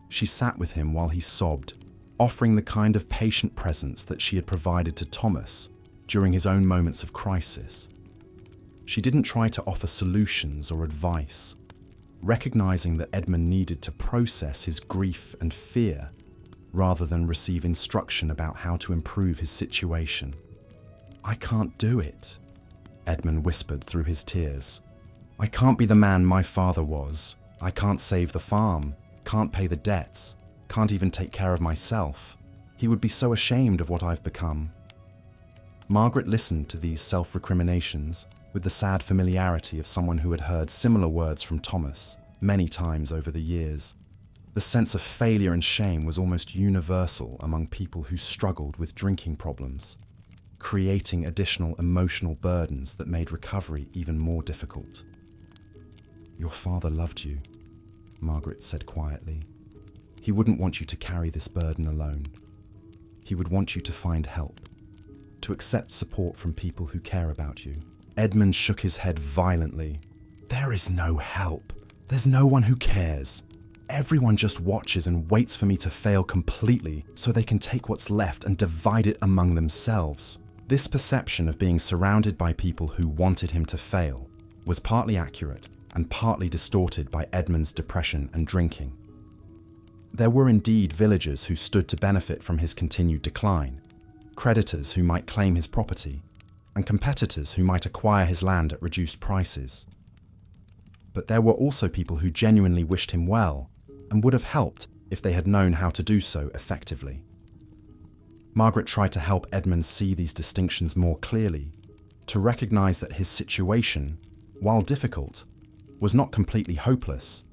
She sat with him while he sobbed, offering the kind of patient presence that she had provided to Thomas during his own moments of crisis. She didn't try to offer solutions or advice, recognizing that Edmund needed to process his grief and fear rather than receive instruction about how to improve his situation. "I can't do it," Edmund whispered through his tears. "I can't be the man my father was. I can't save the farm, can't pay the debts, can't even take care of myself. He would be so ashamed of what I've become." Margaret listened to these self-recriminations with the sad familiarity of someone who had heard similar words from Thomas many times over the years. The sense of failure and shame was almost universal among people who struggled with drinking problems, creating additional emotional burdens that made recovery even more difficult. "Your father loved you," Margaret said quietly. "He wouldn't want you to carry this burden alone. He would want you to find help, to accept support from people who care about you." Edmund shook his head violently. "There is no help. There's no one who cares. Everyone just watches and waits for me to fail completely so they can take what's left and divide it among themselves." This perception of being surrounded by people who wanted him to fail was partly accurate and partly distorted by Edmund's depression and drinking. There were indeed villagers who stood to benefit from his continued decline, creditors who might claim his property, and competitors who might acquire his land at reduced prices. But there were also people who genuinely wished him well and would have helped if they had known how to do so effectively. Margaret tried to help Edmund see these distinctions more clearly, to recognize that his situation, while difficult, was not completely hopeless.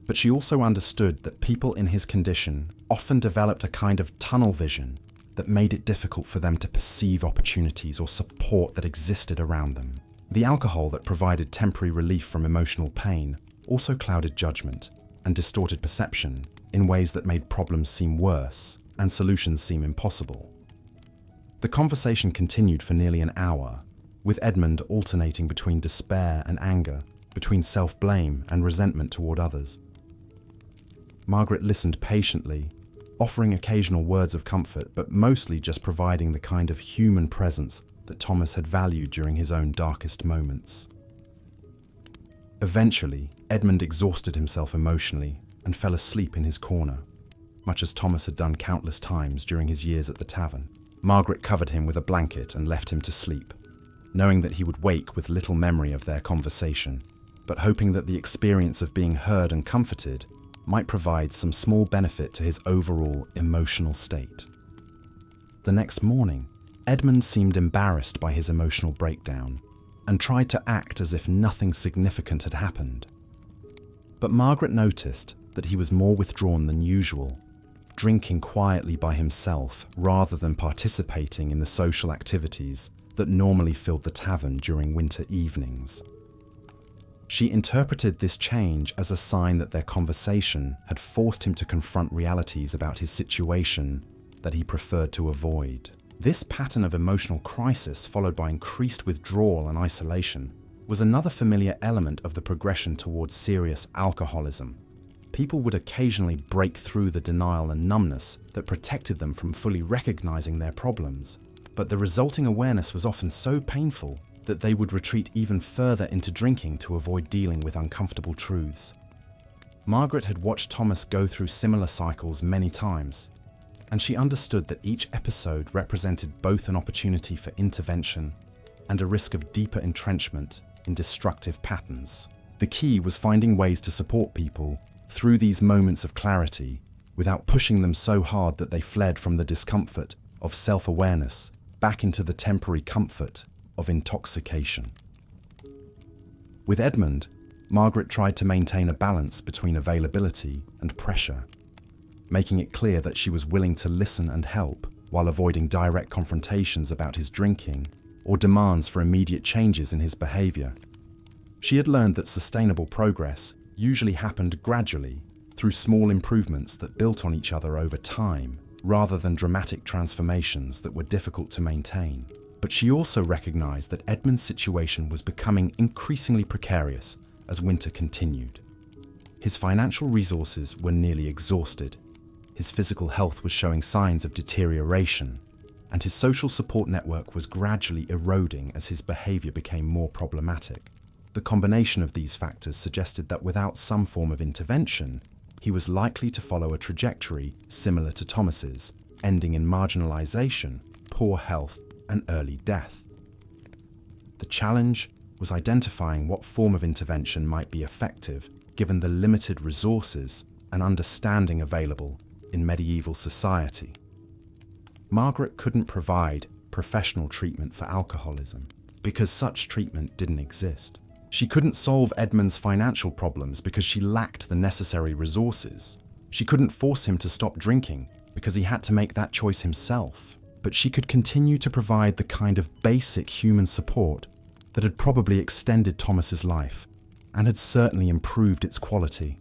But she also understood that people in his condition often developed a kind of tunnel vision that made it difficult for them to perceive opportunities or support that existed around them. The alcohol that provided temporary relief from emotional pain also clouded judgment and distorted perception in ways that made problems seem worse and solutions seem impossible. The conversation continued for nearly an hour, with Edmund alternating between despair and anger, between self-blame and resentment toward others. Margaret listened patiently, offering occasional words of comfort, but mostly just providing the kind of human presence that Thomas had valued during his own darkest moments. Eventually, Edmund exhausted himself emotionally and fell asleep in his corner, much as Thomas had done countless times during his years at the tavern. Margaret covered him with a blanket and left him to sleep, knowing that he would wake with little memory of their conversation, but hoping that the experience of being heard and comforted might provide some small benefit to his overall emotional state. The next morning, Edmund seemed embarrassed by his emotional breakdown and tried to act as if nothing significant had happened. But Margaret noticed that he was more withdrawn than usual, drinking quietly by himself rather than participating in the social activities that normally filled the tavern during winter evenings. She interpreted this change as a sign that their conversation had forced him to confront realities about his situation that he preferred to avoid. This pattern of emotional crisis, followed by increased withdrawal and isolation, was another familiar element of the progression towards serious alcoholism. People would occasionally break through the denial and numbness that protected them from fully recognizing their problems, but the resulting awareness was often so painful that they would retreat even further into drinking to avoid dealing with uncomfortable truths. Margaret had watched Thomas go through similar cycles many times, and she understood that each episode represented both an opportunity for intervention and a risk of deeper entrenchment in destructive patterns. The key was finding ways to support people through these moments of clarity without pushing them so hard that they fled from the discomfort of self-awareness back into the temporary comfort of intoxication. With Edmund, Margaret tried to maintain a balance between availability and pressure, making it clear that she was willing to listen and help while avoiding direct confrontations about his drinking or demands for immediate changes in his behavior. She had learned that sustainable progress usually happened gradually through small improvements that built on each other over time, rather than dramatic transformations that were difficult to maintain. But she also recognized that Edmund's situation was becoming increasingly precarious as winter continued. His financial resources were nearly exhausted, his physical health was showing signs of deterioration, and his social support network was gradually eroding as his behavior became more problematic. The combination of these factors suggested that without some form of intervention, he was likely to follow a trajectory similar to Thomas's, ending in marginalization, poor health, and early death. The challenge was identifying what form of intervention might be effective given the limited resources and understanding available in medieval society. Margaret couldn't provide professional treatment for alcoholism because such treatment didn't exist. She couldn't solve Edmund's financial problems because she lacked the necessary resources. She couldn't force him to stop drinking because he had to make that choice himself. But she could continue to provide the kind of basic human support that had probably extended Thomas's life and had certainly improved its quality.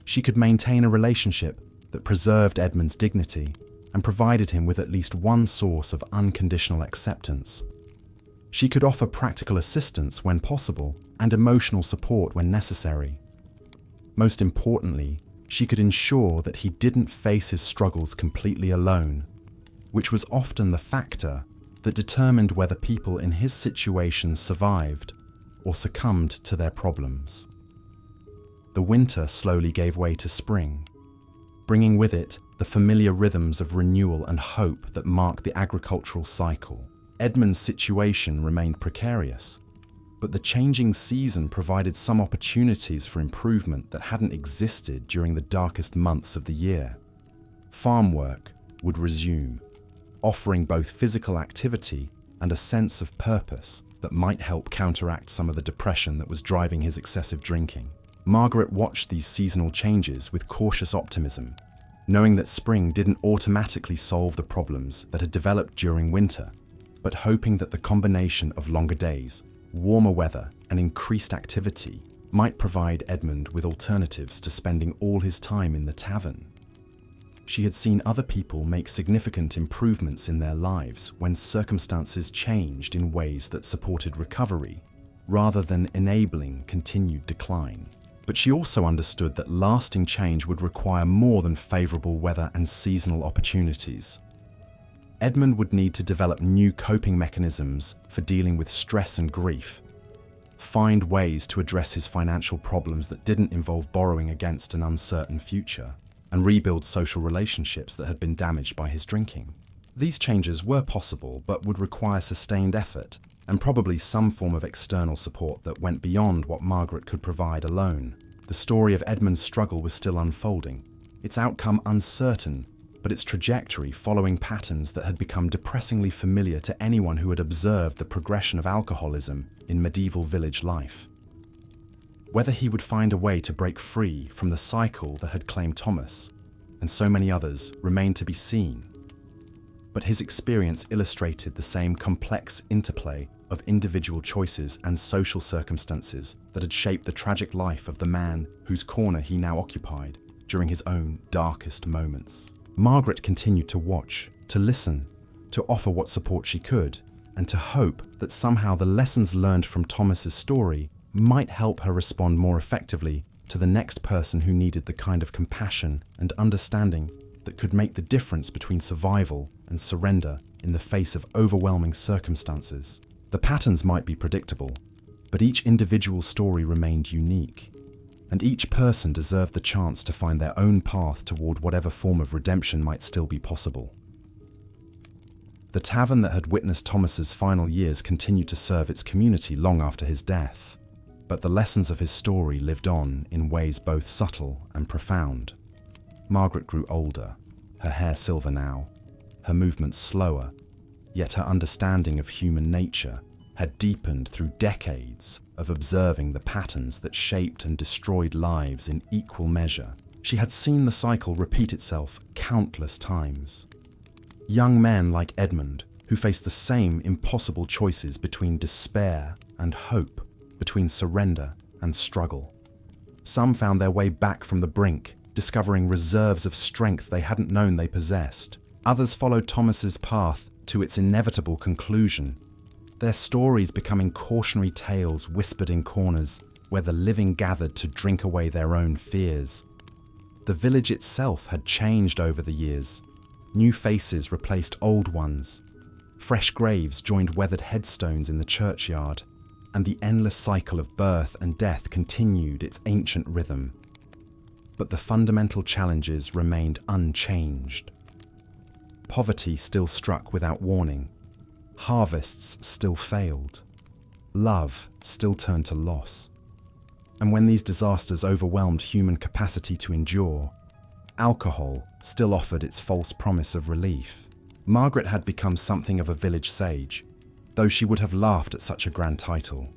She could maintain a relationship that preserved Edmund's dignity and provided him with at least one source of unconditional acceptance. She could offer practical assistance when possible and emotional support when necessary. Most importantly, she could ensure that he didn't face his struggles completely alone, which was often the factor that determined whether people in his situation survived or succumbed to their problems. The winter slowly gave way to spring, bringing with it the familiar rhythms of renewal and hope that mark the agricultural cycle. Edmund's situation remained precarious, but the changing season provided some opportunities for improvement that hadn't existed during the darkest months of the year. Farm work would resume, offering both physical activity and a sense of purpose that might help counteract some of the depression that was driving his excessive drinking. Margaret watched these seasonal changes with cautious optimism, knowing that spring didn't automatically solve the problems that had developed during winter, but hoping that the combination of longer days, warmer weather, and increased activity might provide Edmund with alternatives to spending all his time in the tavern. She had seen other people make significant improvements in their lives when circumstances changed in ways that supported recovery, rather than enabling continued decline. But she also understood that lasting change would require more than favorable weather and seasonal opportunities. Edmund would need to develop new coping mechanisms for dealing with stress and grief, find ways to address his financial problems that didn't involve borrowing against an uncertain future, and rebuild social relationships that had been damaged by his drinking. These changes were possible, but would require sustained effort and probably some form of external support that went beyond what Margaret could provide alone. The story of Edmund's struggle was still unfolding, its outcome uncertain, but its trajectory following patterns that had become depressingly familiar to anyone who had observed the progression of alcoholism in medieval village life. Whether he would find a way to break free from the cycle that had claimed Thomas and so many others remained to be seen. But his experience illustrated the same complex interplay of individual choices and social circumstances that had shaped the tragic life of the man whose corner he now occupied during his own darkest moments. Margaret continued to watch, to listen, to offer what support she could, and to hope that somehow the lessons learned from Thomas's story might help her respond more effectively to the next person who needed the kind of compassion and understanding that could make the difference between survival and surrender in the face of overwhelming circumstances. The patterns might be predictable, but each individual story remained unique, and each person deserved the chance to find their own path toward whatever form of redemption might still be possible. The tavern that had witnessed Thomas's final years continued to serve its community long after his death, but the lessons of his story lived on in ways both subtle and profound. Margaret grew older, her hair silver now, her movements slower, yet her understanding of human nature had deepened through decades of observing the patterns that shaped and destroyed lives in equal measure. She had seen the cycle repeat itself countless times. Young men like Edmund, who faced the same impossible choices between despair and hope, between surrender and struggle. Some found their way back from the brink, discovering reserves of strength they hadn't known they possessed. Others followed Thomas's path to its inevitable conclusion, their stories becoming cautionary tales whispered in corners where the living gathered to drink away their own fears. The village itself had changed over the years. New faces replaced old ones. Fresh graves joined weathered headstones in the churchyard, and the endless cycle of birth and death continued its ancient rhythm. But the fundamental challenges remained unchanged. Poverty still struck without warning. Harvests still failed. Love still turned to loss. And when these disasters overwhelmed human capacity to endure, alcohol still offered its false promise of relief. Margaret had become something of a village sage, though she would have laughed at such a grand title.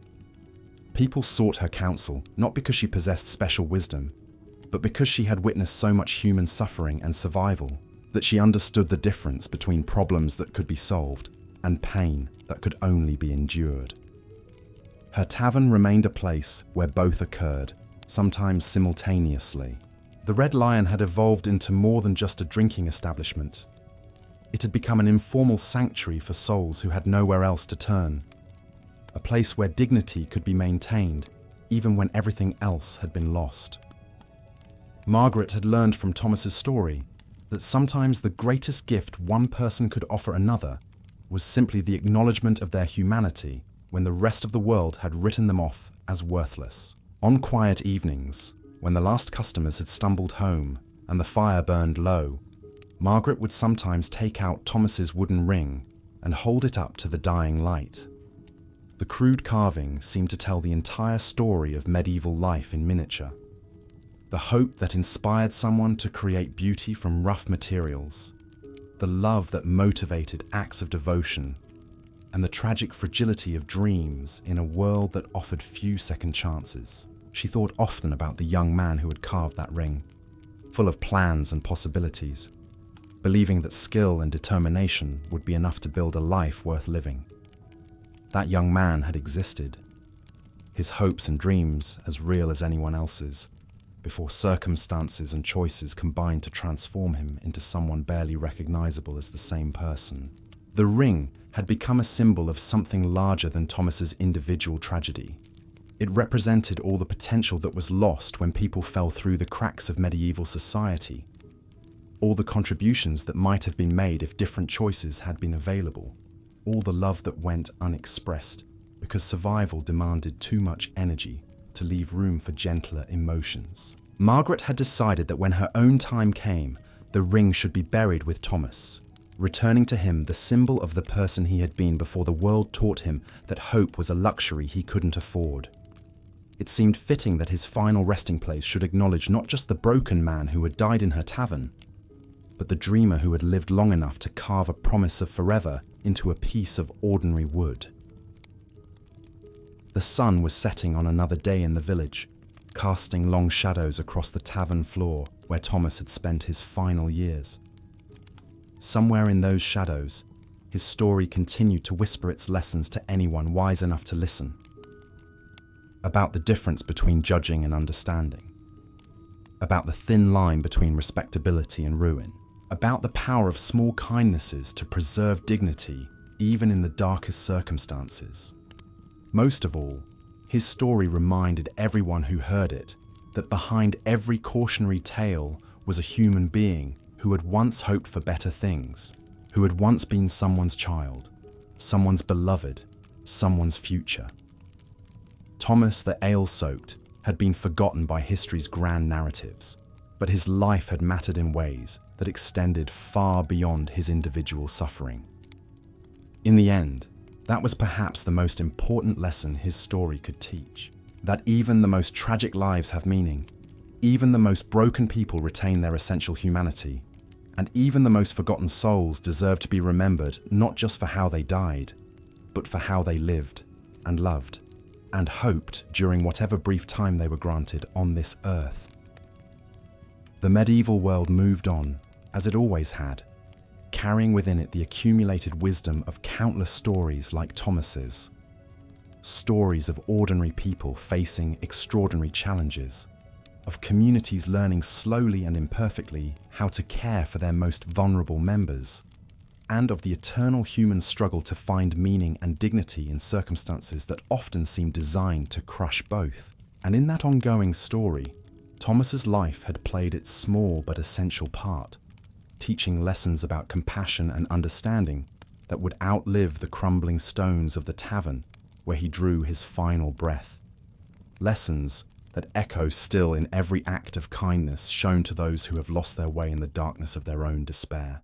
People sought her counsel not because she possessed special wisdom, but because she had witnessed so much human suffering and survival that she understood the difference between problems that could be solved and pain that could only be endured. Her tavern remained a place where both occurred, sometimes simultaneously. The Red Lion had evolved into more than just a drinking establishment. It had become an informal sanctuary for souls who had nowhere else to turn, a place where dignity could be maintained even when everything else had been lost. Margaret had learned from Thomas's story that sometimes the greatest gift one person could offer another was simply the acknowledgement of their humanity when the rest of the world had written them off as worthless. On quiet evenings, when the last customers had stumbled home and the fire burned low, Margaret would sometimes take out Thomas's wooden ring and hold it up to the dying light. The crude carving seemed to tell the entire story of medieval life in miniature. The hope that inspired someone to create beauty from rough materials, the love that motivated acts of devotion, and the tragic fragility of dreams in a world that offered few second chances. She thought often about the young man who had carved that ring, full of plans and possibilities, believing that skill and determination would be enough to build a life worth living. That young man had existed, his hopes and dreams as real as anyone else's, before circumstances and choices combined to transform him into someone barely recognizable as the same person. The ring had become a symbol of something larger than Thomas's individual tragedy. It represented all the potential that was lost when people fell through the cracks of medieval society, all the contributions that might have been made if different choices had been available, all the love that went unexpressed because survival demanded too much energy to leave room for gentler emotions. Margaret had decided that when her own time came, the ring should be buried with Thomas, returning to him the symbol of the person he had been before the world taught him that hope was a luxury he couldn't afford. It seemed fitting that his final resting place should acknowledge not just the broken man who had died in her tavern, but the dreamer who had lived long enough to carve a promise of forever into a piece of ordinary wood. The sun was setting on another day in the village, casting long shadows across the tavern floor where Thomas had spent his final years. Somewhere in those shadows, his story continued to whisper its lessons to anyone wise enough to listen. About the difference between judging and understanding. About the thin line between respectability and ruin. About the power of small kindnesses to preserve dignity even in the darkest circumstances. Most of all, his story reminded everyone who heard it that behind every cautionary tale was a human being who had once hoped for better things, who had once been someone's child, someone's beloved, someone's future. Thomas the ale-soaked had been forgotten by history's grand narratives, but his life had mattered in ways that extended far beyond his individual suffering. In the end, that was perhaps the most important lesson his story could teach, that even the most tragic lives have meaning, even the most broken people retain their essential humanity, and even the most forgotten souls deserve to be remembered not just for how they died, but for how they lived and loved and hoped during whatever brief time they were granted on this earth. The medieval world moved on, as it always had, carrying within it the accumulated wisdom of countless stories like Thomas's. Stories of ordinary people facing extraordinary challenges. of communities learning slowly and imperfectly how to care for their most vulnerable members, and of the eternal human struggle to find meaning and dignity in circumstances that often seem designed to crush both. And in that ongoing story, Thomas's life had played its small but essential part, teaching lessons about compassion and understanding that would outlive the crumbling stones of the tavern where he drew his final breath. Lessons that echo still in every act of kindness shown to those who have lost their way in the darkness of their own despair.